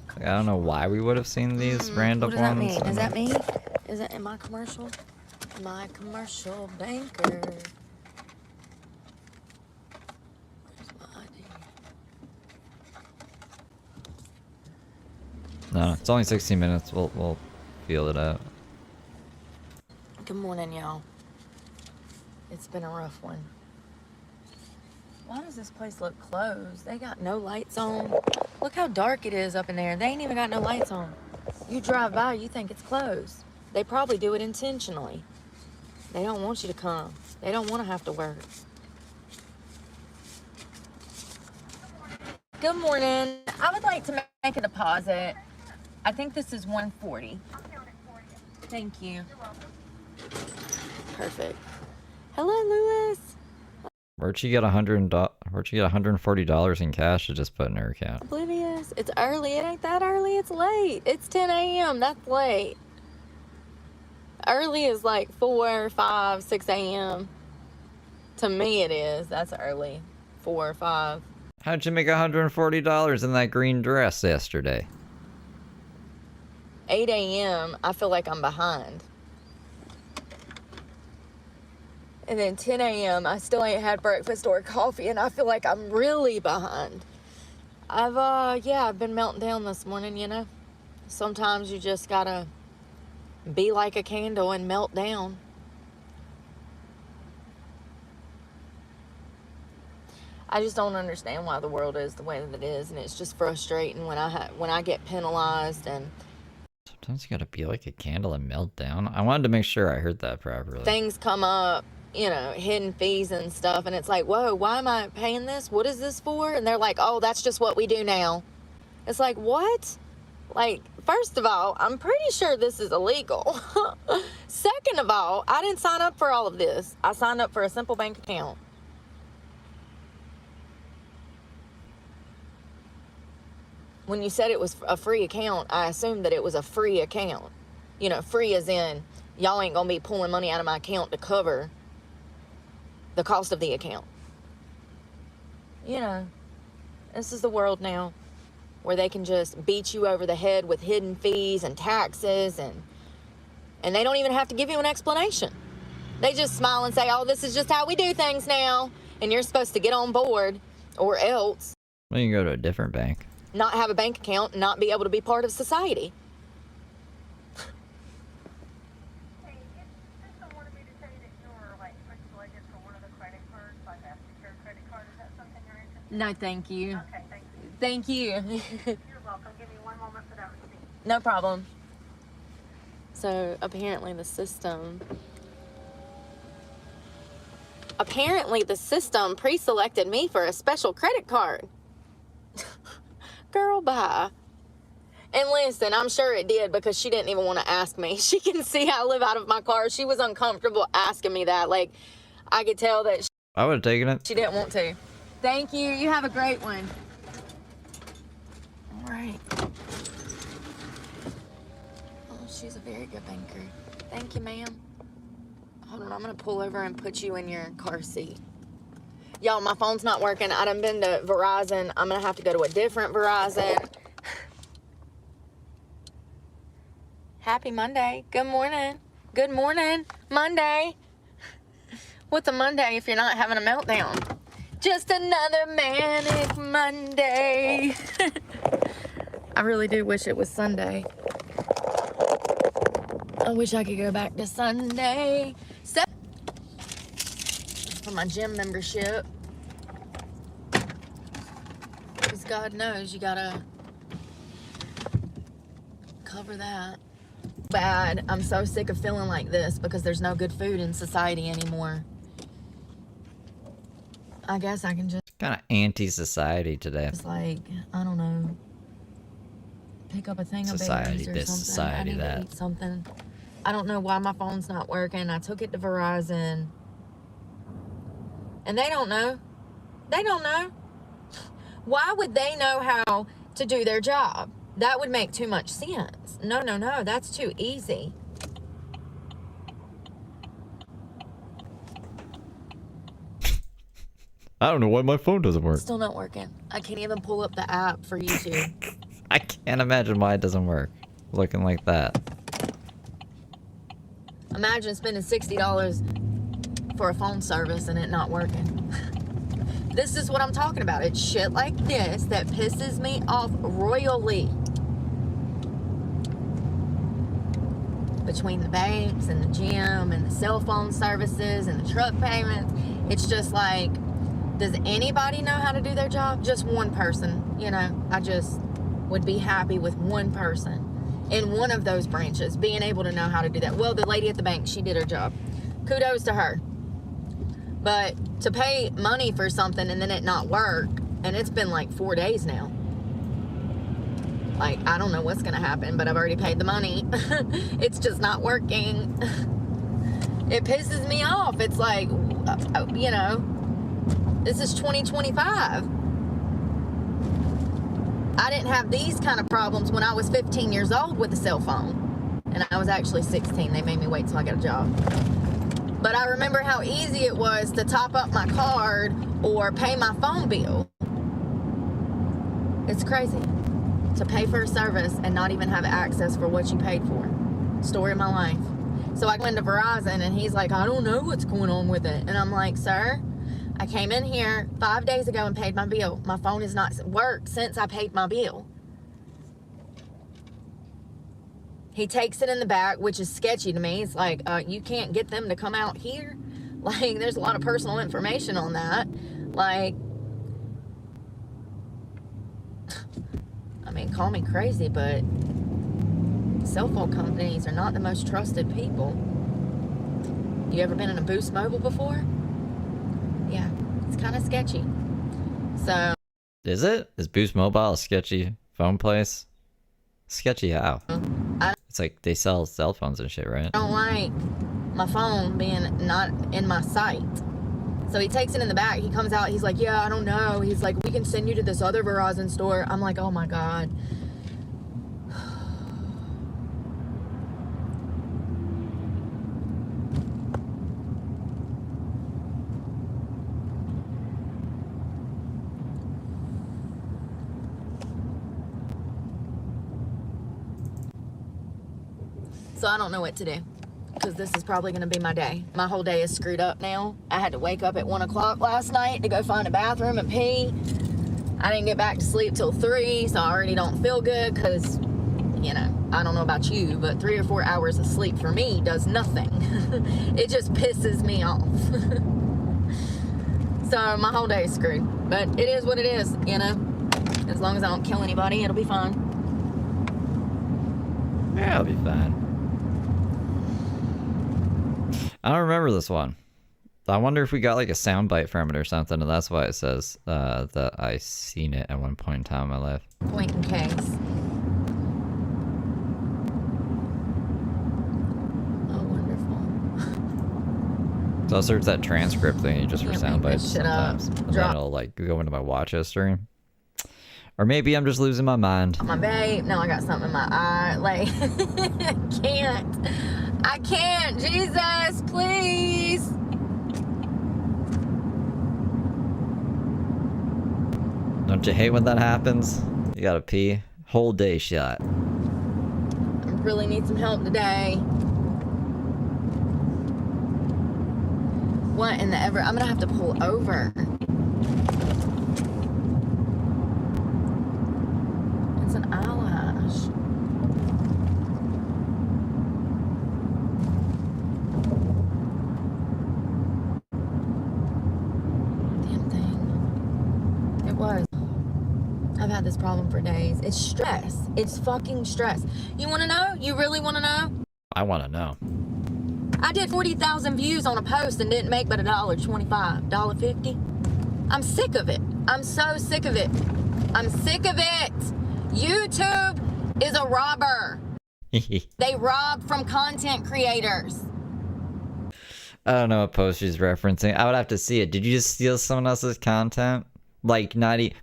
Like, I don't know why we would have seen these random what does ones. That mean? Is that me? Is that in my commercial? My commercial banker. Where's my ID? No, it's only 16 minutes. We'll feel it out. Good morning, y'all. It's been a rough one. Why does this place look closed? They got no lights on. Look how dark it is up in there. They ain't even got no lights on. You drive by, you think it's closed. They probably do it intentionally. They don't want you to come. They don't want to have to work. Good morning. I would like to make a deposit. I think this is $140. Thank you. Perfect. Hello, Lewis. Where'd she get $140 in cash to just put in her account? Oblivious. It's early. It ain't that early. It's late. It's 10 a.m. That's late. Early is like 4, 5, 6 a.m. To me, it is. That's early. 4 or 5. How'd you make $140 in that green dress yesterday? 8 a.m. I feel like I'm behind. And then 10 a.m. I still ain't had breakfast or coffee, and I feel like I'm really behind. I've been melting down this morning, you know. Sometimes you just gotta be like a candle and melt down. I just don't understand why the world is the way that it is, and it's just frustrating when I get penalized and sometimes you gotta be like a candle and melt down. I wanted to make sure I heard that properly. things come up, you know, hidden fees and stuff, and it's like, whoa, why am I paying this? What is this for? And they're like, oh, that's just what we do now. It's like, what? Like, first of all, I'm pretty sure this is illegal. Second of all, I didn't sign up for all of this. I signed up for a simple bank account. When you said it was a free account, I assumed that it was a free account. You know, free as in, y'all ain't gonna be pulling money out of my account to cover the cost of the account. You know, this is the world now where they can just beat you over the head with hidden fees and taxes, and they don't even have to give you an explanation. They just smile and say, oh, this is just how we do things now, and you're supposed to get on board, or else. Well, you can go to a different bank. Not have a bank account and not be able to be part of society. No, thank you. Okay, thank you. You're welcome. Give me one moment for that receipt. No problem. So apparently the system pre-selected me for a special credit card. Girl, bye. And listen, I'm sure it did because she didn't even want to ask me. She can see I live out of my car. She was uncomfortable asking me that. Like, I could tell that I would have taken it. she didn't want to. Thank you. You have a great one. All right. Oh, she's a very good banker. Thank you, ma'am. Hold on, I'm going to pull over and put you in your car seat. Y'all, my phone's not working. I done been to Verizon. I'm going to have to go to a different Verizon. Happy Monday. Good morning. Good morning. Monday. What's a Monday if you're not having a meltdown? Just another manic Monday. I really do wish it was Sunday. I wish I could go back to Sunday. For my gym membership. Because God knows you gotta cover that. Bad. I'm so sick of feeling like this because there's no good food in society anymore. I guess I can just Kind of anti-society today. It's like, I don't know, pick up a thing of Society berries or this, something. society I need that. to eat something. I don't know why my phone's not working. I took it to Verizon. And they don't know. They don't know. Why would they know how to do their job? That would make too much sense. No, no, no. That's too easy. I don't know why my phone doesn't work. Still not working. I can't even pull up the app for YouTube. I can't imagine why it doesn't work. Looking like that. Imagine spending $60 for a phone service and it not working. This is what I'm talking about. It's shit like this that pisses me off royally. Between the banks and the gym and the cell phone services and the truck payments, it's just like, does anybody know how to do their job? Just one person, you know. I just would be happy with one person in one of those branches being able to know how to do that. Well, the lady at the bank, she did her job. Kudos to her. But to pay money for something and then it not work, and it's been like 4 days now. Like, I don't know what's gonna happen, but I've already paid the money. It's just not working. It pisses me off. It's like, you know, this is 2025. I didn't have these kind of problems when I was 15 years old with a cell phone. And I was actually 16. They made me wait till I got a job. But I remember how easy it was to top up my card or pay my phone bill. It's crazy to pay for a service and not even have access for what you paid for. Story of my life. So I went to Verizon and he's like, I don't know what's going on with it. And I'm like, sir, I came in here 5 days ago and paid my bill. My phone has not worked since I paid my bill. He takes it in the back, which is sketchy to me. It's like, you can't get them to come out here. Like, there's a lot of personal information on that. Like, I mean, call me crazy, but cell phone companies are not the most trusted people. You ever been in a Boost Mobile before? Yeah, it's kind of sketchy. So. Is it? Is Boost Mobile a sketchy phone place? Sketchy how? It's like they sell cell phones and shit, right? I don't like my phone being not in my sight. So he takes it in the back. He comes out. He's like, yeah, I don't know. He's like, we can send you to this other Verizon store. I'm like, oh my God. So I don't know what to do, because this is probably going to be my day. My whole day is screwed up now. I had to wake up at 1 o'clock last night to go find a bathroom and pee. I didn't get back to sleep till 3, so I already don't feel good because, you know, I don't know about you, but 3 or 4 hours of sleep for me does nothing. It just pisses me off. So my whole day is screwed. But it is what it is, you know. As long as I don't kill anybody, it'll be fine. Yeah, it'll be fine. I don't remember this one. I wonder if we got like a soundbite from it or something, and that's why it says that I seen it at one point in time in my life. Point in case. Oh, wonderful. So I'll search that transcript thing just for sound bites sometimes. Up. And then it'll like go into my watch history. Or maybe I'm just losing my mind. My babe, no, I got something in my eye. Like, I can't. Jesus, please. Don't you hate when that happens? You gotta pee. Whole day shot. I really need some help today. What in the ever? I'm gonna have to pull over. It's an eyelash. Damn thing. It was. I've had this problem for days. It's stress. It's fucking stress. You wanna know? You really wanna know? I wanna know. I did 40,000 views on a post and didn't make but $1.25, $1.50. I'm sick of it. I'm so sick of it. I'm sick of it. YouTube is a robber. They rob from content creators. I don't know what post she's referencing. I would have to see it. Did you just steal someone else's content? Like,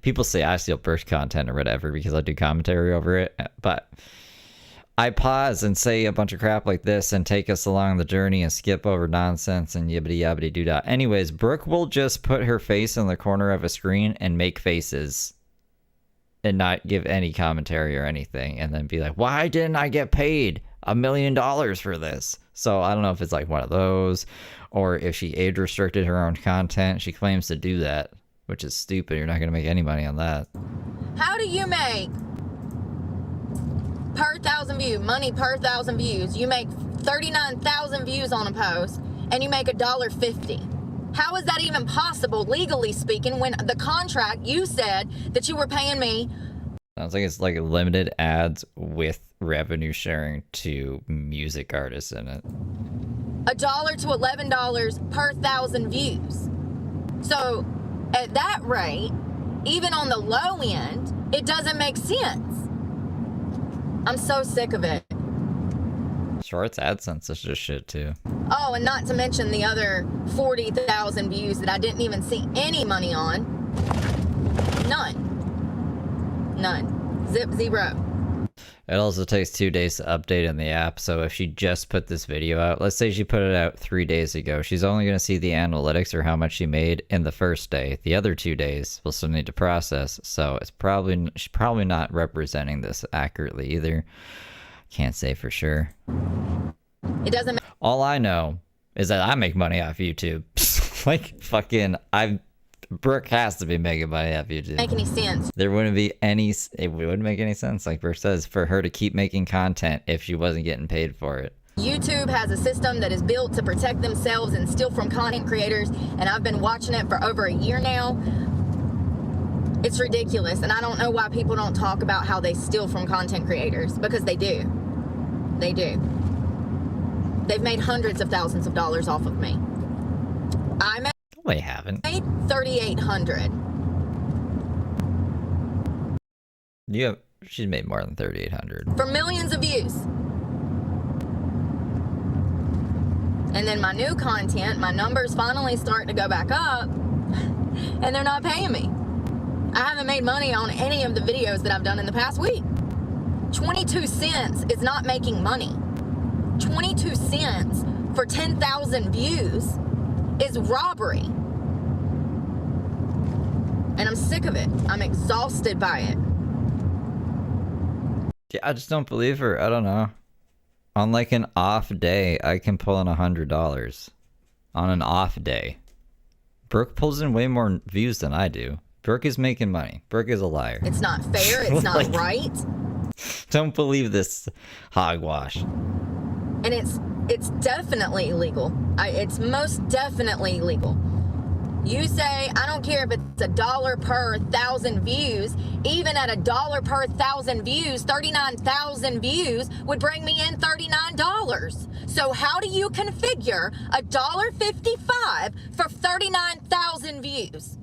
people say I steal first content or whatever because I do commentary over it, but I pause and say a bunch of crap like this and take us along the journey and skip over nonsense and yibbity yabbity doo dah. Anyways, Brooke will just put her face in the corner of a screen and make faces and not give any commentary or anything, and then be like, why didn't I get paid $1 million for this? So I don't know if it's like one of those, or if she age restricted her own content. She claims to do that, which is stupid. You're not going to make any money on that. How do you make per 1,000 views, money per 1,000 views? You make 39,000 views on a post and you make $1.50. How is that even possible, legally speaking, when the contract, you said that you were paying me? Sounds like it's like limited ads with revenue sharing to music artists in it. $1 to $11 per 1,000 views. So at that rate, even on the low end, it doesn't make sense. I'm so sick of it. Shorts AdSense is just shit too. Oh, and not to mention the other 40,000 views that I didn't even see any money on. None. Zip, zero. It also takes 2 days to update in the app, so if she just put this video out, let's say she put it out 3 days ago, she's only going to see the analytics or how much she made in the first day. The other 2 days will still need to process, so she's probably not representing this accurately either. Can't say for sure. It doesn't. All I know is that I make money off YouTube. Like fucking, Brooke has to be making money off YouTube. Make any sense? There wouldn't be any. It wouldn't make any sense, like Brooke says, for her to keep making content if she wasn't getting paid for it. YouTube has a system that is built to protect themselves and steal from content creators, and I've been watching it for over a year now. It's ridiculous, and I don't know why people don't talk about how they steal from content creators, because they do. They do. They've made hundreds of thousands of dollars off of me. They haven't. Made $3,800. She's made more than $3,800 for millions of views. And then my new content, my numbers finally start to go back up, and they're not paying me. I haven't made money on any of the videos that I've done in the past week. 22 cents is not making money. 22 cents for 10,000 views is robbery. And I'm sick of it. I'm exhausted by it. Yeah, I just don't believe her. I don't know. On like an off day, I can pull in $100. On an off day. Brooke pulls in way more views than I do. Brooke is making money. Brooke is a liar. It's not fair. It's not Like, right. Don't believe this hogwash. And it's definitely illegal. It's most definitely illegal. You say, I don't care if it's $1 per 1,000 views. Even at $1 per 1,000 views, 39,000 views would bring me in $39. So how do you configure $1.55 for 39,000 views?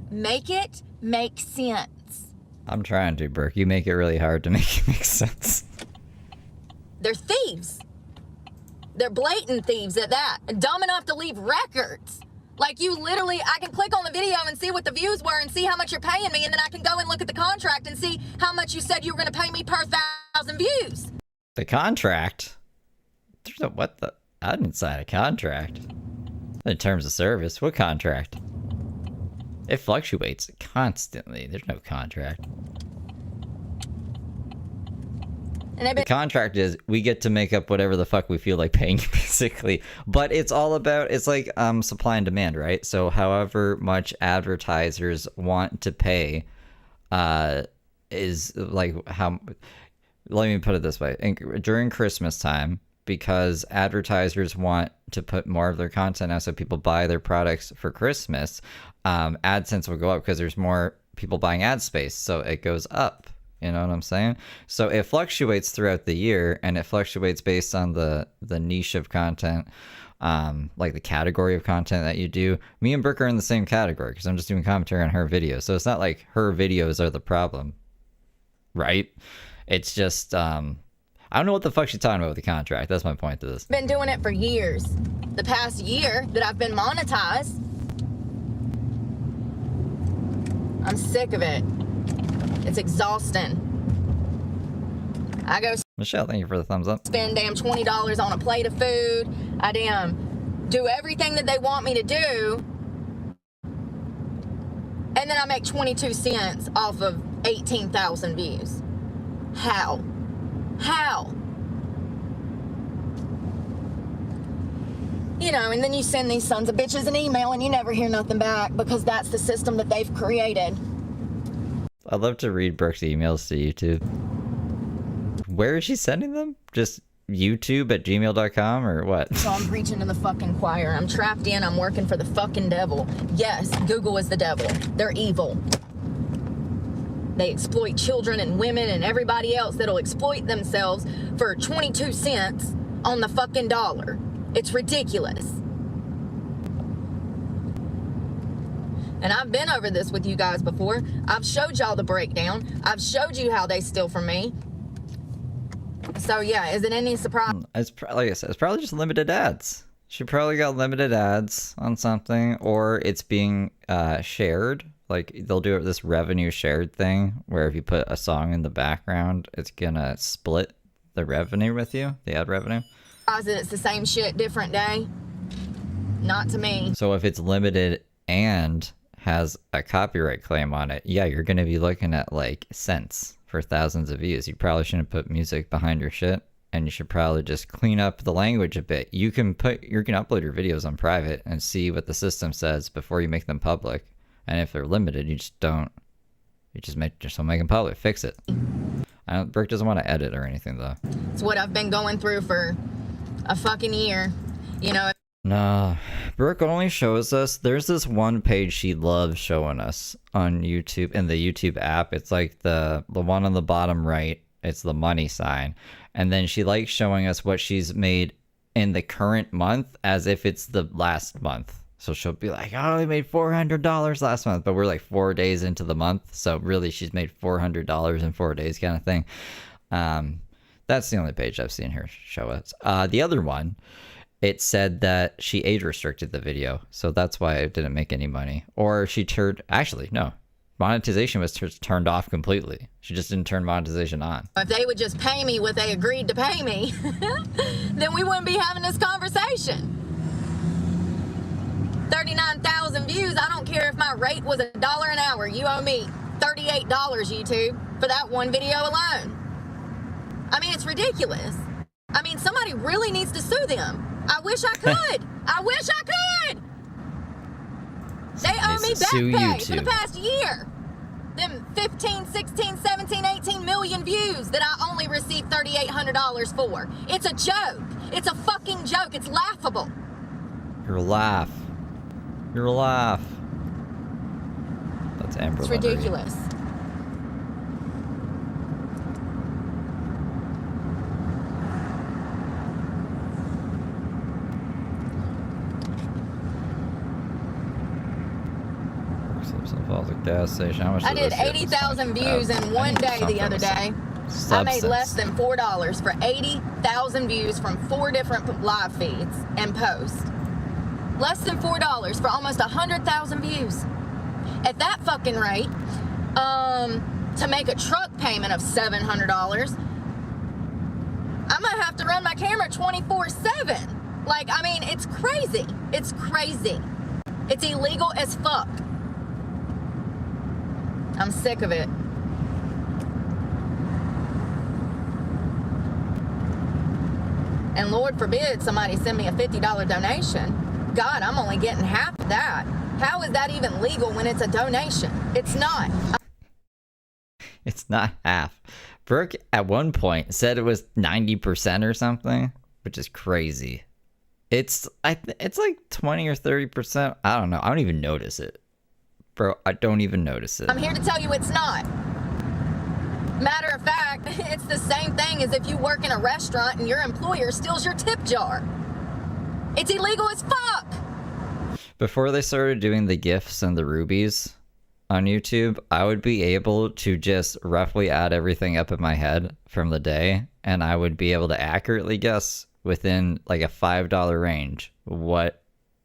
Make it make sense. I'm trying to, Brooke. You make it really hard to make it make sense. They're thieves. They're blatant thieves at that. Dumb enough to leave records. Like, you literally, I can click on the video and see what the views were and see how much you're paying me, and then I can go and look at the contract and see how much you said you were going to pay me per 1,000 views. The contract? There's no, what the? I didn't sign a contract. In terms of service, what contract? It fluctuates constantly. There's no contract. And the contract is we get to make up whatever the fuck we feel like paying, basically. But it's all about, it's like supply and demand, right? So however much advertisers want to pay is like how, let me put it this way. During Christmas time, because advertisers want to put more of their content out so people buy their products for Christmas, AdSense will go up because there's more people buying ad space, so it goes up. You know what I'm saying? So it fluctuates throughout the year, and it fluctuates based on the niche of content, like the category of content that you do. Me and Brooke are in the same category because I'm just doing commentary on her videos. So it's not like her videos are the problem, right? It's just, I don't know what the fuck she's talking about with the contract. That's my point to this. Been doing it for years. The past year that I've been monetized, I'm sick of it. It's exhausting. I go Michelle, thank you for the thumbs up. spend damn $20 on a plate of food. I damn do everything that they want me to do. And then I make 22 cents off of 18,000 views. How? How? You know, and then you send these sons of bitches an email and you never hear nothing back because that's the system that they've created. I'd love to read Brooke's emails to YouTube. Where is she sending them? Just youtube@gmail.com or what? So I'm preaching to the fucking choir. I'm trapped in. I'm working for the fucking devil. Yes, Google is the devil. They're evil. They exploit children and women and everybody else that'll exploit themselves for 22 cents on the fucking dollar. It's ridiculous. And I've been over this with you guys before. I've showed y'all the breakdown. I've showed you how they steal from me. So yeah, is it any surprise? It's like I said, it's probably just limited ads. She probably got limited ads on something, or it's being shared. Like they'll do this revenue shared thing where if you put a song in the background, it's gonna split the revenue with you, the ad revenue. That it's the same shit, different day. Not to me. So if it's limited and has a copyright claim on it, yeah, you're going to be looking at like cents for thousands of views. You probably shouldn't put music behind your shit, and you should probably just clean up the language a bit. You can upload your videos on private and see what the system says before you make them public. And if they're limited, you just don't make them public. Fix it. Brooke doesn't want to edit or anything though. It's what I've been going through for a fucking year, you know. No, Brooke only shows us, there's this one page she loves showing us on YouTube, in the YouTube app. It's like the one on the bottom right, it's the money sign. And then she likes showing us what she's made in the current month as if it's the last month. So she'll be like, oh, we made $400 last month, but we're like 4 days into the month. So really she's made $400 in 4 days kind of thing. That's the only page I've seen her show us. The other one it said that she age restricted the video, so that's why it didn't make any money. Or she turned, actually, no. Monetization was turned off completely. She just didn't turn monetization on. If they would just pay me what they agreed to pay me, then we wouldn't be having this conversation. 39,000 views. I don't care if my rate was $1 an hour. You owe me $38, YouTube, for that one video alone. I mean, it's ridiculous. I mean, somebody really needs to sue them. I wish I could. I wish I could. They owe me back pay for the past year. Them 15, 16, 17, 18 million views that I only received $3,800 for. It's a joke. It's a fucking joke. It's laughable. You're a laugh. You're a laugh. That's Amber. It's ridiculous. Falls a gas station. How much I did 80,000 views in one day the other day. I made less than $4 for 80,000 views from 4 different live feeds and posts. Less than $4 for almost 100,000 views. At that fucking rate, to make a truck payment of $700, I might have to run my camera 24/7. Like, I mean, it's crazy. It's crazy. It's illegal as fuck. I'm sick of it. And Lord forbid somebody send me a $50 donation. God, I'm only getting half of that. How is that even legal when it's a donation? It's not. It's not half. Brooke at one point said it was 90% or something, which is crazy. It's like 20 or 30%. I don't know. I don't even notice it. Bro, I don't even notice it. I'm here to tell you it's not. Matter of fact, it's the same thing as if you work in a restaurant and your employer steals your tip jar. It's illegal as fuck. Before they started doing the GIFs and the rubies on YouTube, I would be able to just roughly add everything up in my head from the day, and I would be able to accurately guess within like a $5 range what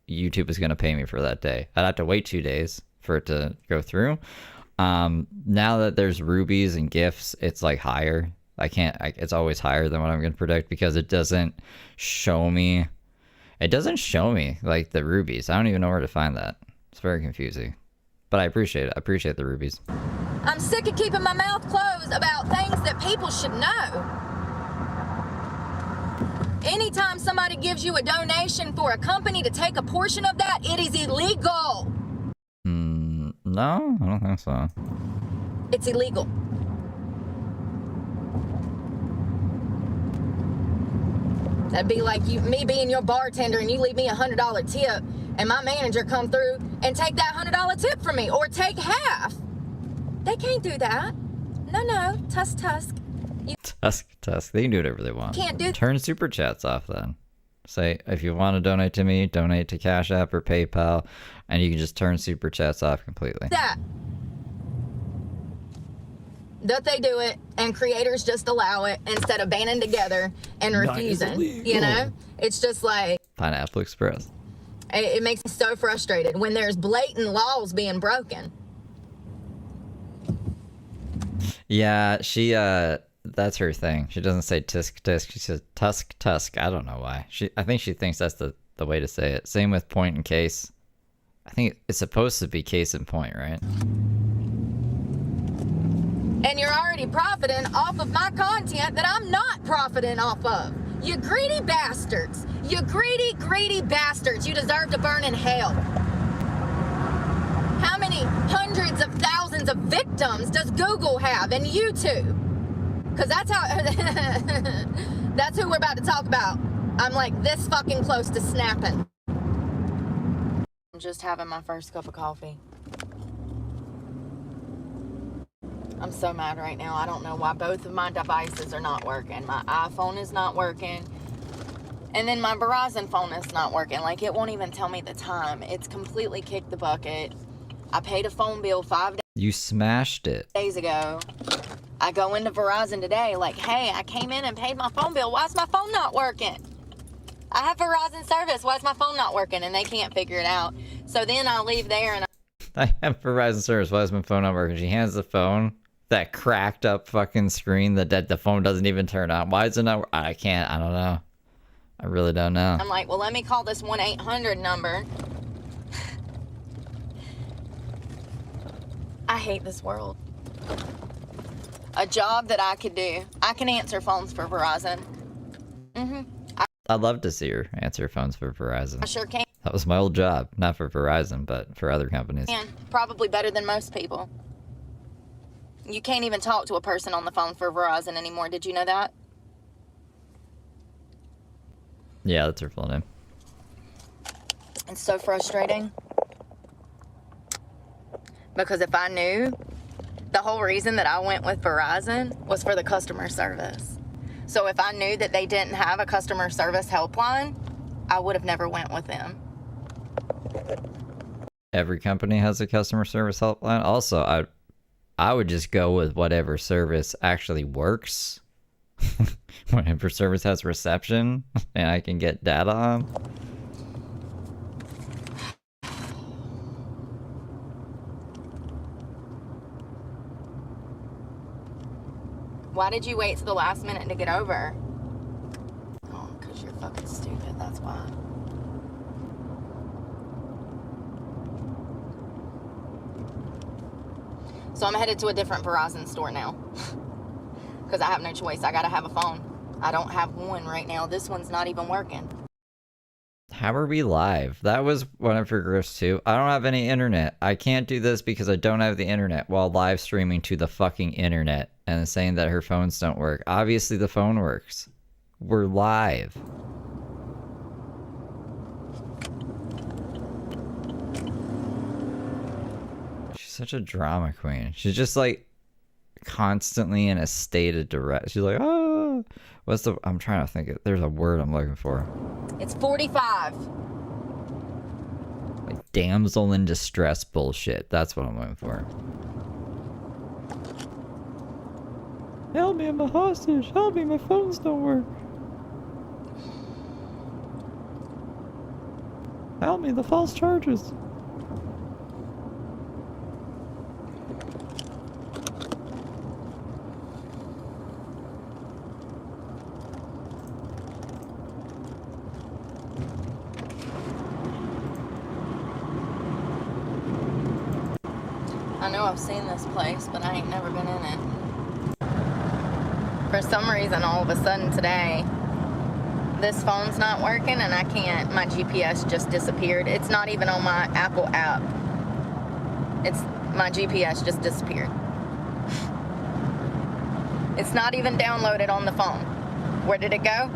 YouTube is going to pay me for that day. I'd have to wait 2 days for it to go through. Now that there's rubies and gifts, it's like higher. It's always higher than what I'm going to predict because it doesn't show me. It doesn't show me like the rubies. I don't even know where to find that. It's very confusing, but I appreciate it. I appreciate the rubies. I'm sick of keeping my mouth closed about things that people should know. Anytime somebody gives you a donation for a company to take a portion of that, it is illegal. No, I don't think so. It's illegal. That'd be like me being your bartender and you leave me $100 tip and my manager come through and take that $100 tip from me or take half. They can't do that. No, tusk. Tusk. They can do whatever they want. Can't do. Turn super chats off then. Say, if you want to donate to me, donate to Cash App or PayPal, and you can just turn super chats off completely. That they do it, and creators just allow it instead of banding together and refusing. You know, it's just like Pineapple Express. It makes me so frustrated when there's blatant laws being broken. Yeah, she that's her thing. She doesn't say tisk tisk. She says tusk. I don't know why. I think she thinks that's the way to say it. Same with point and case. I think it's supposed to be case and point, right? And you're already profiting off of my content that I'm not profiting off of. You greedy bastards. You greedy bastards. You deserve to burn in hell. How many hundreds of thousands of victims does Google have and YouTube? Because that's who we're about to talk about. I'm like this fucking close to snapping. I'm just having my first cup of coffee. I'm so mad right now. I don't know why both of my devices are not working. My iPhone is not working. And then my Verizon phone is not working. Like, it won't even tell me the time. It's completely kicked the bucket. I paid a phone bill 5 You smashed it. days ago. I go into Verizon today like, hey, I came in and paid my phone bill. Why is my phone not working? I have Verizon service. Why is my phone not working? And they can't figure it out. So then I leave there and I have Verizon service. Why is my phone not working? She hands the phone, that cracked up fucking screen that the phone doesn't even turn on. Why is it not? I can't. I don't know. I really don't know. I'm like, well, let me call this 1-800 number. I hate this world. A job that I could do. I can answer phones for Verizon. I'd love to see her answer phones for Verizon. I sure can. That was my old job. Not for Verizon, but for other companies. And probably better than most people. You can't even talk to a person on the phone for Verizon anymore. Did you know that? Yeah, that's her full name. It's so frustrating. Because if I knew, the whole reason that I went with Verizon was for the customer service. So if I knew that they didn't have a customer service helpline, I would have never went with them. Every company has a customer service helpline. Also, I would just go with whatever service actually works. Whatever service has reception and I can get data on. Why did you wait to the last minute to get over? Oh, because you're fucking stupid, that's why. So I'm headed to a different Verizon store now. Because I have no choice, I gotta have a phone. I don't have one right now. This one's not even working. How are we live? That was one of her grifts too. I don't have any internet. I can't do this because I don't have the internet while live streaming to the fucking internet and saying that her phones don't work. Obviously the phone works. We're live. She's such a drama queen. She's just like constantly in a state of duress. She's like, oh, what's the, I'm trying to think of, there's a word I'm looking for. It's 45. Like damsel in distress bullshit. That's what I'm looking for. Help me, I'm a hostage. Help me, my phones don't work. Help me, the false charges. I know I've seen this place, but I ain't never been in it. For some reason, all of a sudden today, this phone's not working and I can't, my GPS just disappeared. It's not even on my Apple app. My GPS just disappeared. It's not even downloaded on the phone. Where did it go?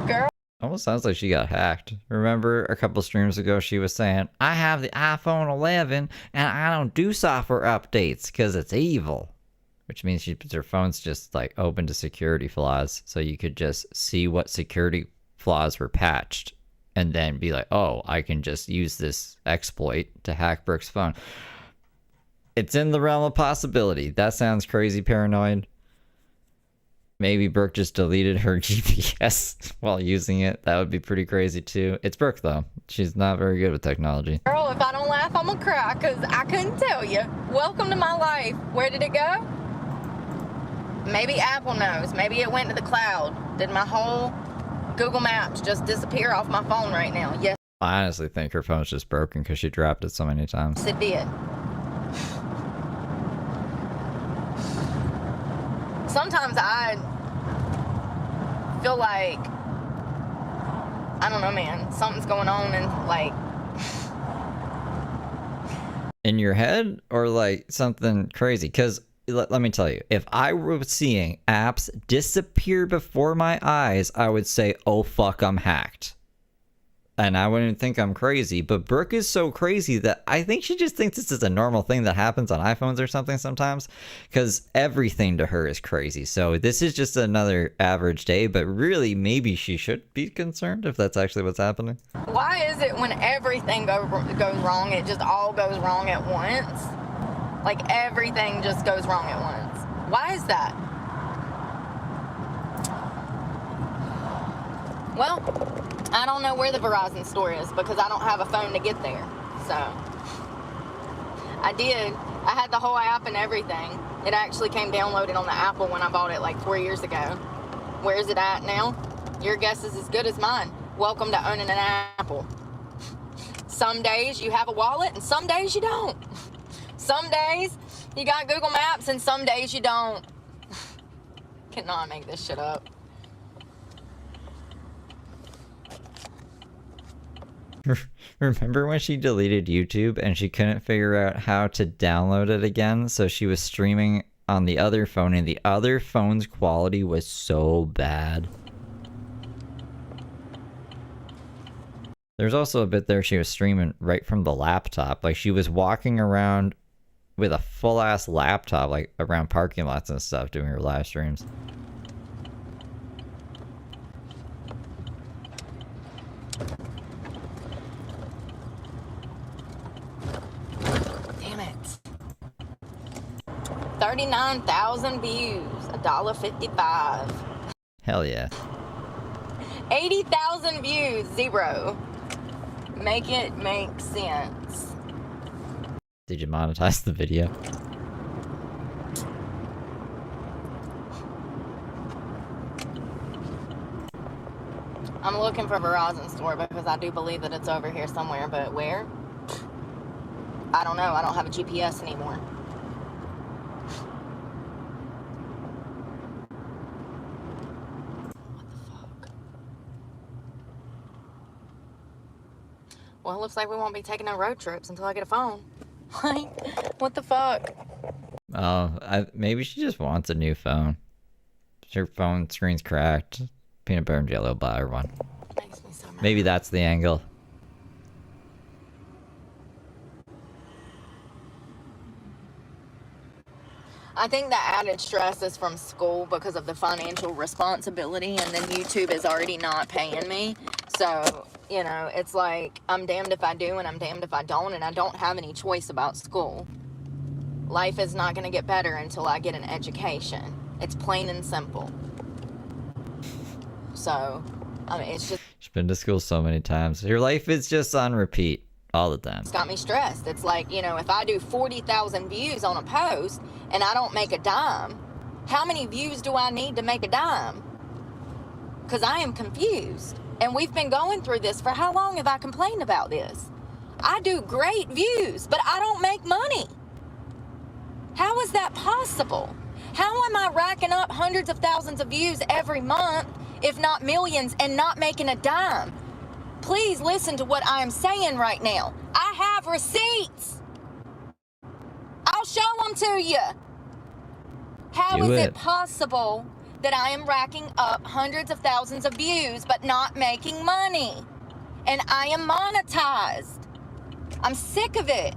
Girl. Almost sounds like she got hacked. Remember a couple streams ago she was saying, I have the iPhone 11 and I don't do software updates because it's evil. Which means her phone's just like open to security flaws. So you could just see what security flaws were patched and then be like, oh, I can just use this exploit to hack Brooke's phone. It's in the realm of possibility. That sounds crazy paranoid. Maybe Brooke just deleted her GPS while using it. That would be pretty crazy too. It's Brooke though. She's not very good with technology. Girl, if I don't laugh, I'm gonna cry because I couldn't tell you. Welcome to my life. Where did it go? Maybe Apple knows. Maybe it went to the cloud. Did my whole Google Maps just disappear off my phone right now? Yes. I honestly think her phone's just broken because she dropped it so many times. It did. Sometimes I feel like, I don't know, man, something's going on and like... In your head or like something crazy? Because let me tell you, if I were seeing apps disappear before my eyes, I would say, oh fuck, I'm hacked. And I wouldn't think I'm crazy, but Brooke is so crazy that I think she just thinks this is a normal thing that happens on iPhones or something sometimes, because everything to her is crazy. So this is just another average day, but really maybe she should be concerned if that's actually what's happening. Why is it when everything goes wrong, it just all goes wrong at once? Like everything just goes wrong at once. Why is that? Well, I don't know where the Verizon store is because I don't have a phone to get there. So, I did. I had the whole app and everything. It actually came downloaded on the Apple when I bought it like 4 years ago. Where is it at now? Your guess is as good as mine. Welcome to owning an Apple. Some days you have a wallet and some days you don't. Some days you got Google Maps and some days you don't. Cannot make this shit up. Remember when she deleted YouTube and she couldn't figure out how to download it again? So she was streaming on the other phone and the other phone's quality was so bad. There's also a bit there she was streaming right from the laptop. Like she was walking around with a full-ass laptop, like around parking lots and stuff, doing her live streams. Damn it. 39,000 views, $1.55. Hell yeah. 80,000 views, 0. Make it make sense. Did you monetize the video? I'm looking for Verizon store because I do believe that it's over here somewhere, but where? I don't know. I don't have a GPS anymore. What the fuck? Well, it looks like we won't be taking no road trips until I get a phone. Like, what the fuck? Oh, maybe she just wants a new phone. Her phone screen's cracked. Peanut butter and jelly will buy her one. Makes me so mad. Maybe that's the angle. I think the added stress is from school because of the financial responsibility, and then YouTube is already not paying me. So, you know, it's like I'm damned if I do and I'm damned if I don't, and I don't have any choice about school. Life is not going to get better until I get an education. It's plain and simple. So, I mean, it's just... She's been to school so many times. Your life is just on repeat all the time. It's got me stressed. It's like, you know, if I do 40,000 views on a post and I don't make a dime, how many views do I need to make a dime? Because I am confused. And we've been going through this for how long have I complained about this? I do great views, but I don't make money. How is that possible? How am I racking up hundreds of thousands of views every month, if not millions, and not making a dime? Please listen to what I am saying right now. I have receipts. I'll show them to you. How is it possible that I am racking up hundreds of thousands of views but not making money? And I am monetized. I'm sick of it.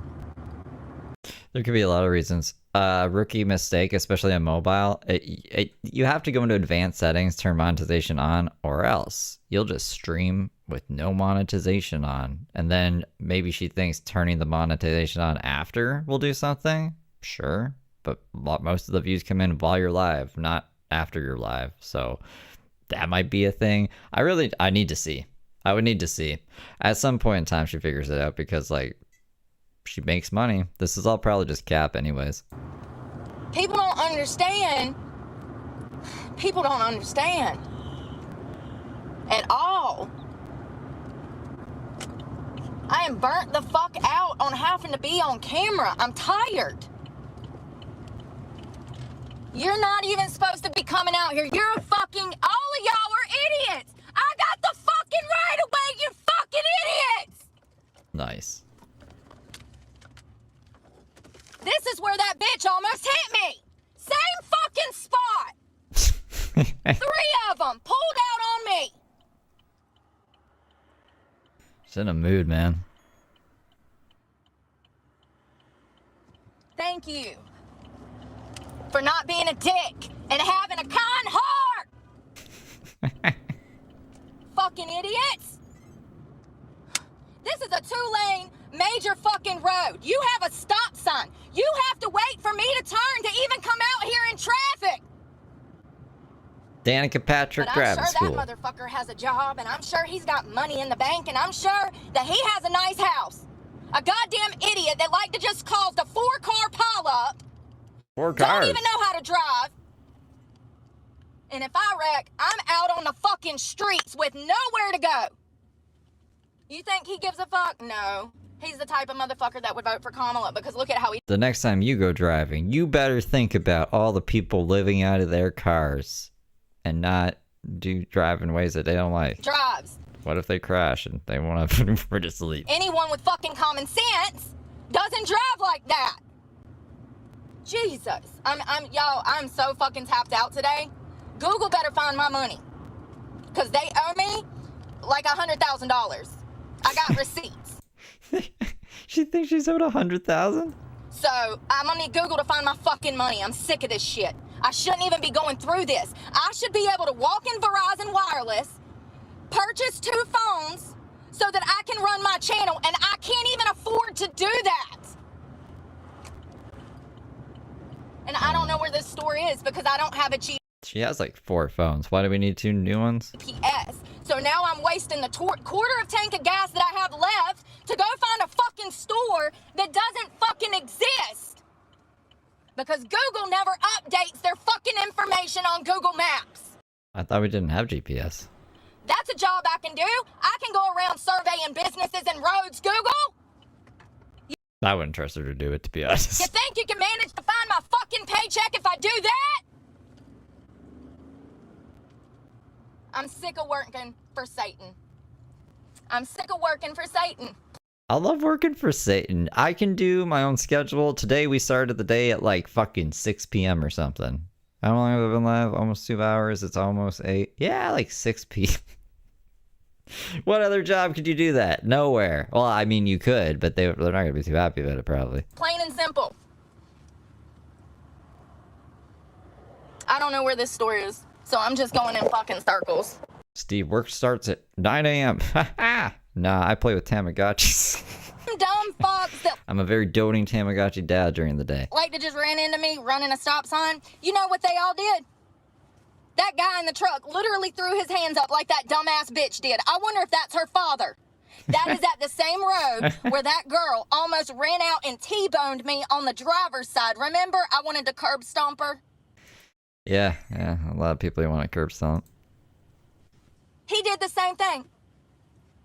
There could be a lot of reasons. Rookie mistake, especially on mobile. You have to go into advanced settings, turn monetization on, or else you'll just stream with no monetization on. And then maybe she thinks turning the monetization on after will do something. Sure. But most of the views come in while you're live, not after you're live. So that might be a thing. I need to see. I would need to see. At some point in time, she figures it out because, like, she makes money. This is all probably just cap anyways. People don't understand. People don't understand. At all. I am burnt the fuck out on having to be on camera. I'm tired. You're not even supposed to be coming out here. You're a fucking... All of y'all are idiots. I got the fucking right of way, you fucking idiots. Nice. This is where that bitch almost hit me. Same fucking spot. 3 of them pulled out on me. She's in a mood, man. Thank you for not being a dick and having a kind heart. Fucking idiots. This is a 2-lane major fucking road. You have a stop sign. You have to wait for me to turn to even come out here in traffic. Danica Patrick But I'm driving sure school. that motherfucker has a job, and I'm sure he's got money in the bank, and I'm sure that he has a nice house. A goddamn idiot that like to just cause the 4-car pileup. 4 cars. Don't even know how to drive. And if I wreck, I'm out on the fucking streets with nowhere to go. You think he gives a fuck? No. He's the type of motherfucker that would vote for Kamala because look at how he The next time you go driving, you better think about all the people living out of their cars and not drive in ways that they don't like. drives. What if they crash and they won't have anywhere to sleep? Anyone with fucking common sense doesn't drive like that. Jesus. I'm so fucking tapped out today. Google better find my money. Cause they owe me like $100,000. I got receipts. She thinks she's owed 100,000? So I'm gonna need Google to find my fucking money. I'm sick of this shit. I shouldn't even be going through this. I should be able to walk in Verizon Wireless, purchase 2 phones so that I can run my channel, and I can't even afford to do that. And I don't know where this store is because I don't have a She has like 4 phones. Why do we need 2 new ones? GPS. So now I'm wasting the quarter of tank of gas that I have left to go find a fucking store that doesn't fucking exist. Because Google never updates their fucking information on Google Maps. I thought we didn't have GPS. That's a job I can do. I can go around surveying businesses and roads, Google. I wouldn't trust her to do it, to be honest. You think you can manage to find my fucking paycheck if I do that? I'm sick of working for Satan. I'm sick of working for Satan. I love working for Satan. I can do my own schedule. Today we started the day at like fucking 6 p.m. or something. How long have I been live? Almost 2 hours. It's almost 8. Yeah, like 6 p.m. What other job could you do that? Nowhere. Well, I mean, you could, but they're not going to be too happy about it, probably. Plain and simple. I don't know where this store is, so I'm just going in fucking circles. Steve, work starts at 9 a.m. Nah, I play with Tamagotchis. Dumb fucks that I'm a very doting Tamagotchi dad during the day. like to just ran into me running a stop sign. You know what they all did? That guy in the truck literally threw his hands up like that dumbass bitch did. I wonder if that's her father. That is at the same road where that girl almost ran out and T-boned me on the driver's side. Remember? I wanted to curb stomp her. Yeah, a lot of people want to curb stomp. He did the same thing.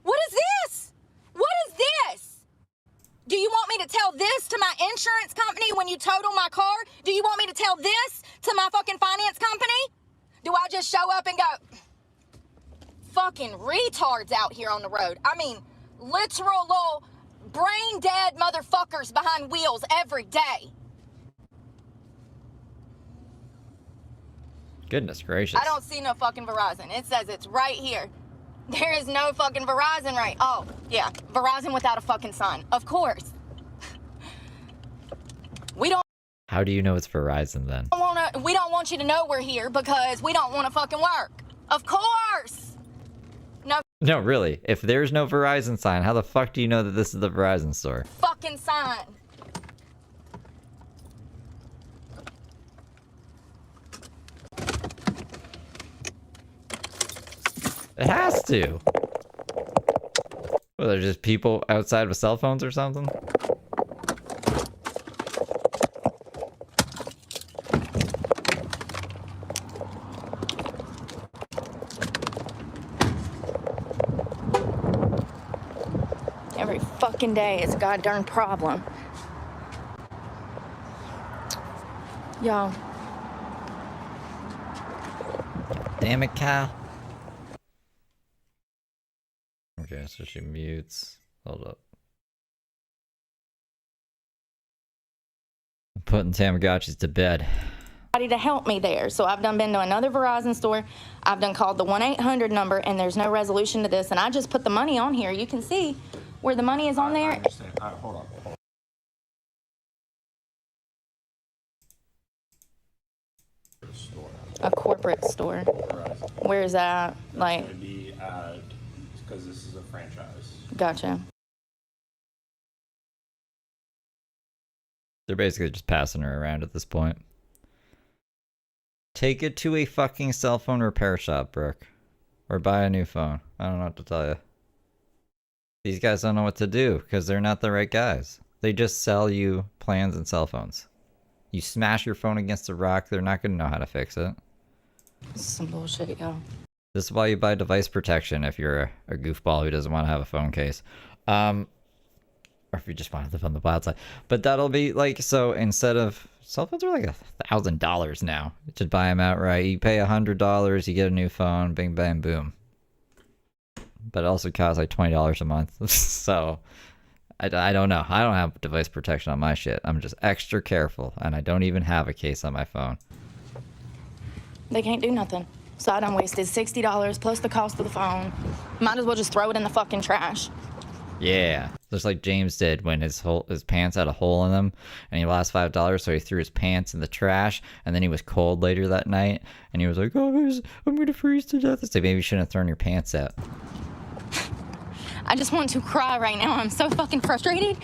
What is this? What is this? Do you want me to tell this to my insurance company when you total my car? Do you want me to tell this to my fucking finance company? Do I just show up and go, fucking retards out here on the road? I mean, literal little brain dead motherfuckers behind wheels every day. Goodness gracious. I don't see no fucking Verizon. It says it's right here. There is no fucking Verizon right. Oh, yeah. Verizon without a fucking sign. Of course. We don't How do you know it's Verizon then? we don't want you to know we're here because we don't want to fucking work. Of course. No No, really. If there's no Verizon sign, how the fuck do you know that this is the Verizon store? fucking sign. It has to. Well, they're just people outside with cell phones or something? Every fucking day is a goddamn problem. Y'all. Damn it, Kyle. Okay, so she mutes. Hold up. I'm putting Tamagotchis to bed. To help me there. So I've been to another Verizon store. I've done called the 1-800 number and there's no resolution to this. And I just put the money on here. You can see where the money is on there. I understand. All right, hold on. A corporate store. Where is that? Like, Because this is a franchise. gotcha. They're basically just passing her around at this point. Take it to a fucking cell phone repair shop, Brooke. Or buy a new phone. I don't know what to tell you. These guys don't know what to do because they're not the right guys. They just sell you plans and cell phones. You smash your phone against a rock, they're not going to know how to fix it. This is some bullshit, yo. This is why you buy device protection if you're a goofball who doesn't want to have a phone case. Or if you just want to live on the wild side. But that'll be like, so instead of, cell phones are like $1,000 now. You should buy them outright. You pay $100, you get a new phone, bing, bang, boom. But it also costs like $20 a month. So, I don't know. I don't have device protection on my shit. I'm just extra careful, and I don't even have a case on my phone. They can't do nothing. So I done wasted $60 plus the cost of the phone. Might as well just throw it in the fucking trash. Yeah, just like James did when his pants had a hole in them, and he lost $5, so he threw his pants in the trash, and then he was cold later that night, and he was like, "Oh, I'm gonna freeze to death." It's like, maybe you shouldn't have thrown your pants out. I just want to cry right now. I'm so fucking frustrated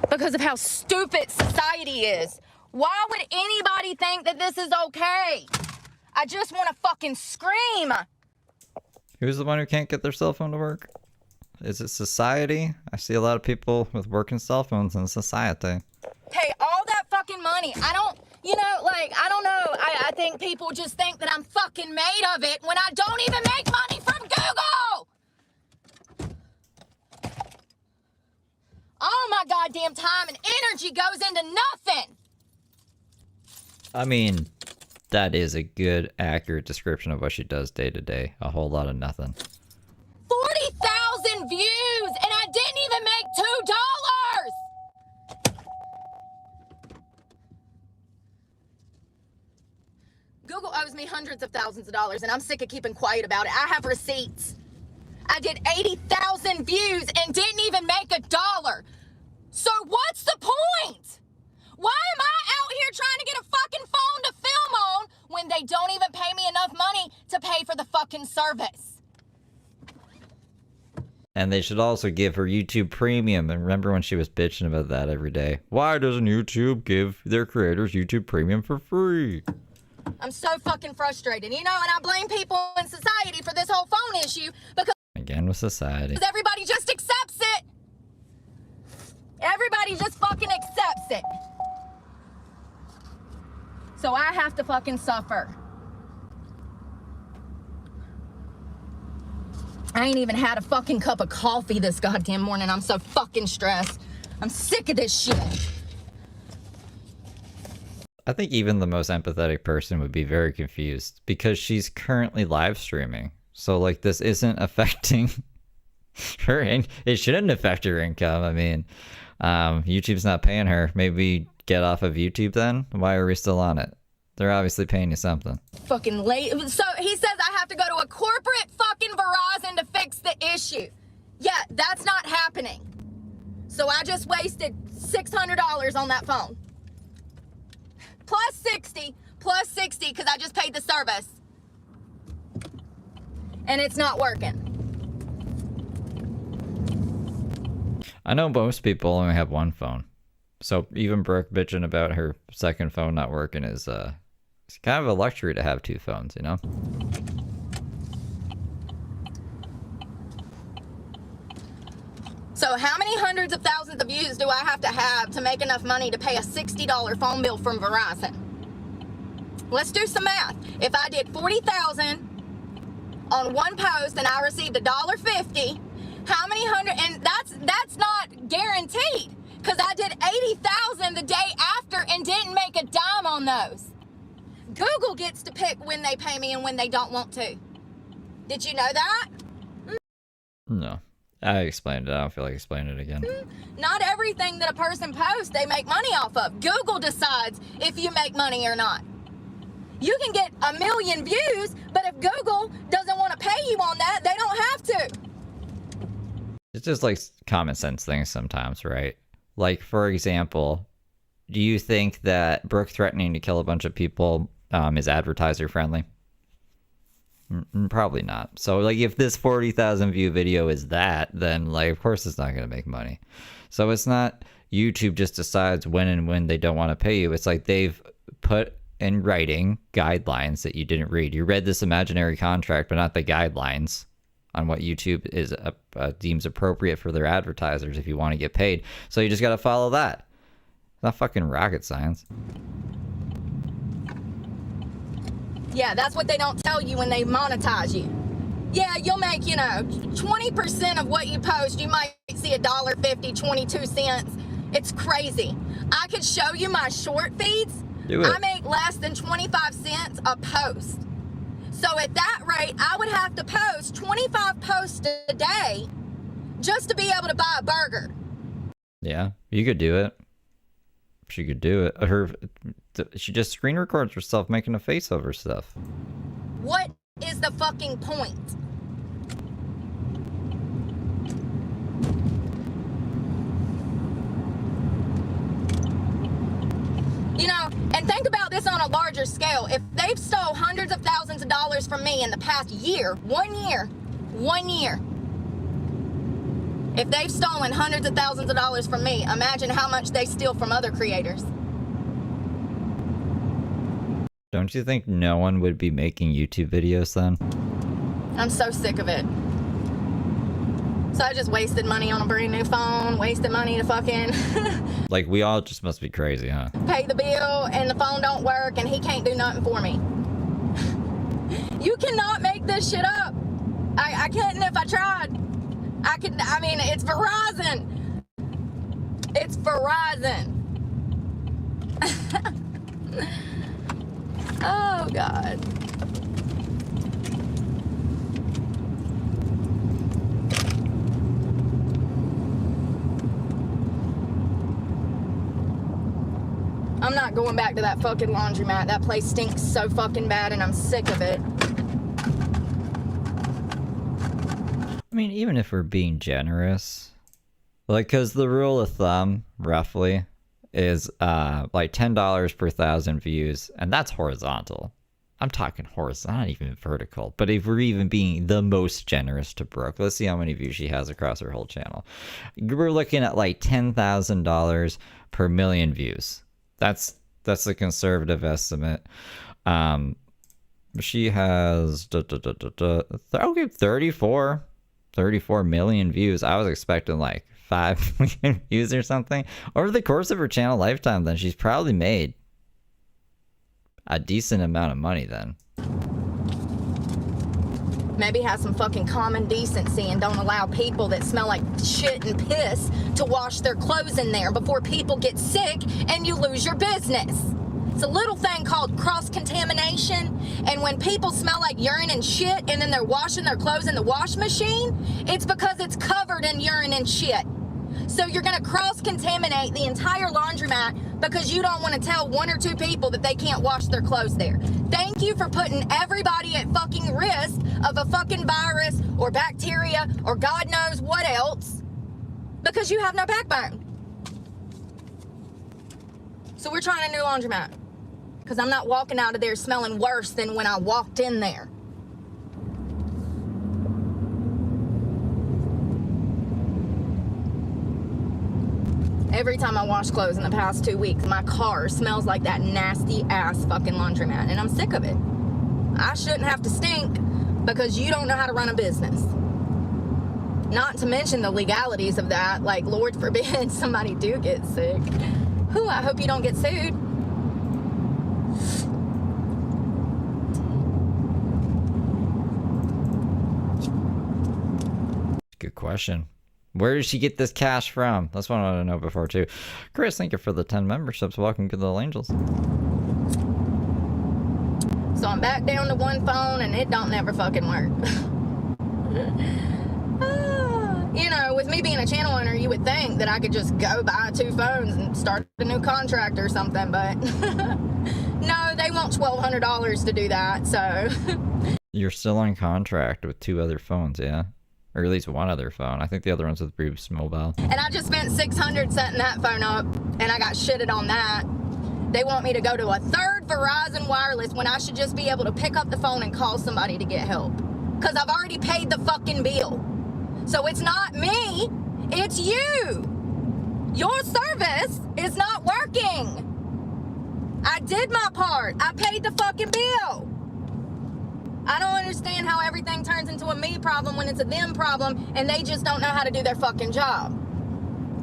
because of how stupid society is. Why would anybody think that this is okay? I just want to fucking scream. Who's the one who can't get their cell phone to work? Is it society? I see a lot of people with working cell phones in society. Pay all that fucking money. I don't know. I think people just think that I'm fucking made of it when I don't even make money from Google. All my goddamn time and energy goes into nothing. I mean, that is a good, accurate description of what she does day to day. A whole lot of nothing. 40,000 views, and I didn't even make $2. Google owes me hundreds of thousands of dollars, and I'm sick of keeping quiet about it. I have receipts. I did 80,000 views and didn't even make $1. So what's the point? Why am I out here trying to get a fucking phone to film on when they don't even pay me enough money to pay for the fucking service? And they should also give her YouTube Premium. And remember when she was bitching about that every day? Why doesn't YouTube give their creators YouTube Premium for free? I'm so fucking frustrated, and I blame people in society for this whole phone issue because Again with society. everybody just accepts it. Everybody just fucking accepts it. So I have to fucking suffer. I ain't even had a fucking cup of coffee this goddamn morning. I'm so fucking stressed. I'm sick of this shit. I think even the most empathetic person would be very confused because she's currently live streaming. So like this isn't affecting her, and it shouldn't affect her income. I mean, YouTube's not paying her. Maybe get off of YouTube then? Why are we still on it? They're obviously paying you something. Fucking late. So he says I have to go to a corporate fucking Verizon to fix the issue. Yeah, that's not happening. So I just wasted $600 on that phone. Plus 60 because I just paid the service. And it's not working. I know most people only have one phone. So even Brooke bitching about her second phone not working is it's kind of a luxury to have two phones, you know? So how many hundreds of thousands of views do I have to make enough money to pay a $60 phone bill from Verizon? Let's do some math. If I did 40,000 on one post and I received $1.50, how many hundred, and that's not guaranteed because I did 80,000 the day after and didn't make a dime on those. Google gets to pick when they pay me and when they don't want to. Did you know that? No. I explained it. I don't feel like explaining it again. Not everything that a person posts they make money off of. Google decides if you make money or not. You can get 1 million views, but if Google doesn't want to pay you on that, they don't have to. It's just like common sense things sometimes, right? Like, for example, do you think that Brooke threatening to kill a bunch of people is advertiser friendly? Probably not. So, like, if this 40,000 view video is that, then, like, of course it's not going to make money. So it's not YouTube just decides when and when they don't want to pay you. It's like they've put in writing guidelines that you didn't read. You read this imaginary contract, but not the guidelines on what YouTube is deems appropriate for their advertisers if you want to get paid. So you just got to follow that. It's not fucking rocket science. Yeah, that's what they don't tell you when they monetize you. Yeah, you'll make, 20% of what you post. You might see $1.50, 22 cents. It's crazy. I could show you my short feeds. Do it. I make less than 25 cents a post. So at that rate, I would have to post 25 posts a day just to be able to buy a burger. Yeah, you could do it. She could do it. She just screen records herself making a face over stuff. What is the fucking point? And think about this on a larger scale. If they've stole hundreds of thousands of dollars from me in the past year, 1 year, if they've stolen hundreds of thousands of dollars from me, imagine how much they steal from other creators. Don't you think no one would be making YouTube videos then? I'm so sick of it. So I just wasted money on a brand new phone, wasted money to fucking Like, we all just must be crazy, huh? pay the bill, and the phone don't work, and he can't do nothing for me. You cannot make this shit up. I couldn't if I tried. It's Verizon. It's Verizon. Oh, God. I'm not going back to that fucking laundromat. That place stinks so fucking bad, and I'm sick of it. I mean, even if we're being generous, like, because the rule of thumb, roughly, is like $10 per 1,000 views, and that's horizontal. I'm talking horizontal, not even vertical. But if we're even being the most generous to Brooke, let's see how many views she has across her whole channel. We're looking at like $10,000 per million views. That's a conservative estimate. She has 34 million views. I was expecting like 5 million views or something. Over the course of her channel lifetime, then she's probably made a decent amount of money then. Maybe have some fucking common decency and don't allow people that smell like shit and piss to wash their clothes in there before people get sick and you lose your business. It's a little thing called cross-contamination, and when people smell like urine and shit and then they're washing their clothes in the wash machine, it's because it's covered in urine and shit. So you're gonna cross-contaminate the entire laundromat because you don't want to tell 1 or 2 people that they can't wash their clothes there. Thank you for putting everybody at fucking risk of a fucking virus or bacteria or God knows what else because you have no backbone. So we're trying a new laundromat because I'm not walking out of there smelling worse than when I walked in there. Every time I wash clothes in the past 2 weeks, my car smells like that nasty ass fucking laundromat, and I'm sick of it. I shouldn't have to stink because you don't know how to run a business. Not to mention the legalities of that, like Lord forbid somebody do get sick. Whew, I hope you don't get sued. Good question. Where did she get this cash from? That's what I want to know before, too. Chris, thank you for the 10 memberships. Welcome to the Little Angels. So I'm back down to one phone, and it don't never fucking work. With me being a channel owner, you would think that I could just go buy 2 phones and start a new contract or something, but no, they want $1,200 to do that, so. You're still on contract with 2 other phones, yeah? Or at least 1 other phone. I think the other one's with Bruce Mobile. And I just spent $600 setting that phone up, and I got shitted on that. They want me to go to a 3rd Verizon wireless when I should just be able to pick up the phone and call somebody to get help. Because I've already paid the fucking bill. So it's not me, it's you. Your service is not working. I did my part. I paid the fucking bill. I don't understand how everything turns into a me problem when it's a them problem and they just don't know how to do their fucking job.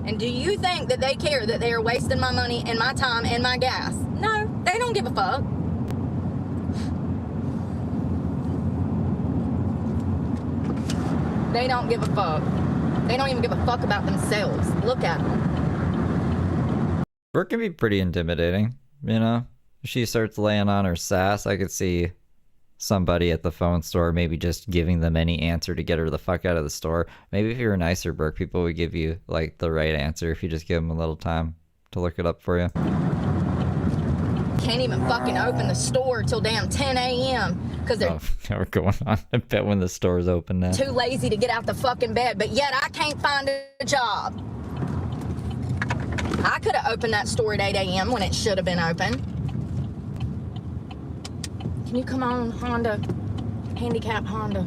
And do you think that they care that they are wasting my money and my time and my gas? No, they don't give a fuck. They don't give a fuck. They don't even give a fuck about themselves. Look at them. Brooke can be pretty intimidating, you know? If she starts laying on her sass, I could see somebody at the phone store maybe just giving them any answer to get her the fuck out of the store. Maybe if you were nicer, Brooke, people would give you, like, the right answer if you just give them a little time to look it up for you. Can't even fucking open the store till damn 10 a.m. because they're We're going on. I bet when the store's open now. too lazy to get out the fucking bed, but yet I can't find a job. I could have opened that store at 8 a.m. when it should have been open. Can you come on, Honda? Handicap Honda.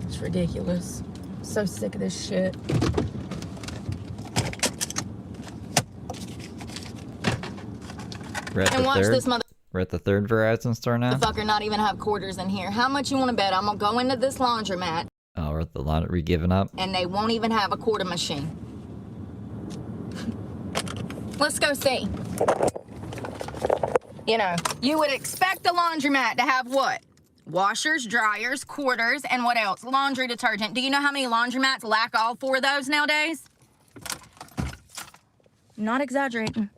It's ridiculous. I'm so sick of this shit. We're at And the watch third. this We're at the third Verizon store now. motherfucker not even have quarters in here. How much you want to bet I'm gonna go into this laundromat Oh, we're at the laundry giving up. and they won't even have a quarter machine? Let's go see. You know, you would expect the laundromat to have what? Washers, dryers, quarters, and what else? Laundry detergent. Do you know how many laundromats lack all four of those nowadays? Not exaggerating.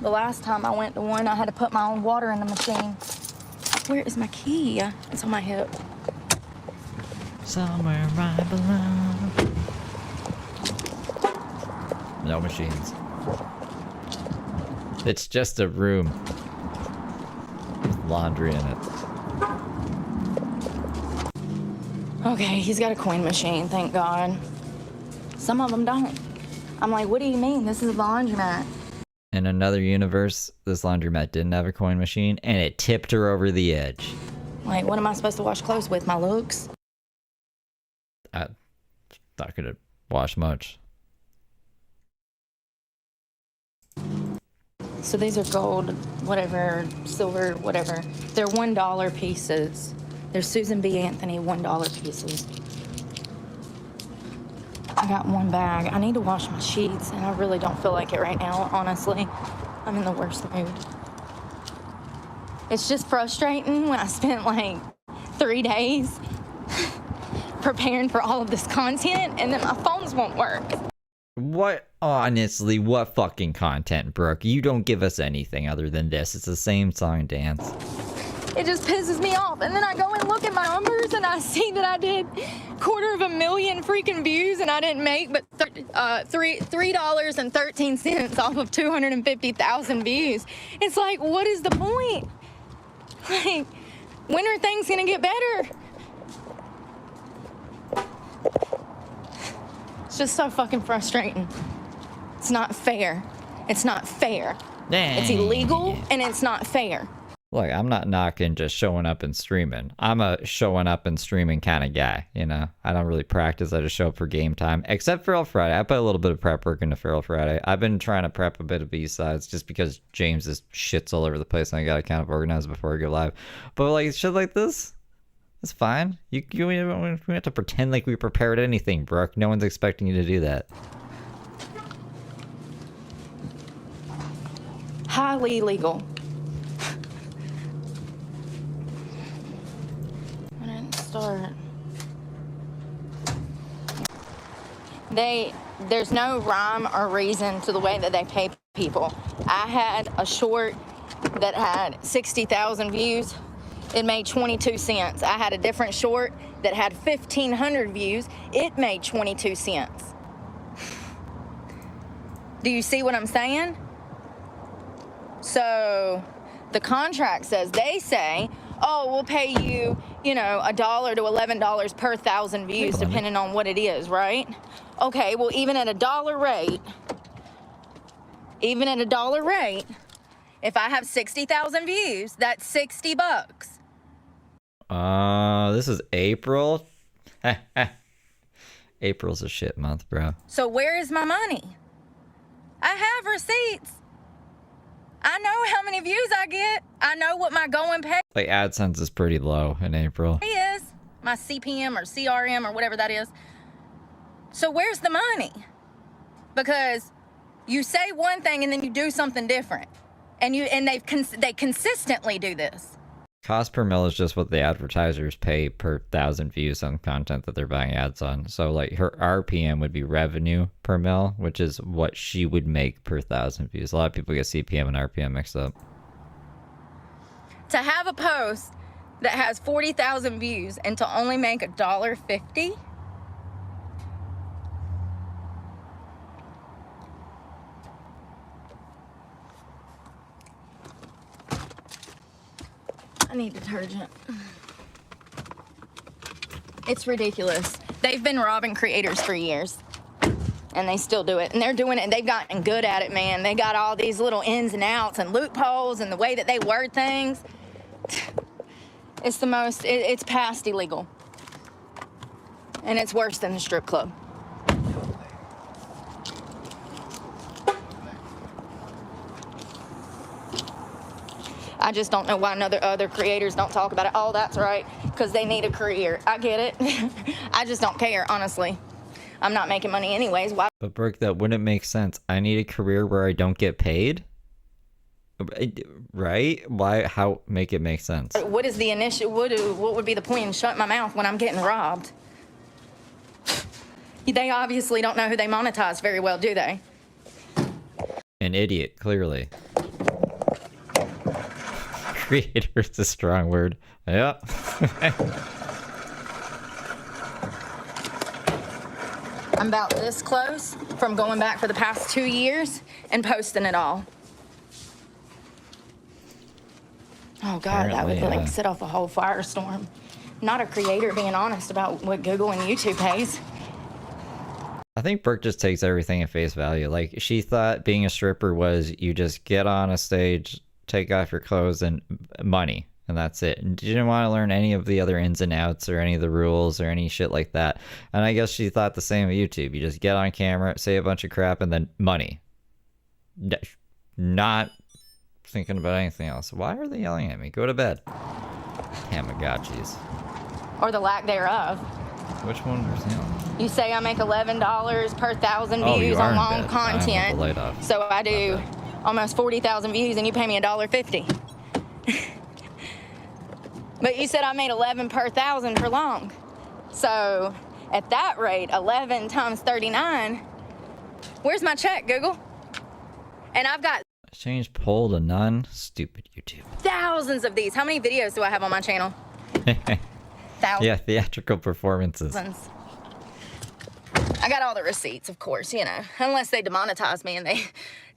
The last time I went to one, I had to put my own water in the machine. Where is my key? It's on my hip. Somewhere I belong. No machines. It's just a room with laundry in it. Okay, he's got a coin machine, thank God. Some of them don't. I'm like, what do you mean? This is a laundromat. In another universe, this laundromat didn't have a coin machine, and it tipped her over the edge. Like, what am I supposed to wash clothes with? My looks? I'm not gonna wash much. So these are gold, whatever, silver, whatever. They're $1 pieces. They're Susan B. Anthony $1 pieces. I got one bag. I need to wash my sheets, and I really don't feel like it right now, honestly. I'm in the worst mood. It's just frustrating when I spent like 3 days preparing for all of this content, and then my phones won't work. What, honestly, what fucking content, Brooke? You don't give us anything other than this. It's the same song and dance. It just pisses me off. And then I go and look at my numbers and I see that I did 250,000 freaking views and I didn't make but $3.13 off of 250,000 views. It's like, what is the point? Like, when are things gonna get better? It's just so fucking frustrating. It's not fair. It's not fair. It's illegal and it's not fair. Look, I'm not knocking just showing up and streaming. I'm a showing up and streaming kind of guy, you know? I don't really practice. I just show up for game time. Except Feral Friday. I put a little bit of prep work into Feral Friday. I've been trying to prep a bit of B-sides just because James is shits all over the place and I gotta kind of organize before I go live. But like shit like this, it's fine. We don't have to pretend like we prepared anything, Brooke. No one's expecting you to do that. Highly illegal. I didn't start. There's no rhyme or reason to the way that they pay people. I had a short that had 60,000 views. It made 22 cents. I had a different short that had 1,500 views. It made 22 cents. Do you see what I'm saying? So the contract says, they say, oh, we'll pay you, you know, $1 to $11 per 1,000 views, depending on what it is, right? Okay, well, even at $1 rate, Even at $1 rate, if I have 60,000 views, that's $60. This is April. April's a shit month, bro. So where is my money? I have receipts. I know how many views I get. I know what my going pay Like, AdSense is pretty low in April. is. My CPM or CRM or whatever that is. So where's the money? Because you say one thing and then you do something different. And they consistently do this. Cost per mil is just what the advertisers pay per 1,000 views on content that they're buying ads on. So like her RPM would be revenue per mil, which is what she would make per 1,000 views. A lot of people get CPM and RPM mixed up. To have a post that has 40,000 views and to only make $1.50, I need detergent. It's ridiculous. They've been robbing creators for years, and they still do it. And they're doing it, and they've gotten good at it, man. They got all these little ins and outs and loopholes and the way that they word things. It's the most, it's past illegal. And it's worse than the strip club. I just don't know why other creators don't talk about it. Oh, that's right, because they need a career. I get it. I just don't care, honestly. I'm not making money anyways. Why? But Brooke, that wouldn't make sense. I need a career where I don't get paid? Right? Why? How? Make it make sense. What is the initial, what would be the point in shutting my mouth when I'm getting robbed? They obviously don't know who they monetize very well, do they? An idiot, clearly. Creator is a strong word. Yeah. I'm about this close from going back for the past 2 years and posting it all. Oh God, that would like set off a whole firestorm. Not a creator being honest about what Google and YouTube pays. I think Brooke just takes everything at face value. Like, she thought being a stripper was you just get on a stage, take off your clothes, and money, and that's it. And she didn't want to learn any of the other ins and outs or any of the rules or any shit like that. And I guess she thought the same of YouTube. You just get on camera, say a bunch of crap, and then money. Not thinking about anything else. Why are they yelling at me? Go to bed. Tamagotchis. Or the lack thereof. Which one was yelling? You say I make $11 per 1,000 views on long content. So I do almost 40,000 views and you pay me $1.50. But you said I made 11 per 1,000 for long. So at that rate, 11 times 39, where's my check, Google? And I've got Change poll to none. Stupid YouTube. thousands of these. How many videos do I have on my channel? Thousands. Yeah, theatrical performances. I got all the receipts, of course, you know, unless they demonetize me and they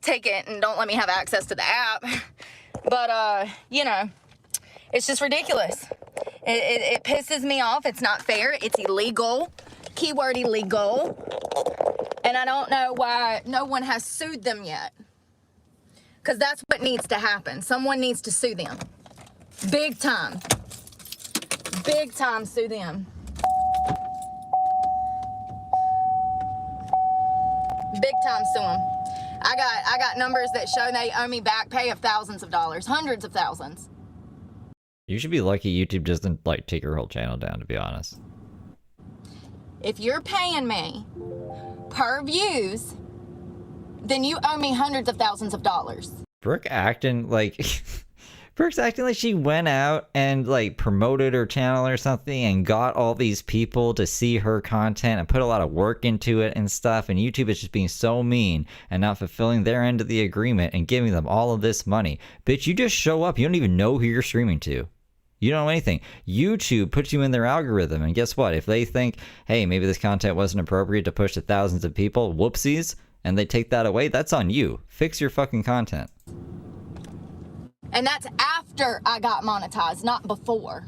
take it and don't let me have access to the app. But, you know, it's just ridiculous. It pisses me off. It's not fair. It's illegal. Keyword illegal. And I don't know why no one has sued them yet. Because that's what needs to happen. Someone needs to sue them. Big time. Big time sue them. Big time sue them. I got numbers that show they owe me back pay of thousands of dollars, hundreds of thousands. You should be lucky YouTube doesn't, like, take your whole channel down, to be honest. If you're paying me per views, then you owe me hundreds of thousands of dollars. Brooke acting like... Brooke's acting like she went out and, like, promoted her channel or something and got all these people to see her content and put a lot of work into it and stuff, and YouTube is just being so mean and not fulfilling their end of the agreement and giving them all of this money. Bitch, you just show up. You don't even know who you're streaming to. You don't know anything. YouTube puts you in their algorithm, and guess what? If they think, hey, maybe this content wasn't appropriate to push to thousands of people, whoopsies, and they take that away, that's on you. Fix your fucking content. And that's after I got monetized, not before.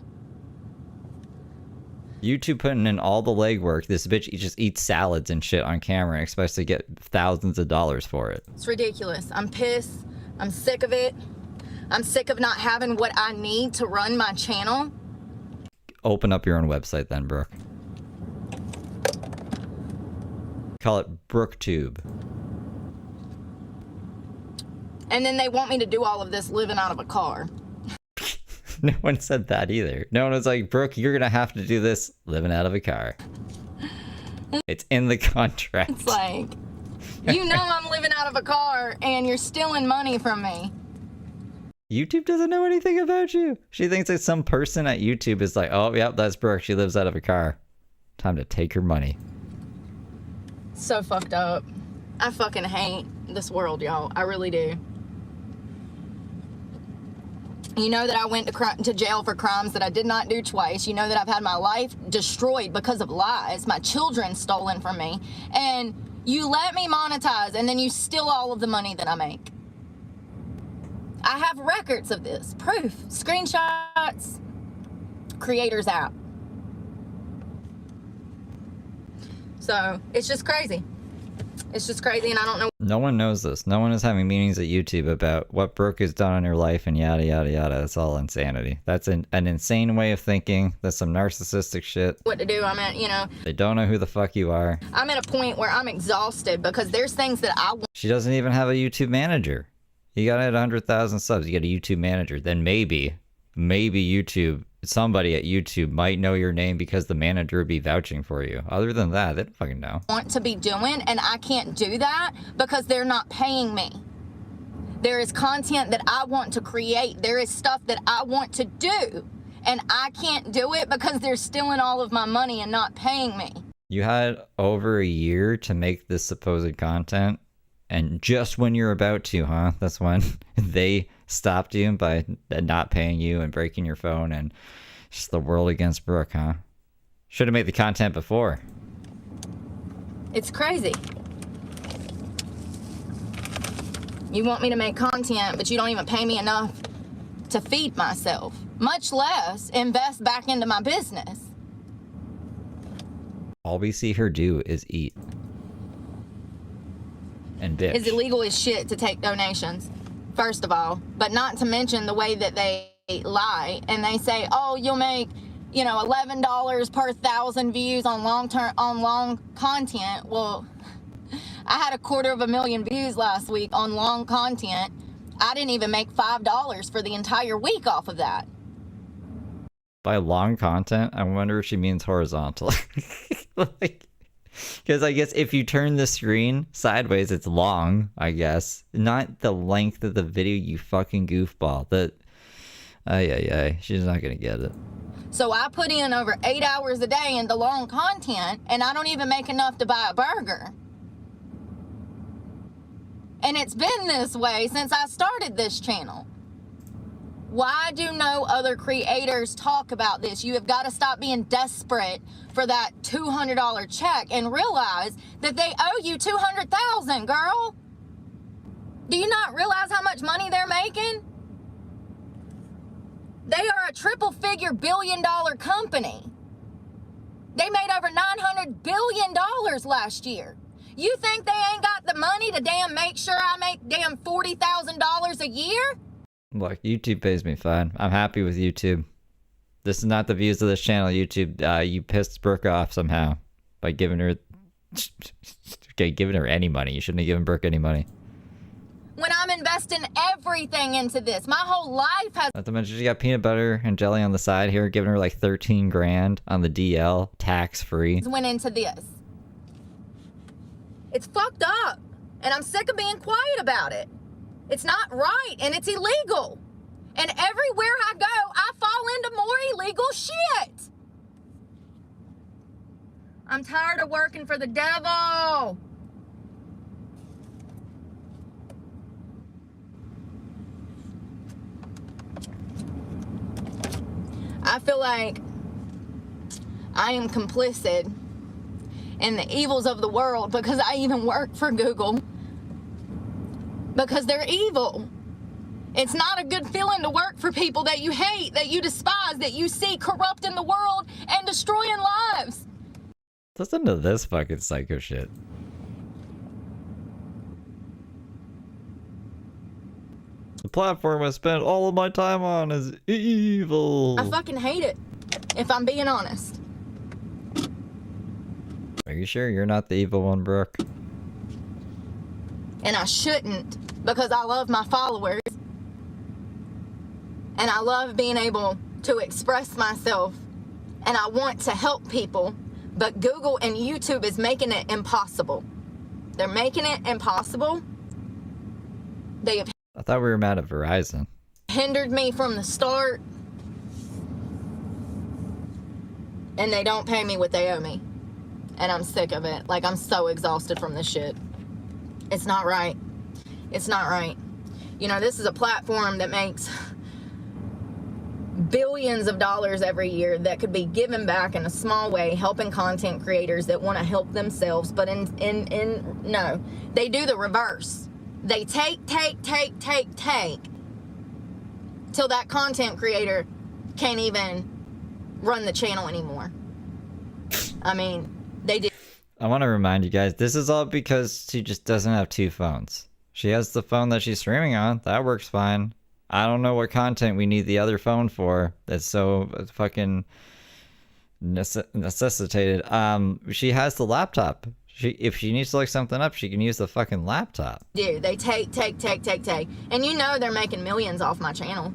YouTube putting in all the legwork. This bitch just eats salads and shit on camera and expects to get thousands of dollars for it. It's ridiculous. I'm pissed. I'm sick of it. I'm sick of not having what I need to run my channel. Open up your own website then, Brooke. Call it BrookeTube. And then they want me to do all of this living out of a car. No one said that either. No one was like, Brooke, you're gonna have to do this living out of a car. It's in the contract. It's like, you know I'm living out of a car and you're stealing money from me. YouTube doesn't know anything about you. She thinks that some person at YouTube is like, oh, yep, that's Brooke. She lives out of a car. Time to take her money. So fucked up. I fucking hate this world, y'all. I really do. You know that I went to jail for crimes that I did not do twice. You know that I've had my life destroyed because of lies. My children stolen from me. And you let me monetize and then you steal all of the money that I make. I have records of this. Proof. Screenshots. Creators app. So, it's just crazy. It's just crazy and I don't know. No one knows this. No one is having meetings at YouTube about what Brooke has done in her life and yada, yada, yada. That's all insanity. That's an insane way of thinking. That's some narcissistic shit. What to do. I'm at, you know. They don't know who the fuck you are. I'm at a point where I'm exhausted because there's things that I want. She doesn't even have a YouTube manager. You gotta hit 100,000 subs. You get a YouTube manager. Then maybe YouTube, somebody at YouTube might know your name because the manager would be vouching for you. Other than that, they don't fucking know. Want to be doing, and I can't do that because they're not paying me. There is content that I want to create. There is stuff that I want to do, and I can't do it because they're stealing all of my money and not paying me. You had over a year to make this supposed content, and just when you're about to, huh? That's when they stopped you by not paying you and breaking your phone, and just the world against Brooke, huh? Should have made the content before. It's crazy. You want me to make content, but you don't even pay me enough to feed myself, much less invest back into my business. All we see her do is eat. And bitch. It's illegal as shit to take donations, first of all, but not to mention the way that they lie and they say, oh, you'll make, you know, $11 per 1,000 views on long content. Well, I had 250,000 views last week on long content. I didn't even make $5 for the entire week off of that. By long content, I wonder if she means horizontal. Like, because I guess if you turn the screen sideways, it's long, I guess. Not the length of the video, you fucking goofball. She's not gonna get it. So I put in over 8 hours a day into long content, and I don't even make enough to buy a burger. And it's been this way since I started this channel. Why do no other creators talk about this? You have got to stop being desperate for that $200 check and realize that they owe you $200,000, girl. Do you not realize how much money they're making? They are a triple-figure billion-dollar company. They made over $900 billion last year. You think they ain't got the money to damn make sure I make damn $40,000 a year? Look, YouTube pays me fine. I'm happy with YouTube. This is not the views of this channel, YouTube. You pissed Brooke off somehow by giving her... Okay, giving her any money. You shouldn't have given Brooke any money. When I'm investing everything into this, my whole life has... Not to mention she got peanut butter and jelly on the side here, giving her like 13 grand on the DL, tax-free. ...went into this. It's fucked up, and I'm sick of being quiet about it. It's not right, and it's illegal. And everywhere I go, I fall into more illegal shit. I'm tired of working for the devil. I feel like I am complicit in the evils of the world because I even work for Google. Because they're evil. It's not a good feeling to work for people that you hate, that you despise, that you see corrupt in the world and destroying lives. Listen to this fucking psycho shit. The platform I spent all of my time on is evil. I fucking hate it, if I'm being honest. Are you sure you're not the evil one, Brooke? And I shouldn't, because I love my followers. And I love being able to express myself. And I want to help people. But Google and YouTube is making it impossible. They're making it impossible. They have I thought we were mad at Verizon. hindered me from the start. And they don't pay me what they owe me. And I'm sick of it. Like, I'm so exhausted from this shit. It's not right. It's not right. You know, this is a platform that makes billions of dollars every year that could be given back in a small way, helping content creators that want to help themselves. But no, they do the reverse. They take till that content creator can't even run the channel anymore. I mean, they do. I want to remind you guys, this is all because she just doesn't have two phones. She has the phone that she's streaming on. That works fine. I don't know what content we need the other phone for. That's so fucking necessitated. She has the laptop. If she needs to look something up, she can use the fucking laptop. Dude, they take. And you know they're making millions off my channel.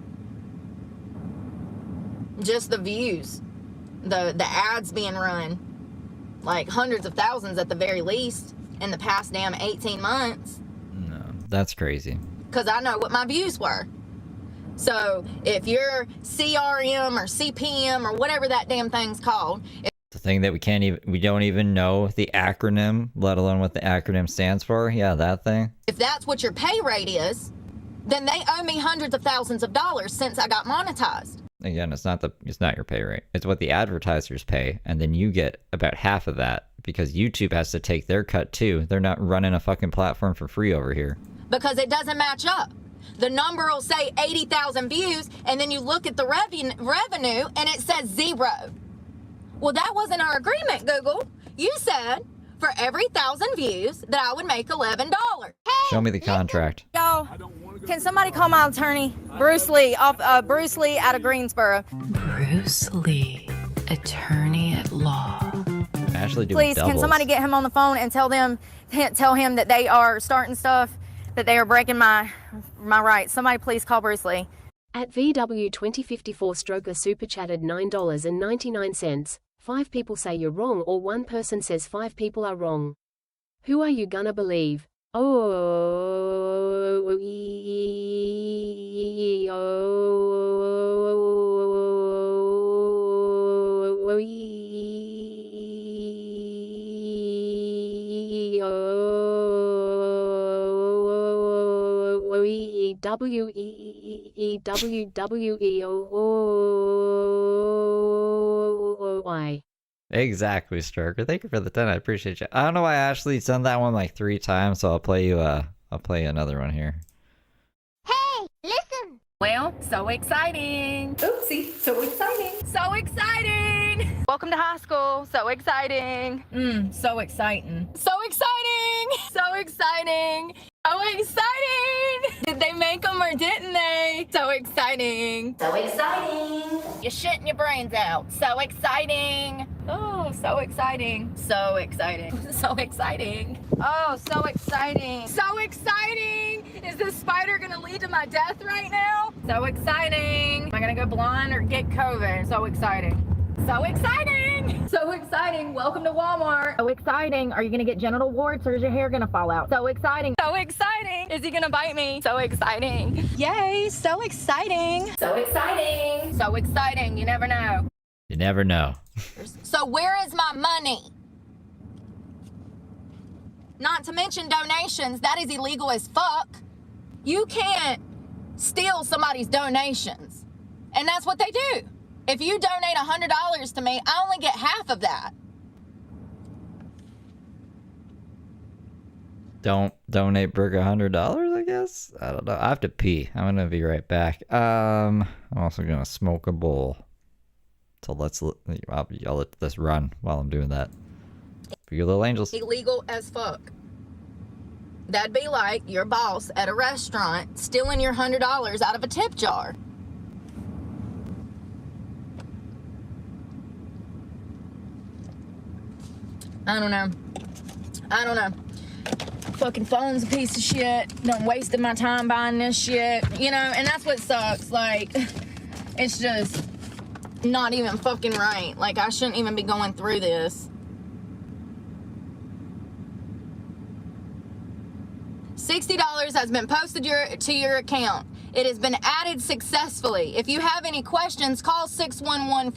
Just the views. The ads being run. Like hundreds of thousands at the very least in the past damn 18 months. No, that's crazy. Because I know what my views were. So if you're CRM or CPM or whatever that damn thing's called. The thing that we don't even know the acronym, let alone what the acronym stands for. Yeah, that thing. If that's what your pay rate is, then they owe me hundreds of thousands of dollars since I got monetized. Again, it's not your pay rate. It's what the advertisers pay, and then you get about half of that because YouTube has to take their cut too. They're not running a fucking platform for free over here. Because it doesn't match up. The number will say 80,000 views, and then you look at the revenue, and it says 0. Well, that wasn't our agreement, Google. You said for every 1,000 views that I would make $11. Hey, show me the contract. Y'all, can somebody call my attorney? Bruce Lee out of Greensboro. Bruce Lee, attorney at law. Ashley doing Please, doubles. can somebody get him on the phone and tell him that they are starting stuff, that they are breaking my rights. Somebody please call Bruce Lee. At VW2054 Stroker super chatted $9.99. 5 people say you're wrong, or 1 person says 5 people are wrong. Who are you gonna believe? W-E-W-W-E-O-Y. Exactly, Stroker. Thank you for the 10. I appreciate you. I don't know why Ashley's done that one like 3 times, so I'll play you another one here. Hey, listen. Well, so exciting. Oopsie, so exciting. So exciting. Welcome to high school. So exciting. So exciting. So exciting. So exciting. So exciting. Did they make them or didn't they? So exciting. So exciting. You're shitting your brains out. So exciting. Oh, so exciting. So exciting. So exciting. Oh, so exciting. So exciting. Is this spider gonna lead to my death right now? So exciting. Am I gonna go blind or get COVID? So exciting. So exciting! So exciting! Welcome to Walmart. So exciting! Are you gonna get genital warts or is your hair gonna fall out? So exciting! So exciting! Is he gonna bite me? So exciting! Yay! So exciting! So exciting! So exciting! You never know. You never know. So where is my money? Not to mention donations. That is illegal as fuck. You can't steal somebody's donations. And that's what they do. If you donate $100 to me, I only get half of that. Don't donate Brooke $100, I guess? I don't know. I have to pee. I'm gonna be right back. I'm also gonna smoke a bowl. So I'll let this run while I'm doing that. For you little angels. Illegal as fuck. That'd be like your boss at a restaurant stealing your $100 out of a tip jar. I don't know. Fucking phone's a piece of shit. Done wasted my time buying this shit. You know, and that's what sucks. Like, it's just not even fucking right. Like, I shouldn't even be going through this. $60 has been posted to your account. It has been added successfully. If you have any questions, call 611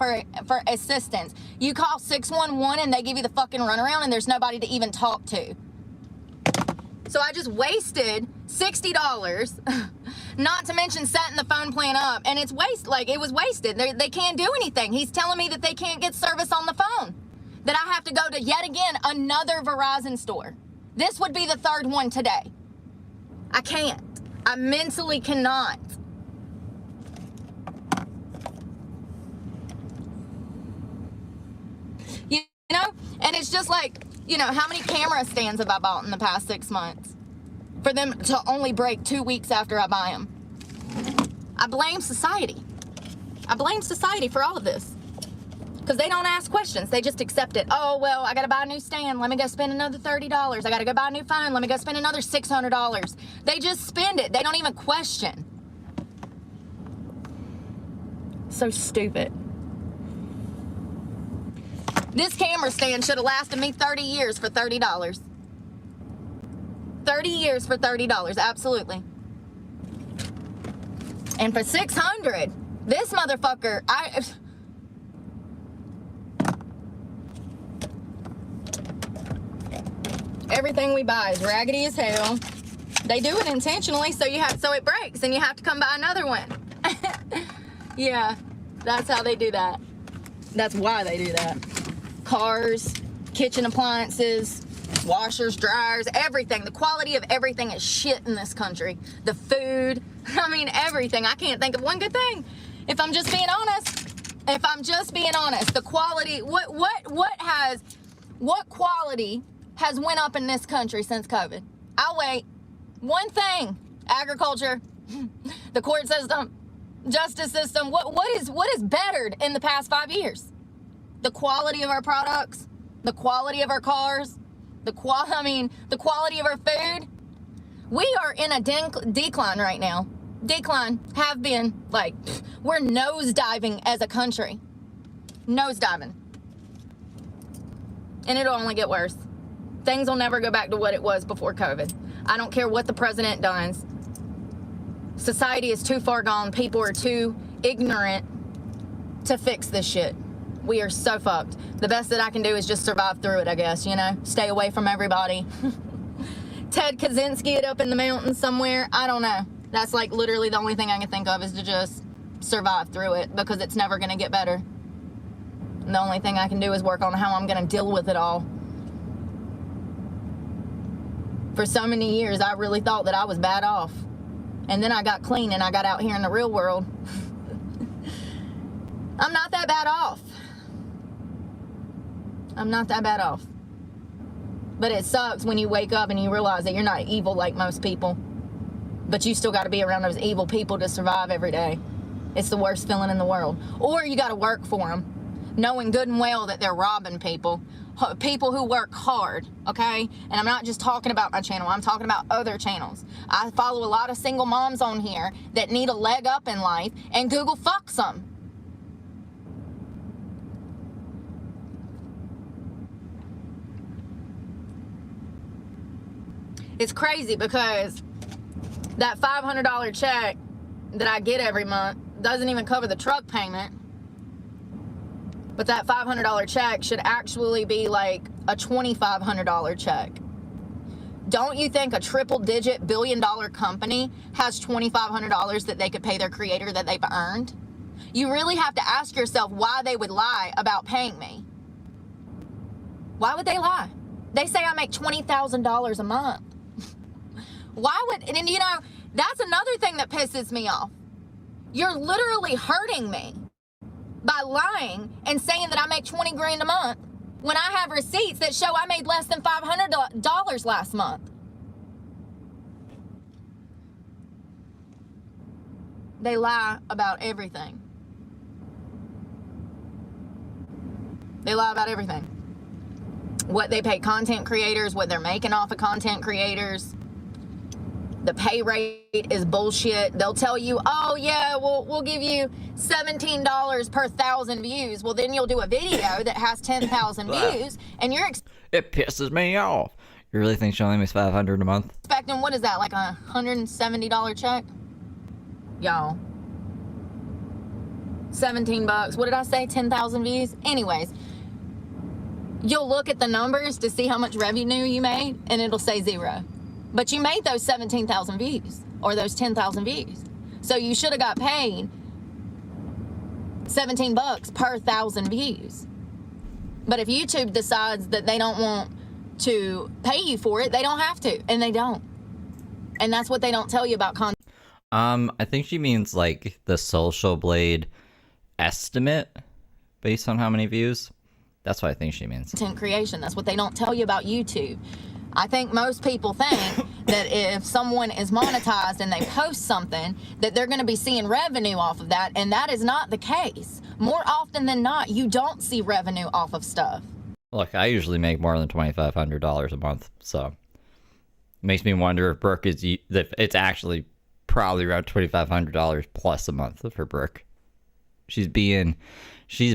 for assistance. You call 611 and they give you the fucking runaround and there's nobody to even talk to. So I just wasted $60, not to mention setting the phone plan up, and it was wasted. They can't do anything. He's telling me that they can't get service on the phone, that I have to go to, yet again, another Verizon store. This would be the third one today. I can't. I mentally cannot. You know? And it's just like, you know, how many camera stands have I bought in the past 6 months? For them to only break 2 weeks after I buy them. I blame society. I blame society for all of this. Because they don't ask questions. They just accept it. Oh, well, I got to buy a new stand. Let me go spend another $30. I got to go buy a new phone. Let me go spend another $600. They just spend it. They don't even question. So stupid. This camera stand should have lasted me 30 years for $30. 30 years for $30, absolutely. And for $600, this motherfucker, everything we buy is raggedy as hell. They do it intentionally, so it breaks and you have to come buy another one. Yeah, that's how they do that. That's why they do that. Cars, kitchen appliances, washers, dryers, everything. The quality of everything is shit in this country. The food, I mean, everything. I can't think of one good thing. If I'm just being honest, the quality, what quality has went up in this country since COVID? I'll wait. One thing: agriculture, the court system, justice system. What is bettered in the past 5 years? The quality of our products, the quality of our cars, the quality of our food. We are in a decline right now. Decline, have been, like, we're nosediving as a country. Nosediving. And it'll only get worse. Things will never go back to what it was before COVID. I don't care what the president does. Society is too far gone. People are too ignorant to fix this shit. We are so fucked. The best that I can do is just survive through it, I guess, you know? Stay away from everybody. Ted Kaczynski it up in the mountains somewhere. I don't know. That's like literally the only thing I can think of is to just survive through it, because it's never going to get better. And the only thing I can do is work on how I'm going to deal with it all. For so many years, I really thought that I was bad off. And then I got clean and I got out here in the real world. I'm not that bad off. I'm not that bad off. But it sucks when you wake up and you realize that you're not evil like most people. But you still got to be around those evil people to survive every day. It's the worst feeling in the world. Or you got to work for them, knowing good and well that they're robbing people. People who work hard, okay? And I'm not just talking about my channel. I'm talking about other channels. I follow a lot of single moms on here that need a leg up in life, and Google fucks them. It's crazy because that $500 check that I get every month doesn't even cover the truck payment. But that $500 check should actually be like a $2,500 check. Don't you think a triple-digit billion-dollar company has $2,500 that they could pay their creator that they've earned? You really have to ask yourself why they would lie about paying me. Why would they lie? They say I make $20,000 a month. Why would, and you know, that's another thing that pisses me off. You're literally hurting me. by lying and saying that I make 20 grand a month when I have receipts that show I made less than $500 last month. They lie about everything. They lie about everything. What they pay content creators, what they're making off of content creators. The pay rate is bullshit. They'll tell you, oh yeah, we'll give you $17 per 1,000 views. Well, then you'll do a video that has 10,000 views, and you're It pisses me off. You really think she only makes $500 a month? expecting, what is that, like a $170 check? Y'all. 17 bucks. What did I say? 10,000 views? Anyways, you'll look at the numbers to see how much revenue you made, and it'll say 0. But you made those 17,000 views or those 10,000 views. So you should have got paid 17 bucks per 1,000 views. But if YouTube decides that they don't want to pay you for it, they don't have to, and they don't. And that's what they don't tell you about content. I think she means like the Social Blade estimate based on how many views. That's what I think she means. Content creation. That's what they don't tell you about YouTube. I think most people think that if someone is monetized and they post something, that they're going to be seeing revenue off of that, and that is not the case. More often than not, you don't see revenue off of stuff. Look, I usually make more than $2,500 a month, so it makes me wonder if Brooke is, if it's actually probably around $2,500 plus a month for Brooke. She's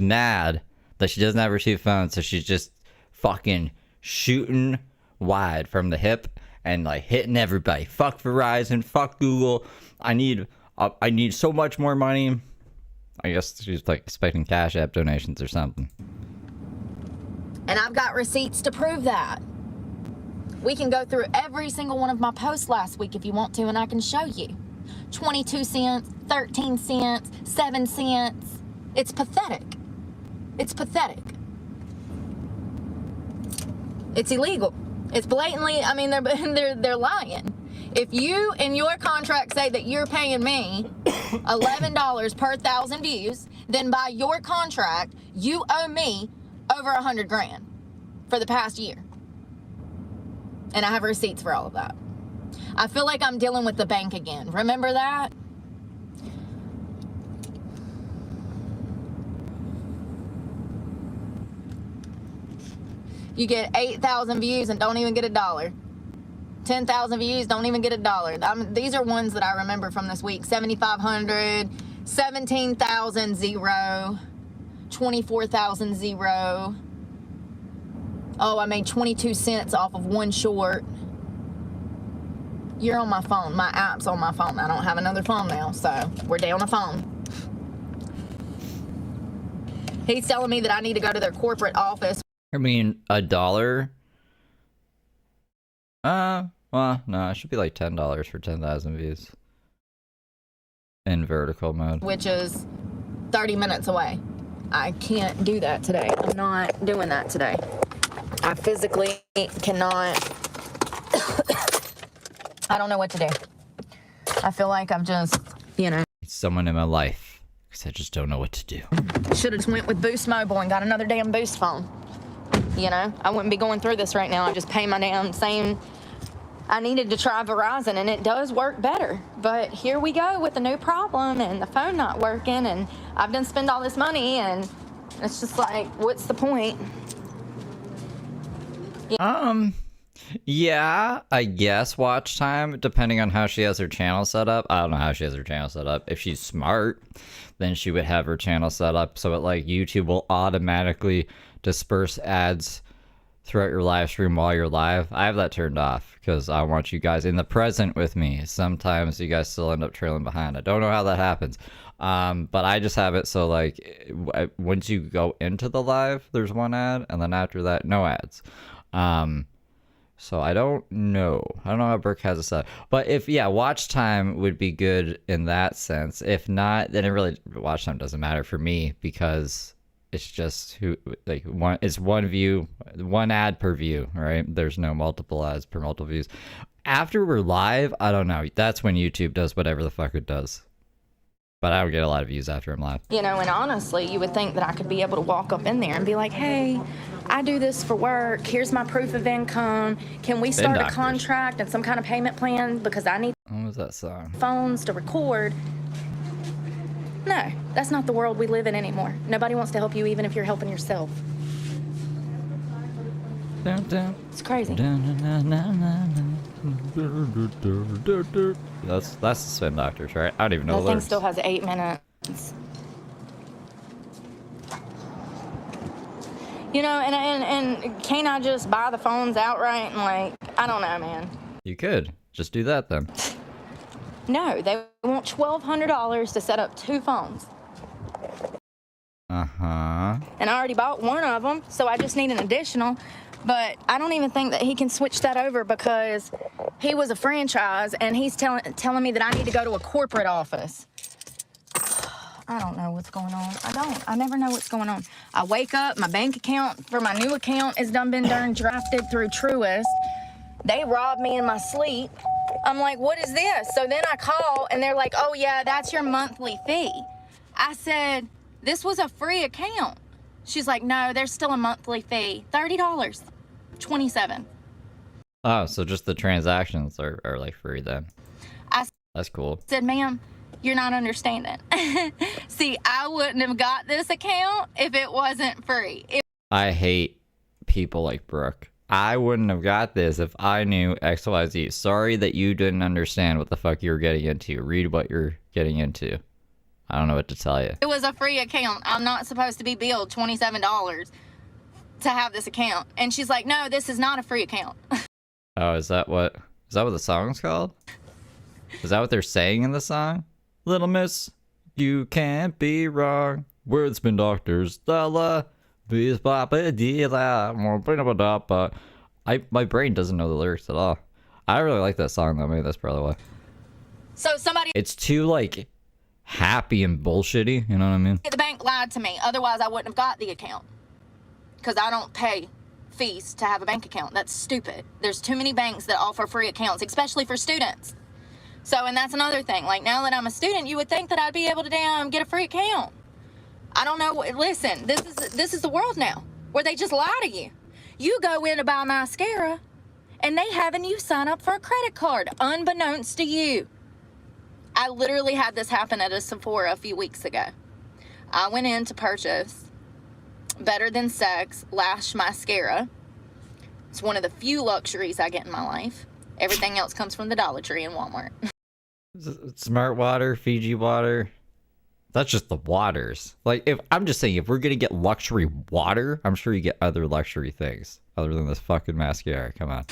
mad that she doesn't have her 2 phones, so she's just fucking shooting wide from the hip and like hitting everybody. Fuck Verizon, fuck Google. I need so much more money. I guess she's like expecting Cash App donations or something. And I've got receipts to prove that. We can go through every single one of my posts last week if you want to, and I can show you. 22 cents, 13 cents, 7 cents. It's pathetic. It's pathetic. It's illegal. It's blatantly, I mean, they're lying. If you in your contract say that you're paying me $11 per 1,000 views, then by your contract, you owe me over 100 grand for the past year. And I have receipts for all of that. I feel like I'm dealing with the bank again. Remember that? You get 8,000 views and don't even get $1. 10,000 views, don't even get $1. These are ones that I remember from this week. 7,500, 17,000, 0, 24,000, 0. Oh, I made 22 cents off of one short. You're on my phone. My app's on my phone. I don't have another phone now, so we're down a phone. He's telling me that I need to go to their corporate office. I mean, $1? Well, no, it should be like $10 for 10,000 views. In vertical mode. Which is 30 minutes away. I can't do that today. I'm not doing that today. I physically cannot. I don't know what to do. I feel like I've just, Someone in my life, because I just don't know what to do. Should have just went with Boost Mobile and got another damn Boost phone. I wouldn't be going through this right now. I just pay my damn same. I needed to try Verizon, and it does work better. But here we go with a new problem, and the phone not working, and I've done spend all this money, and it's just like, what's the point? Yeah, I guess watch time, depending on how she has her channel set up. I don't know how she has her channel set up. If she's smart, then she would have her channel set up so that YouTube will automatically disperse ads throughout your live stream while you're live. I have that turned off because I want you guys in the present with me. Sometimes you guys still end up trailing behind. I don't know how that happens. But I just have it so once you go into the live, there's one ad, and then after that, no ads. So I don't know. I don't know how Brooke has it set. But watch time would be good in that sense. If not, then watch time doesn't matter for me because it's just it's one view, one ad per view, right? There's no multiple ads per multiple views. After we're live, I don't know. That's when YouTube does whatever the fuck it does. But I would get a lot of views after I'm live. You know, and honestly, you would think that I could be able to walk up in there and be like, hey, I do this for work. Here's my proof of income. Can we start a contract and some kind of payment plan because I need what was that song? Phones to record. No, that's not the world we live in anymore. Nobody wants to help you even if you're helping yourself. It's crazy. That's the spin doctors, right? I don't even know That the thing lyrics. still has 8 minutes. You know, and can't I just buy the phones outright and like, I don't know, man. You could. Just do that then. No, they want $1,200 to set up 2 phones. Uh-huh. And I already bought one of them, so I just need an additional. But I don't even think that he can switch that over because he was a franchise and he's telling me that I need to go to a corporate office. I don't know what's going on. I never know what's going on. I wake up, my bank account for my new account has been drafted through Truist. They robbed me in my sleep. I'm like, what is this? So then I call and they're like, oh yeah, that's your monthly fee. I said, this was a free account. She's like, no, there's still a monthly fee. $30. 27. Oh, so just the transactions are like free then. That's cool. Said, ma'am, you're not understanding. See, I wouldn't have got this account if it wasn't free. I hate people like Brooke. I wouldn't have got this if I knew XYZ. Sorry that you didn't understand what the fuck you were getting into. Read what you're getting into. I don't know what to tell you. It was a free account. I'm not supposed to be billed $27 to have this account. And she's like, no, this is not a free account. Oh, is that what the song's called? Is that what they're saying in the song? Little miss, you can't be wrong. Words been doctors. My brain doesn't know the lyrics at all. I really like that song though. Maybe that's probably why. So somebody It's too like happy and bullshitty. You know what I mean? the bank lied to me. Otherwise, I wouldn't have got the account. Because I don't pay fees to have a bank account. That's stupid. There's too many banks that offer free accounts, especially for students. So, and that's another thing. Like, now that I'm a student, you would think that I'd be able to get a free account. I don't know. Listen, this is the world now where they just lie to you. You go in to buy mascara, and they having you sign up for a credit card, unbeknownst to you. I literally had this happen at a Sephora a few weeks ago. I went in to purchase Better Than Sex Lash Mascara. It's one of the few luxuries I get in my life. Everything else comes from the Dollar Tree and Walmart. Smart water, Fiji water. That's just the waters. Like, if I'm just saying, if we're gonna get luxury water, I'm sure you get other luxury things other than this fucking mascara. Come on.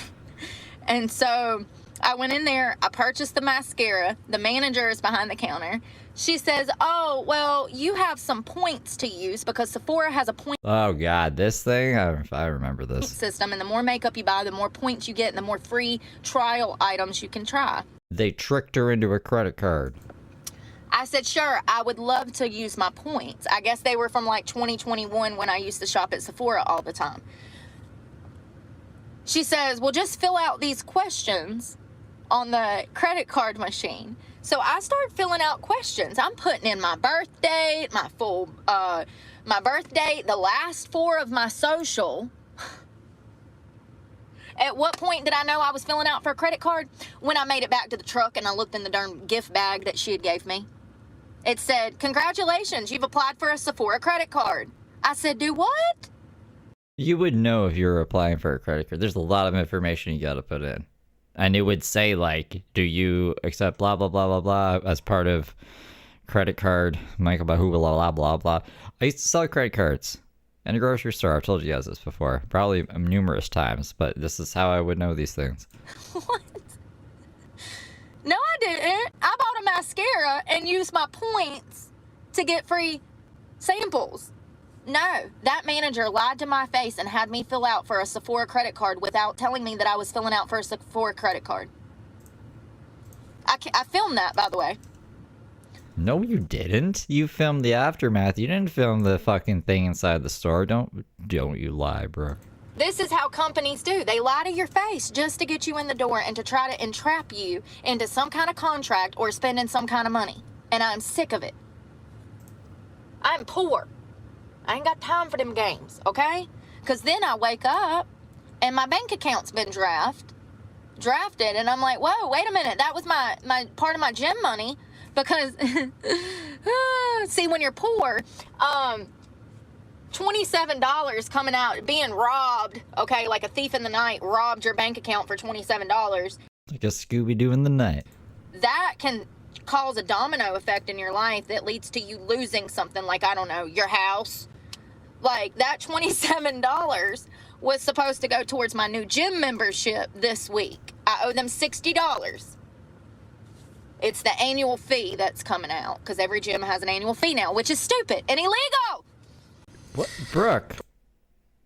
And so I went in there, I purchased the mascara. The manager is behind the counter. She says, oh, well, you have some points to use because Sephora has a point Oh god, this thing? I remember this. system. And the more makeup you buy, the more points you get and the more free trial items you can try. They tricked her into a credit card. I said, sure, I would love to use my points. I guess they were from like 2021 when I used to shop at Sephora all the time. She says, well, just fill out these questions on the credit card machine. So I start filling out questions. I'm putting in my birth date, my birth date, the last 4 of my social. At what point did I know I was filling out for a credit card? When I made it back to the truck and I looked in the darn gift bag that she had gave me. It said, congratulations, you've applied for a Sephora credit card. I said, do what? You would know if you were applying for a credit card. There's a lot of information you gotta put in. And it would say, like, do you accept blah, blah, blah, blah, blah as part of credit card, Michael Bahoo, blah, blah, blah, blah. I used to sell credit cards in a grocery store. I've told you guys this before, probably numerous times, but this is how I would know these things. What? No, I didn't. I bought a mascara and used my points to get free samples. No, that manager lied to my face and had me fill out for a Sephora credit card without telling me that I was filling out for a Sephora credit card. I filmed that, by the way. No, you didn't. You filmed the aftermath. You didn't film the fucking thing inside the store. Don't you lie, bro. This is how companies do. They lie to your face just to get you in the door and to try to entrap you into some kind of contract or spending some kind of money. And I'm sick of it. I'm poor. I ain't got time for them games, okay? Because then I wake up and my bank account's been drafted, and I'm like, whoa, wait a minute, that was my part of my gym money, because see, when you're poor, $27 coming out, being robbed, okay, like a thief in the night robbed your bank account for $27. Like a Scooby-Doo in the night. That can cause a domino effect in your life that leads to you losing something, like, I don't know, your house. Like, that $27 was supposed to go towards my new gym membership this week. I owe them $60. It's the annual fee that's coming out, because every gym has an annual fee now, which is stupid and illegal. What?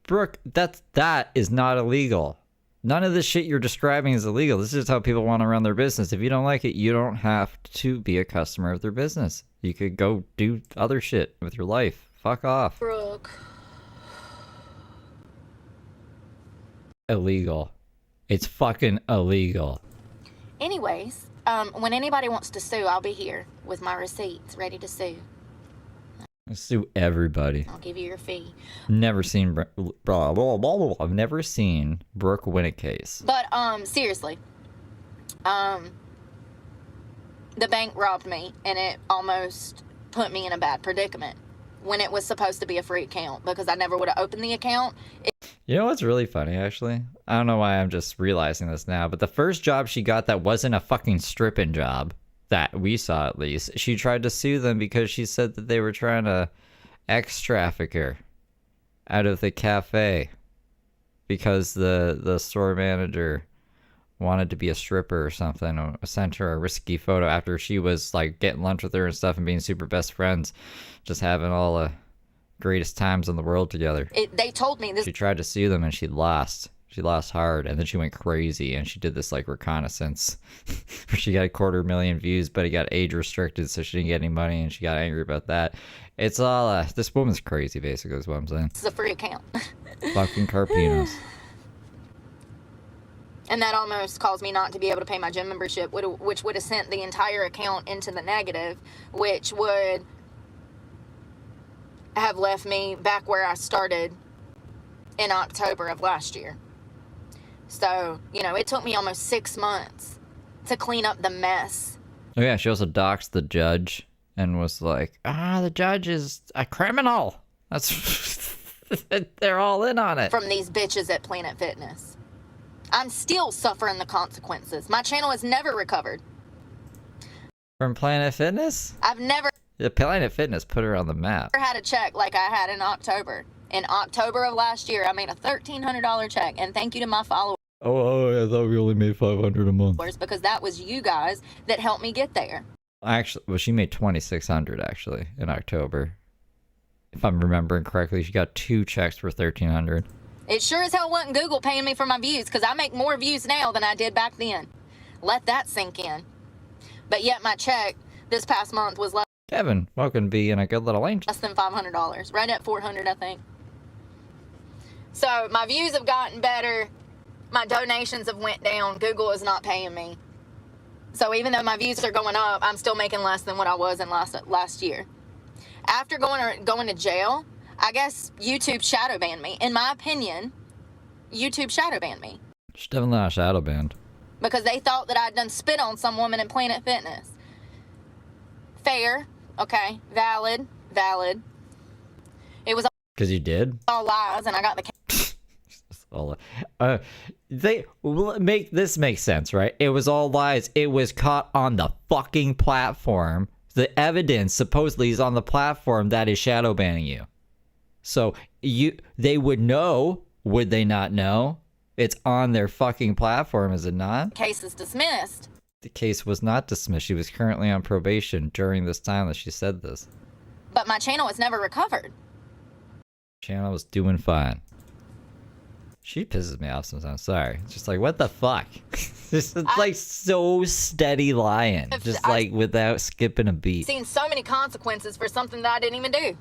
Brooke, that is not illegal. None of the shit you're describing is illegal. This is how people want to run their business. If you don't like it, you don't have to be a customer of their business. You could go do other shit with your life. Fuck off. Brooke. Illegal. It's fucking illegal. Anyways, when anybody wants to sue, I'll be here with my receipts ready to sue. Sue everybody. I'll give you your fee. Never seen I've never seen Brooke win a case. But seriously, the bank robbed me, and it almost put me in a bad predicament when it was supposed to be a free account, because I never would have opened the account. You know what's really funny, actually? I don't know why I'm just realizing this now, but the first job she got that wasn't a fucking stripping job, that we saw at least, she tried to sue them because she said that they were trying to ex-traffic her out of the cafe because the store manager wanted to be a stripper or something, or sent her a risky photo after she was like getting lunch with her and stuff and being super best friends, just having all the greatest times in the world together. They told me this. She tried to sue them and she lost. She lost hard, and then she went crazy, and she did this like reconnaissance where she got 250,000 views, but it got age restricted, so she didn't get any money, and she got angry about that. It's all this woman's crazy, basically, is what I'm saying. This is a free account. Fucking Carpinos. And that almost caused me not to be able to pay my gym membership, which would have sent the entire account into the negative, which would have left me back where I started in October of last year. So, you know, it took me almost 6 months to clean up the mess. Oh yeah, she also doxed the judge and was like, the judge is a criminal. That's they're all in on it. From these bitches at Planet Fitness. I'm still suffering the consequences. My channel has never recovered. From Planet Fitness? I've never... The Planet Fitness put her on the map. Had a check like I had in October. In October of last year, I made a $1,300 check, and thank you to my followers. Oh, I thought we only made $500 a month. Because that was you guys that helped me get there. Actually, well, she made $2,600 actually in October. If I'm remembering correctly, she got 2 checks for $1,300. It sure as hell wasn't Google paying me for my views, because I make more views now than I did back then. Let that sink in. But yet my check this past month was Kevin, welcome to be in a good little angel. less than $500, right at $400, I think. So my views have gotten better. My donations have went down. Google is not paying me. So even though my views are going up, I'm still making less than what I was in last year. After going to jail, I guess YouTube shadow banned me. In my opinion, YouTube shadow banned me. She's definitely not shadow banned. Because they thought that I'd done spit on some woman in Planet Fitness. Fair. Okay. Valid. It was Because you did? all lies, and I got the They make this make sense, right? It was all lies. It was caught on the fucking platform. The evidence supposedly is on the platform that is shadow banning you. So they would know, would they not know? It's on their fucking platform, is it not? case is dismissed. The case was not dismissed. She was currently on probation during this time that she said this. But my channel has never recovered. Channel was doing fine. She pisses me off sometimes. Sorry. It's just like, what the fuck? It's like so steady lying. Just like without skipping a beat. Seen so many consequences for something that I didn't even do.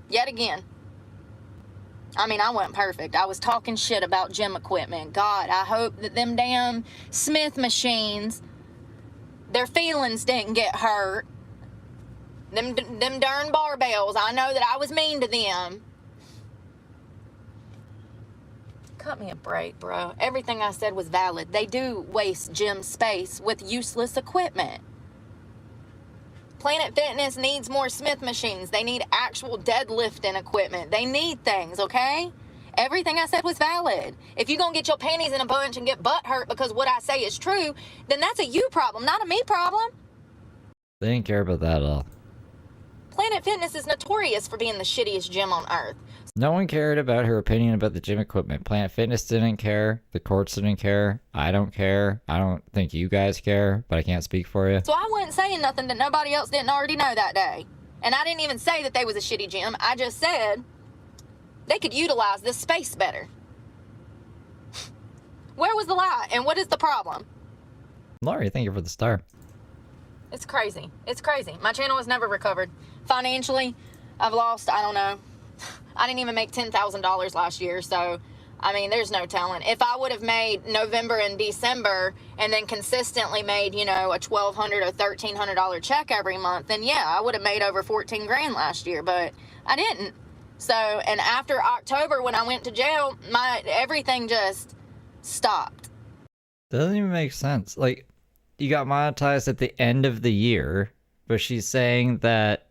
Yet again. I mean, I wasn't perfect. I was talking shit about gym equipment. God, I hope that them damn Smith machines, their feelings didn't get hurt Them darn barbells. I know that I was mean to them. Cut me a break, bro. Everything I said was valid. They do waste gym space with useless equipment. Planet Fitness needs more Smith machines. They need actual deadlifting equipment. They need things, okay? Everything I said was valid. If you're going to get your panties in a bunch and get butt hurt because what I say is true, then that's a you problem, not a me problem. They didn't care about that at all. Planet Fitness is notorious for being the shittiest gym on earth. No one cared about her opinion about the gym equipment. Planet Fitness didn't care. The courts didn't care. I don't care. I don't think you guys care, but I can't speak for you. So I wasn't saying nothing that nobody else didn't already know that day. And I didn't even say that they was a shitty gym. I just said they could utilize this space better. Where was the lie? And what is the problem? Laurie, thank you for the star. It's crazy. It's crazy. My channel has never recovered. Financially, I've lost, I don't know. I didn't even make $10,000 last year, so, I mean, there's no telling. If I would have made November and December and then consistently made, you know, a $1,200 or $1,300 check every month, then yeah, I would have made over 14 grand last year, but I didn't. So, and after October when I went to jail, everything just stopped. Doesn't even make sense. Like, you got monetized at the end of the year, but she's saying that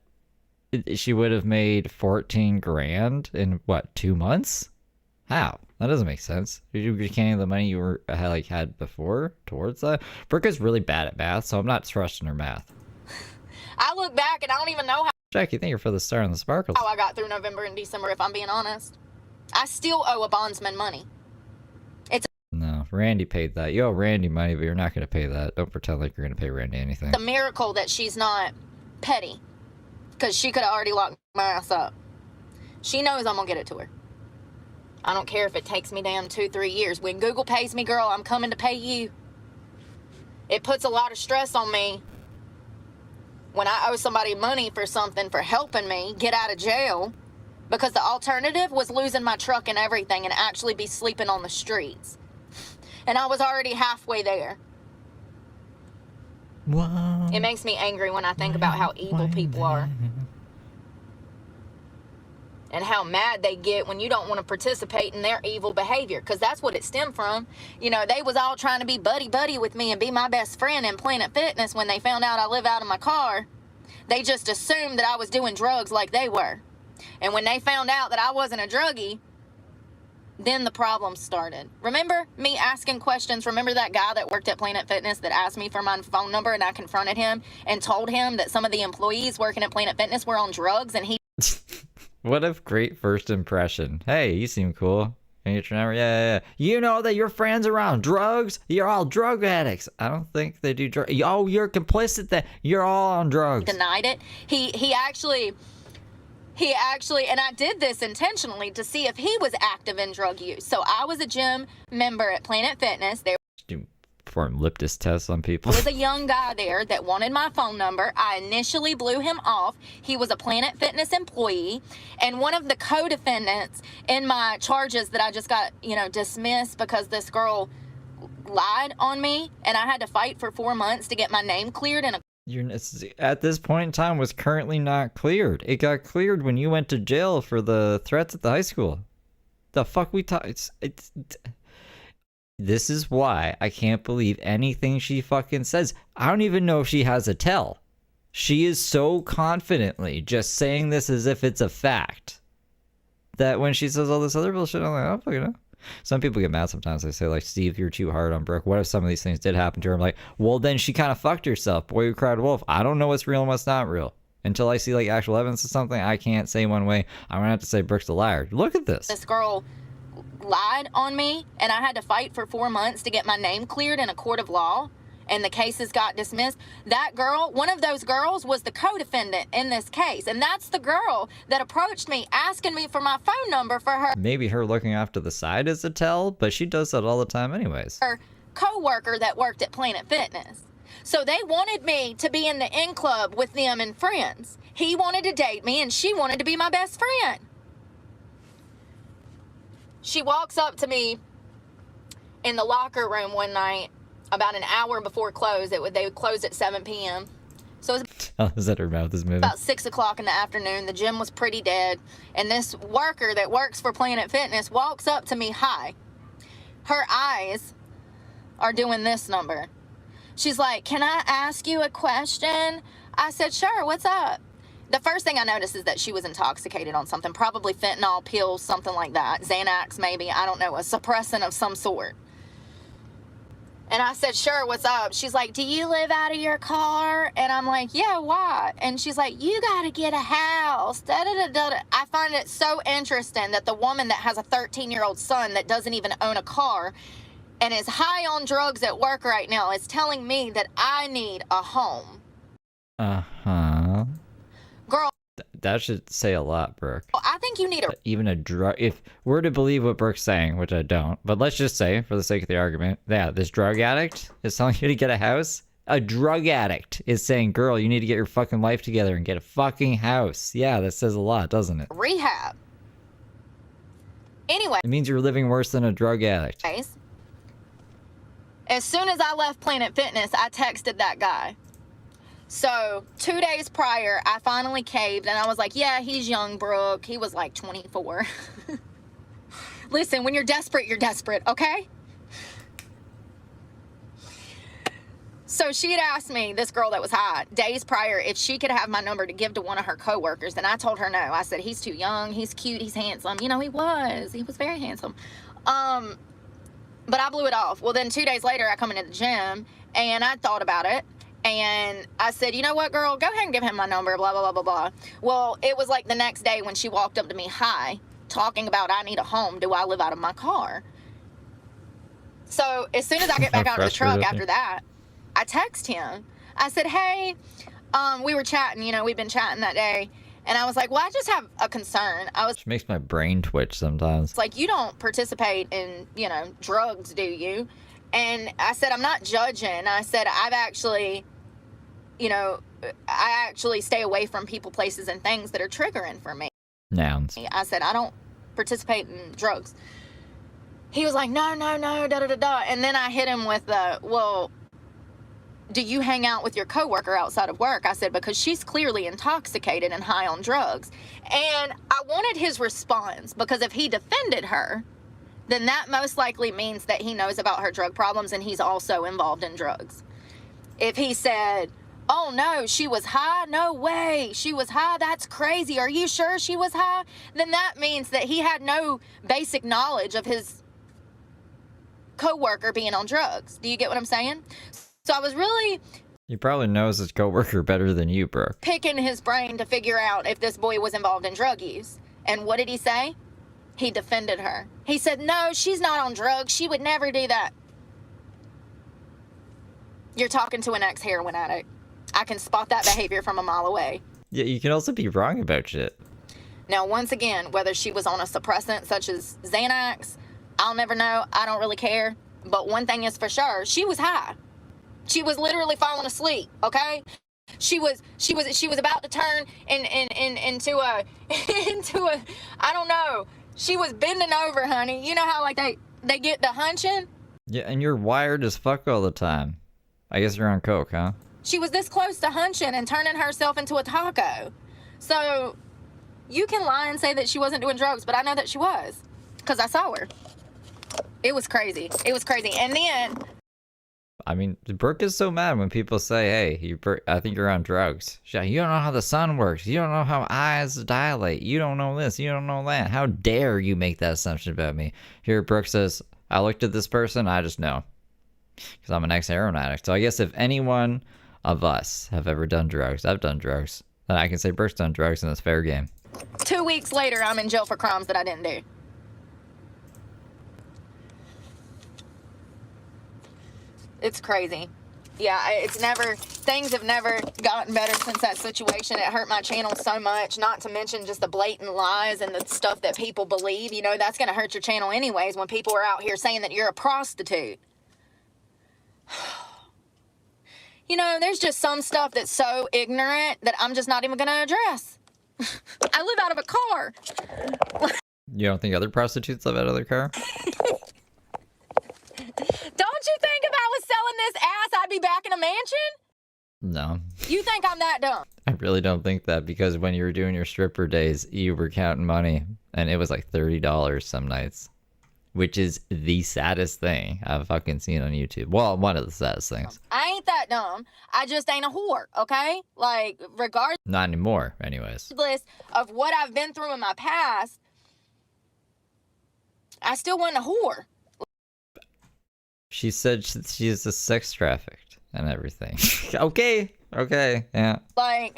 she would have made 14 grand in what, 2 months? How? That doesn't make sense. You can't the money you had before towards that. Brooke is really bad at math, so I'm not trusting her math. I look back and I don't even know how. Jackie, thank you for the star and the sparkles. How I got through November and December, if I'm being honest. I still owe a bondsman money. No, Randy paid that. You owe Randy money, but you're not going to pay that. Don't pretend like you're going to pay Randy anything. It's a miracle that she's not petty. Because she could have already locked my ass up. She knows I'm going to get it to her. I don't care if it takes me damn 2-3 years. When Google pays me, girl, I'm coming to pay you. It puts a lot of stress on me when I owe somebody money for something for helping me get out of jail. Because the alternative was losing my truck and everything and actually be sleeping on the streets. And I was already halfway there. Whoa. It makes me angry when I think about how evil people are. And how mad they get when you don't want to participate in their evil behavior. Because that's what it stemmed from. You know, they was all trying to be buddy-buddy with me and be my best friend in Planet Fitness when they found out I live out of my car. They just assumed that I was doing drugs like they were. And when they found out that I wasn't a druggie, then the problem started. Remember me asking questions? Remember that guy that worked at Planet Fitness that asked me for my phone number and I confronted him and told him that some of the employees working at Planet Fitness were on drugs and he... What a great first impression. Hey, you seem cool. And you remember, yeah. You know that your friends are on drugs? You're all drug addicts. I don't think they do drugs. Oh, you're complicit that you're all on drugs. Denied it. He actually, and I did this intentionally to see if he was active in drug use. So I was a gym member at Planet Fitness. There perform lip disc tests on people. was a young guy there that wanted my phone number. I initially blew him off. He was a Planet Fitness employee, and one of the co-defendants in my charges that I just got, dismissed because this girl lied on me, and I had to fight for 4 months to get my name cleared in a... At this point in time was currently not cleared. It got cleared when you went to jail for the threats at the high school. The fuck we talk? This is why I can't believe anything she fucking says. I don't even know if she has a tell. She is so confidently just saying this as if it's a fact that when she says all this other bullshit, I'm like, oh, fucking know. Some people get mad sometimes. They say, like, Steve, you're too hard on Brooke. What if some of these things did happen to her? I'm like, well, then she kind of fucked herself. Boy who cried wolf. I don't know what's real and what's not real. Until I see, like, actual evidence of something, I can't say one way. I'm going to have to say Brooke's a liar. Look at this. This girl lied on me, and I had to fight for 4 months to get my name cleared in a court of law, and the cases got dismissed. That girl, one of those girls, was the co-defendant in this case, and that's the girl that approached me asking me for my phone number for her. Maybe her looking off to the side is a tell, but she does that all the time anyways. Her co-worker that worked at Planet Fitness. So they wanted me to be in the in club with them and friends. He wanted to date me, and she wanted to be my best friend. She walks up to me in the locker room one night about an hour before close. They closed at 7 p.m. So tell us that her mouth is moving. About 6 o'clock in the afternoon, the gym was pretty dead, and this worker that works for Planet Fitness walks up to me, hi. Her eyes are doing this number. She's like, can I ask you a question? I said, sure, what's up? The first thing I noticed is that she was intoxicated on something, probably fentanyl pills, something like that. Xanax, maybe, I don't know, a suppressant of some sort. And I said, sure, what's up? She's like, do you live out of your car? And I'm like, yeah, why? And she's like, you gotta get a house. Da-da-da-da-da. I find it so interesting that the woman that has a 13-year-old son that doesn't even own a car and is high on drugs at work right now is telling me that I need a home. Uh-huh. Girl. That should say a lot, Brooke. I think you need a... Even a drug... If we're to believe what Brooke's saying, which I don't, but let's just say, for the sake of the argument, yeah, this drug addict is telling you to get a house. A drug addict is saying, girl, you need to get your fucking life together and get a fucking house. Yeah, that says a lot, doesn't it? Rehab. Anyway. It means you're living worse than a drug addict. As soon as I left Planet Fitness, I texted that guy. So 2 days prior, I finally caved, and I was like, yeah, he's young, Brooke. He was like 24. Listen, when you're desperate, okay? So she had asked me, this girl that was high, days prior, if she could have my number to give to one of her coworkers, and I told her no. I said, he's too young, he's cute, he's handsome. You know, he was very handsome. But I blew it off. Well, then 2 days later, I come into the gym, and I thought about it. And I said, you know what, girl, go ahead and give him my number, blah, blah, blah, blah, blah. Well, it was like the next day when she walked up to me, hi, talking about I need a home. Do I live out of my car? So as soon as I get back out of the truck after that, I text him. I said, hey, we were chatting, you know, we've been chatting that day. And I was like, well, I just have a concern. Which makes my brain twitch sometimes. It's like, you don't participate in, you know, drugs, do you? And I said, I'm not judging. I said, I've actually, you know, I actually stay away from people, places, and things that are triggering for me. Nouns. I said, I don't participate in drugs. He was like, no, da-da-da-da. And then I hit him with the, well, do you hang out with your coworker outside of work? I said, because she's clearly intoxicated and high on drugs. And I wanted his response, because if he defended her, then that most likely means that he knows about her drug problems and he's also involved in drugs. If he said, oh no, she was high, no way, she was high, that's crazy, are you sure she was high? Then that means that he had no basic knowledge of his coworker being on drugs. Do you get what I'm saying? So I was really... He probably knows his coworker better than you, Brooke. Picking his brain to figure out if this boy was involved in drug use. And what did he say? He defended her. He said, no, she's not on drugs. She would never do that. You're talking to an ex-heroin addict. I can spot that behavior from a mile away. Yeah, you can also be wrong about shit. Now, once again, whether she was on a suppressant such as Xanax, I'll never know. I don't really care. But one thing is for sure, she was high. She was literally falling asleep, okay? She was about to turn into a I don't know. She was bending over, honey. You know how like they get to hunching? Yeah, and you're wired as fuck all the time. I guess you're on coke, huh? She was this close to hunching and turning herself into a taco. So you can lie and say that she wasn't doing drugs, but I know that she was, because I saw her. It was crazy. It was crazy. And then... I mean, Brooke is so mad when people say, hey, I think you're on drugs. You don't know how the sun works. You don't know how eyes dilate. You don't know this. You don't know that. How dare you make that assumption about me? Here, Brooke says, I looked at this person, I just know. Because I'm an ex-heroin addict. So I guess if anyone of us have ever done drugs, I've done drugs, then I can say Brooke's done drugs and it's fair game. 2 weeks later, I'm in jail for crimes that I didn't do. It's crazy. Yeah, things have never gotten better since that situation. It hurt my channel so much, not to mention just the blatant lies and the stuff that people believe. You know, that's going to hurt your channel anyways when people are out here saying that you're a prostitute. You know, there's just some stuff that's so ignorant that I'm just not even going to address. I live out of a car. You don't think other prostitutes live out of their car? Don't you think if I was selling this ass, I'd be back in a mansion? No. You think I'm that dumb? I really don't think that, because when you were doing your stripper days, you were counting money, and it was like $30 some nights, which is the saddest thing I've fucking seen on YouTube. Well, one of the saddest things. I ain't that dumb. I just ain't a whore, okay? Like, regardless Not anymore, anyways. of what I've been through in my past, I still wasn't a whore. She said she's a sex trafficked and everything. Okay, yeah. Like,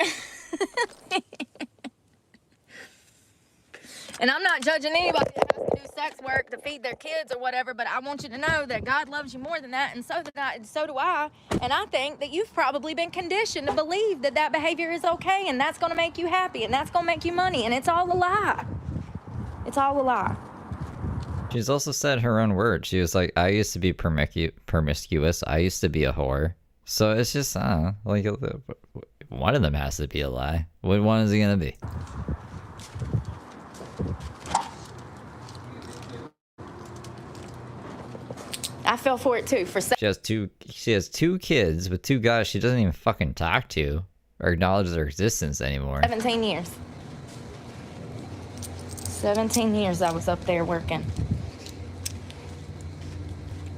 and I'm not judging anybody that has to do sex work to feed their kids or whatever, but I want you to know that God loves you more than that, and so do I. And I think that you've probably been conditioned to believe that that behavior is okay, and that's going to make you happy, and that's going to make you money, and it's all a lie. It's all a lie. She's also said her own words. She was like, I used to be promiscuous. I used to be a whore. So it's just, like, one of them has to be a lie. What one is it going to be? I fell for it too. She has two kids with two guys she doesn't even fucking talk to or acknowledge their existence anymore. 17 years. 17 years I was up there working.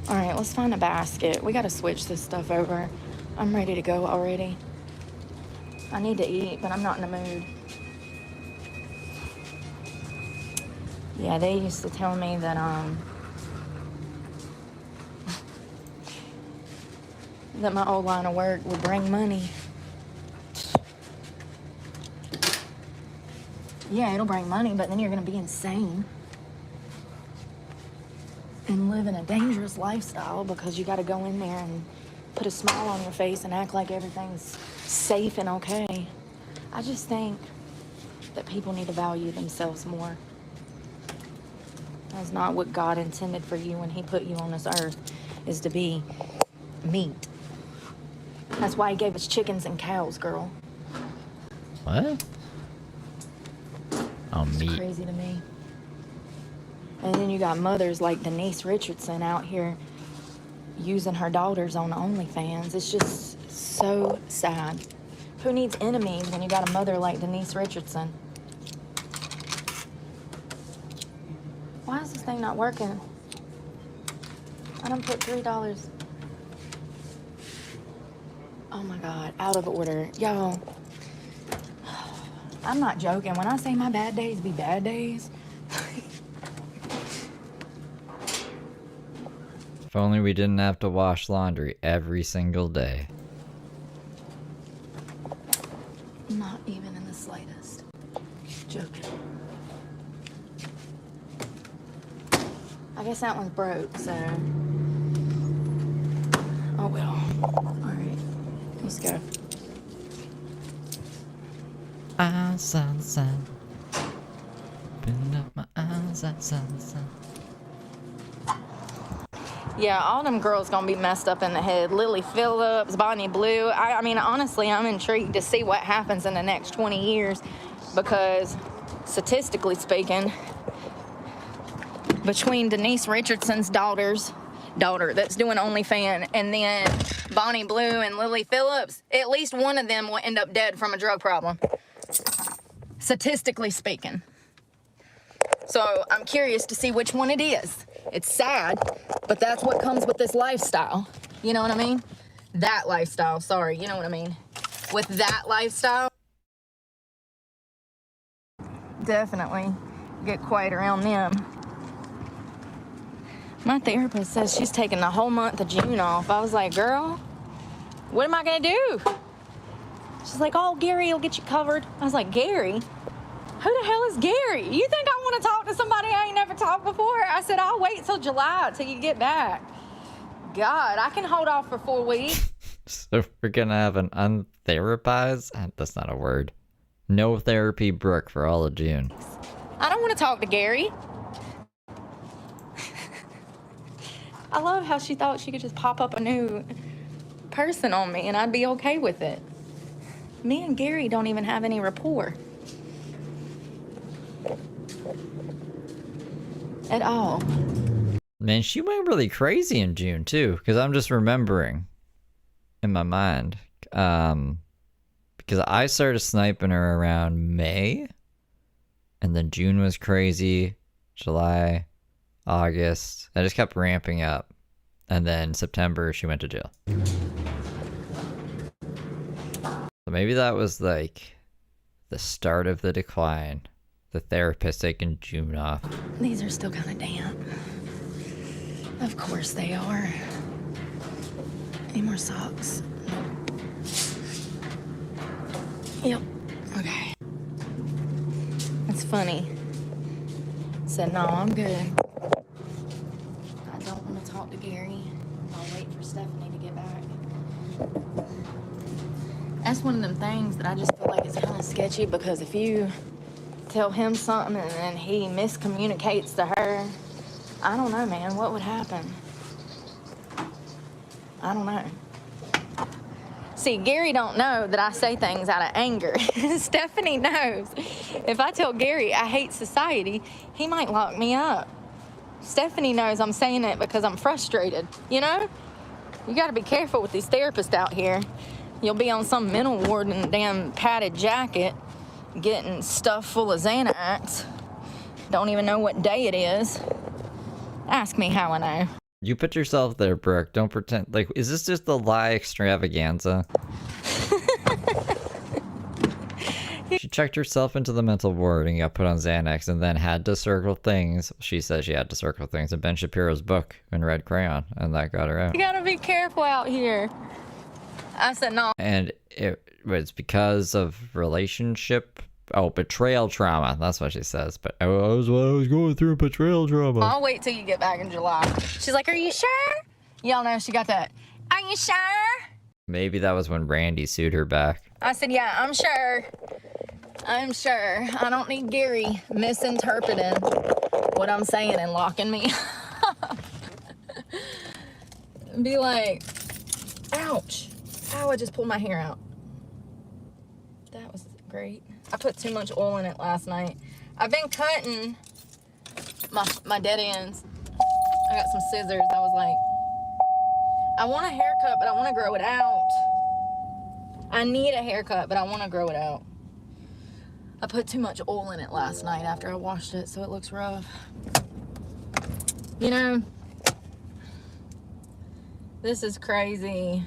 All right, let's find a basket. We gotta switch this stuff over. I'm ready to go already. I need to eat, but I'm not in the mood. Yeah, they used to tell me that, that my old line of work would bring money. Yeah, it'll bring money, but then you're gonna be insane and live in a dangerous lifestyle because you gotta go in there and put a smile on your face and act like everything's safe and okay. I just think that people need to value themselves more. That's not what God intended for you when he put you on this earth, is to be meat. That's why he gave us chickens and cows, girl. What? Oh, It's meat. crazy to me. And then you got mothers like Denise Richardson out here using her daughters on OnlyFans. It's just so sad. Who needs enemies when you got a mother like Denise Richardson? Why is this thing not working? I done put $3. Oh my God, out of order. Y'all, I'm not joking. When I say my bad days be bad days, If only we didn't have to wash laundry every single day. not even in the slightest. Joking. I guess that one's broke, so. Oh well. Alright, let's go. Sun. Open up my eyes, sun. Yeah, all them girls gonna be messed up in the head. Lily Phillips, Bonnie Blue. I mean, honestly, I'm intrigued to see what happens in the next 20 years because, statistically speaking, between Denise Richardson's daughter that's doing OnlyFans and then Bonnie Blue and Lily Phillips, at least one of them will end up dead from a drug problem. Statistically speaking. So I'm curious to see which one it is. It's sad, but that's what comes with this lifestyle. You know what I mean? That lifestyle, sorry, you know what I mean? With that lifestyle, definitely get quiet around them. My therapist says she's taking the whole month of June off. I was like, girl, what am I gonna do? She's like, oh, Gary will get you covered. I was like, Gary? Who the hell is Gary? You think I want to talk to somebody I ain't never talked before? I said, I'll wait till July till you get back. God, I can hold off for 4 weeks. So we're gonna have an untherapized, that's not a word, no therapy Brooke for all of June. I don't want to talk to Gary. I love how she thought she could just pop up a new person on me and I'd be okay with it. Me and Gary don't even have any rapport. At all. Man, she went really crazy in June too, because I'm just remembering in my mind. Because I started sniping her around May, and then June was crazy, July, August. I just kept ramping up. And then September, she went to jail. So maybe that was like the start of the decline. The therapist taking June off. These are still kind of damp. Of course they are. Any more socks? Yep. Okay. It's funny. Said, no, I'm good. I don't want to talk to Gary. I'll wait for Stephanie to get back. That's one of them things that I just feel like it's kind of sketchy, because if you tell him something and then he miscommunicates to her, I don't know, man, what would happen? I don't know. See, Gary don't know that I say things out of anger. Stephanie knows. If I tell Gary I hate society, he might lock me up. Stephanie knows I'm saying it because I'm frustrated, you know? You gotta be careful with these therapists out here. You'll be on some mental ward in a damn padded jacket, getting stuff full of Xanax. Don't even know what day it is. Ask me how I know. You put yourself there, Brooke. Don't pretend. Like, is this just the lie extravaganza? She checked herself into the mental ward and got put on Xanax and then had to circle things. She says she had to circle things in Ben Shapiro's book in red crayon, and that got her out. You gotta be careful out here. I said no. And it was because of relationship. Oh, betrayal trauma. That's what she says. But I was going through betrayal trauma. I'll wait till you get back in July. She's like, are you sure? Y'all know she got that. Are you sure? Maybe that was when Randy sued her back. I said, yeah, I'm sure. I'm sure. I don't need Gary misinterpreting what I'm saying and locking me up. Be like, ouch. Ow, I just pulled my hair out. That was great. I put too much oil in it last night. I've been cutting my dead ends. I got some scissors. I was like, I want a haircut, but I want to grow it out. I need a haircut, but I want to grow it out. I put too much oil in it last night after I washed it, so it looks rough. You know, this is crazy.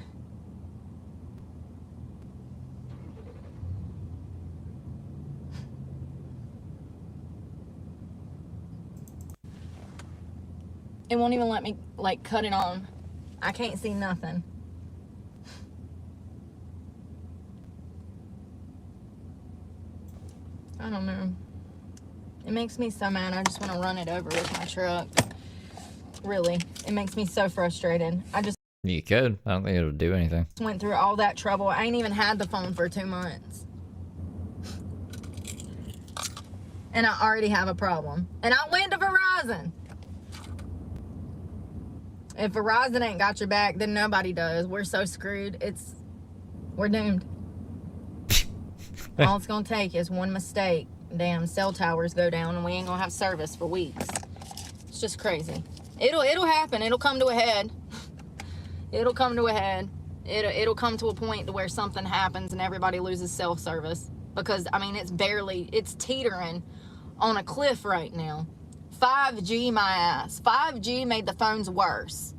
It won't even let me, like, cut it on. I can't see nothing. I don't know. It makes me so mad. I just want to run it over with my truck. Really. It makes me so frustrated. You could. I don't think it'll do anything. Went through all that trouble. I ain't even had the phone for 2 months. And I already have a problem. And I went to Verizon. If Verizon ain't got your back, then nobody does. We're so screwed. We're doomed. All it's gonna take is one mistake. Damn cell towers go down and we ain't gonna have service for weeks. It's just crazy. It'll happen. It'll come to a head. It'll come to a head. It'll come to a point to where something happens and everybody loses cell service. Because, I mean, it's teetering on a cliff right now. 5G, my ass. 5G made the phones worse.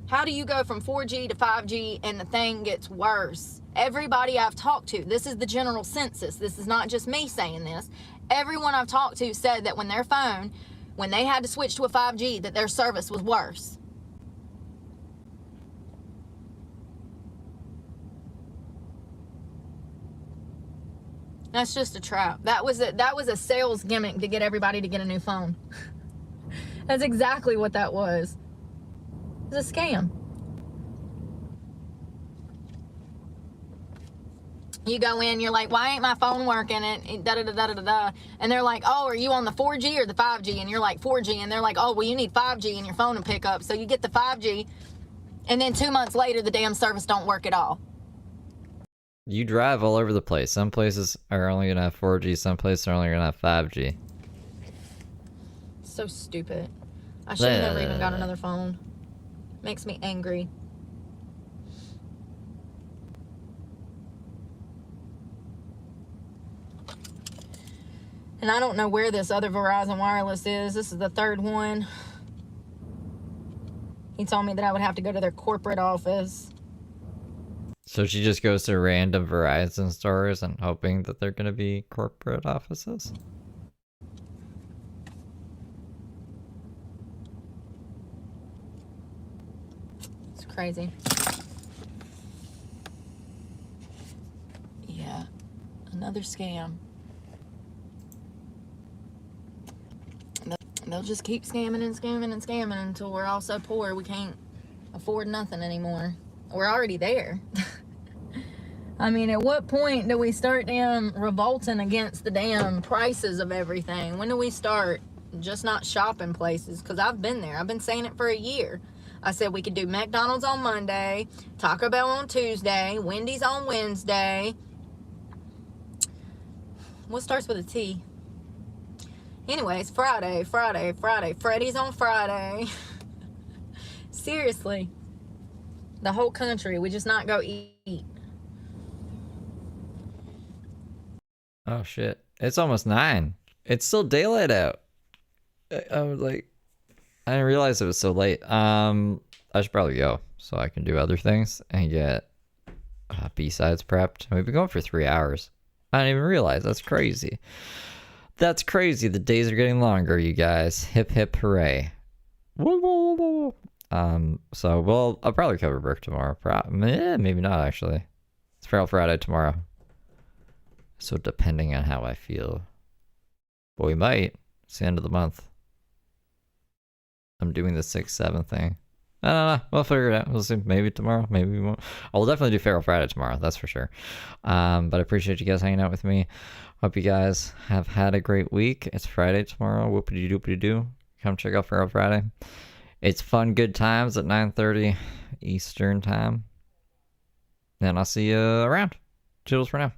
How do you go from 4G to 5G and the thing gets worse? Everybody I've talked to, this is the general census. This is not just me saying this. Everyone I've talked to said that when their phone, when they had to switch to a 5G, that their service was worse. That's just a trap. That was a sales gimmick to get everybody to get a new phone. That's exactly what that was. It was a scam. You go in, you're like, why ain't my phone working? And da da da da da da. And they're like, oh, are you on the 4G or the 5G? And you're like, 4G. And they're like, oh, well, you need 5G in your phone to pick up. So you get the 5G. And then 2 months later, the damn service don't work at all. You drive all over the place. Some places are only going to have 4G. Some places are only going to have 5G. So stupid. I should have never even got another phone. Makes me angry. And I don't know where this other Verizon Wireless is. This is the third one. He told me that I would have to go to their corporate office. So she just goes to random Verizon stores and hoping that they're going to be corporate offices? It's crazy. Yeah. Another scam. They'll just keep scamming and scamming and scamming until we're all so poor we can't afford nothing anymore. We're already there. I mean, at what point do we start damn revolting against the damn prices of everything? When do we start just not shopping places? Because I've been there. I've been saying it for a year. I said we could do McDonald's on Monday, Taco Bell on Tuesday, Wendy's on Wednesday. What starts with a T? Anyways, Friday. Freddy's on Friday. Seriously. The whole country. We just not go eat. Oh shit. It's almost 9. It's still daylight out. I was like, I didn't realize it was so late. I should probably go so I can do other things and get B-sides prepped. We've been going for 3 hours. I didn't even realize. That's crazy. That's crazy. The days are getting longer, you guys. Hip hip hooray. Woo, woo, woo, woo. So well, I'll probably cover Brooke tomorrow. Maybe not actually. It's Feral Friday tomorrow. So depending on how I feel. But we might. It's the end of the month. I'm doing the 6-7 thing. I don't know. We'll figure it out. We'll see. Maybe tomorrow. Maybe we won't. I'll definitely do Feral Friday tomorrow. That's for sure. But I appreciate you guys hanging out with me. Hope you guys have had a great week. It's Friday tomorrow. Whoopity doopity doo. Come check out Feral Friday. It's fun, good times at 9:30 Eastern time. And I'll see you around. Toodles for now.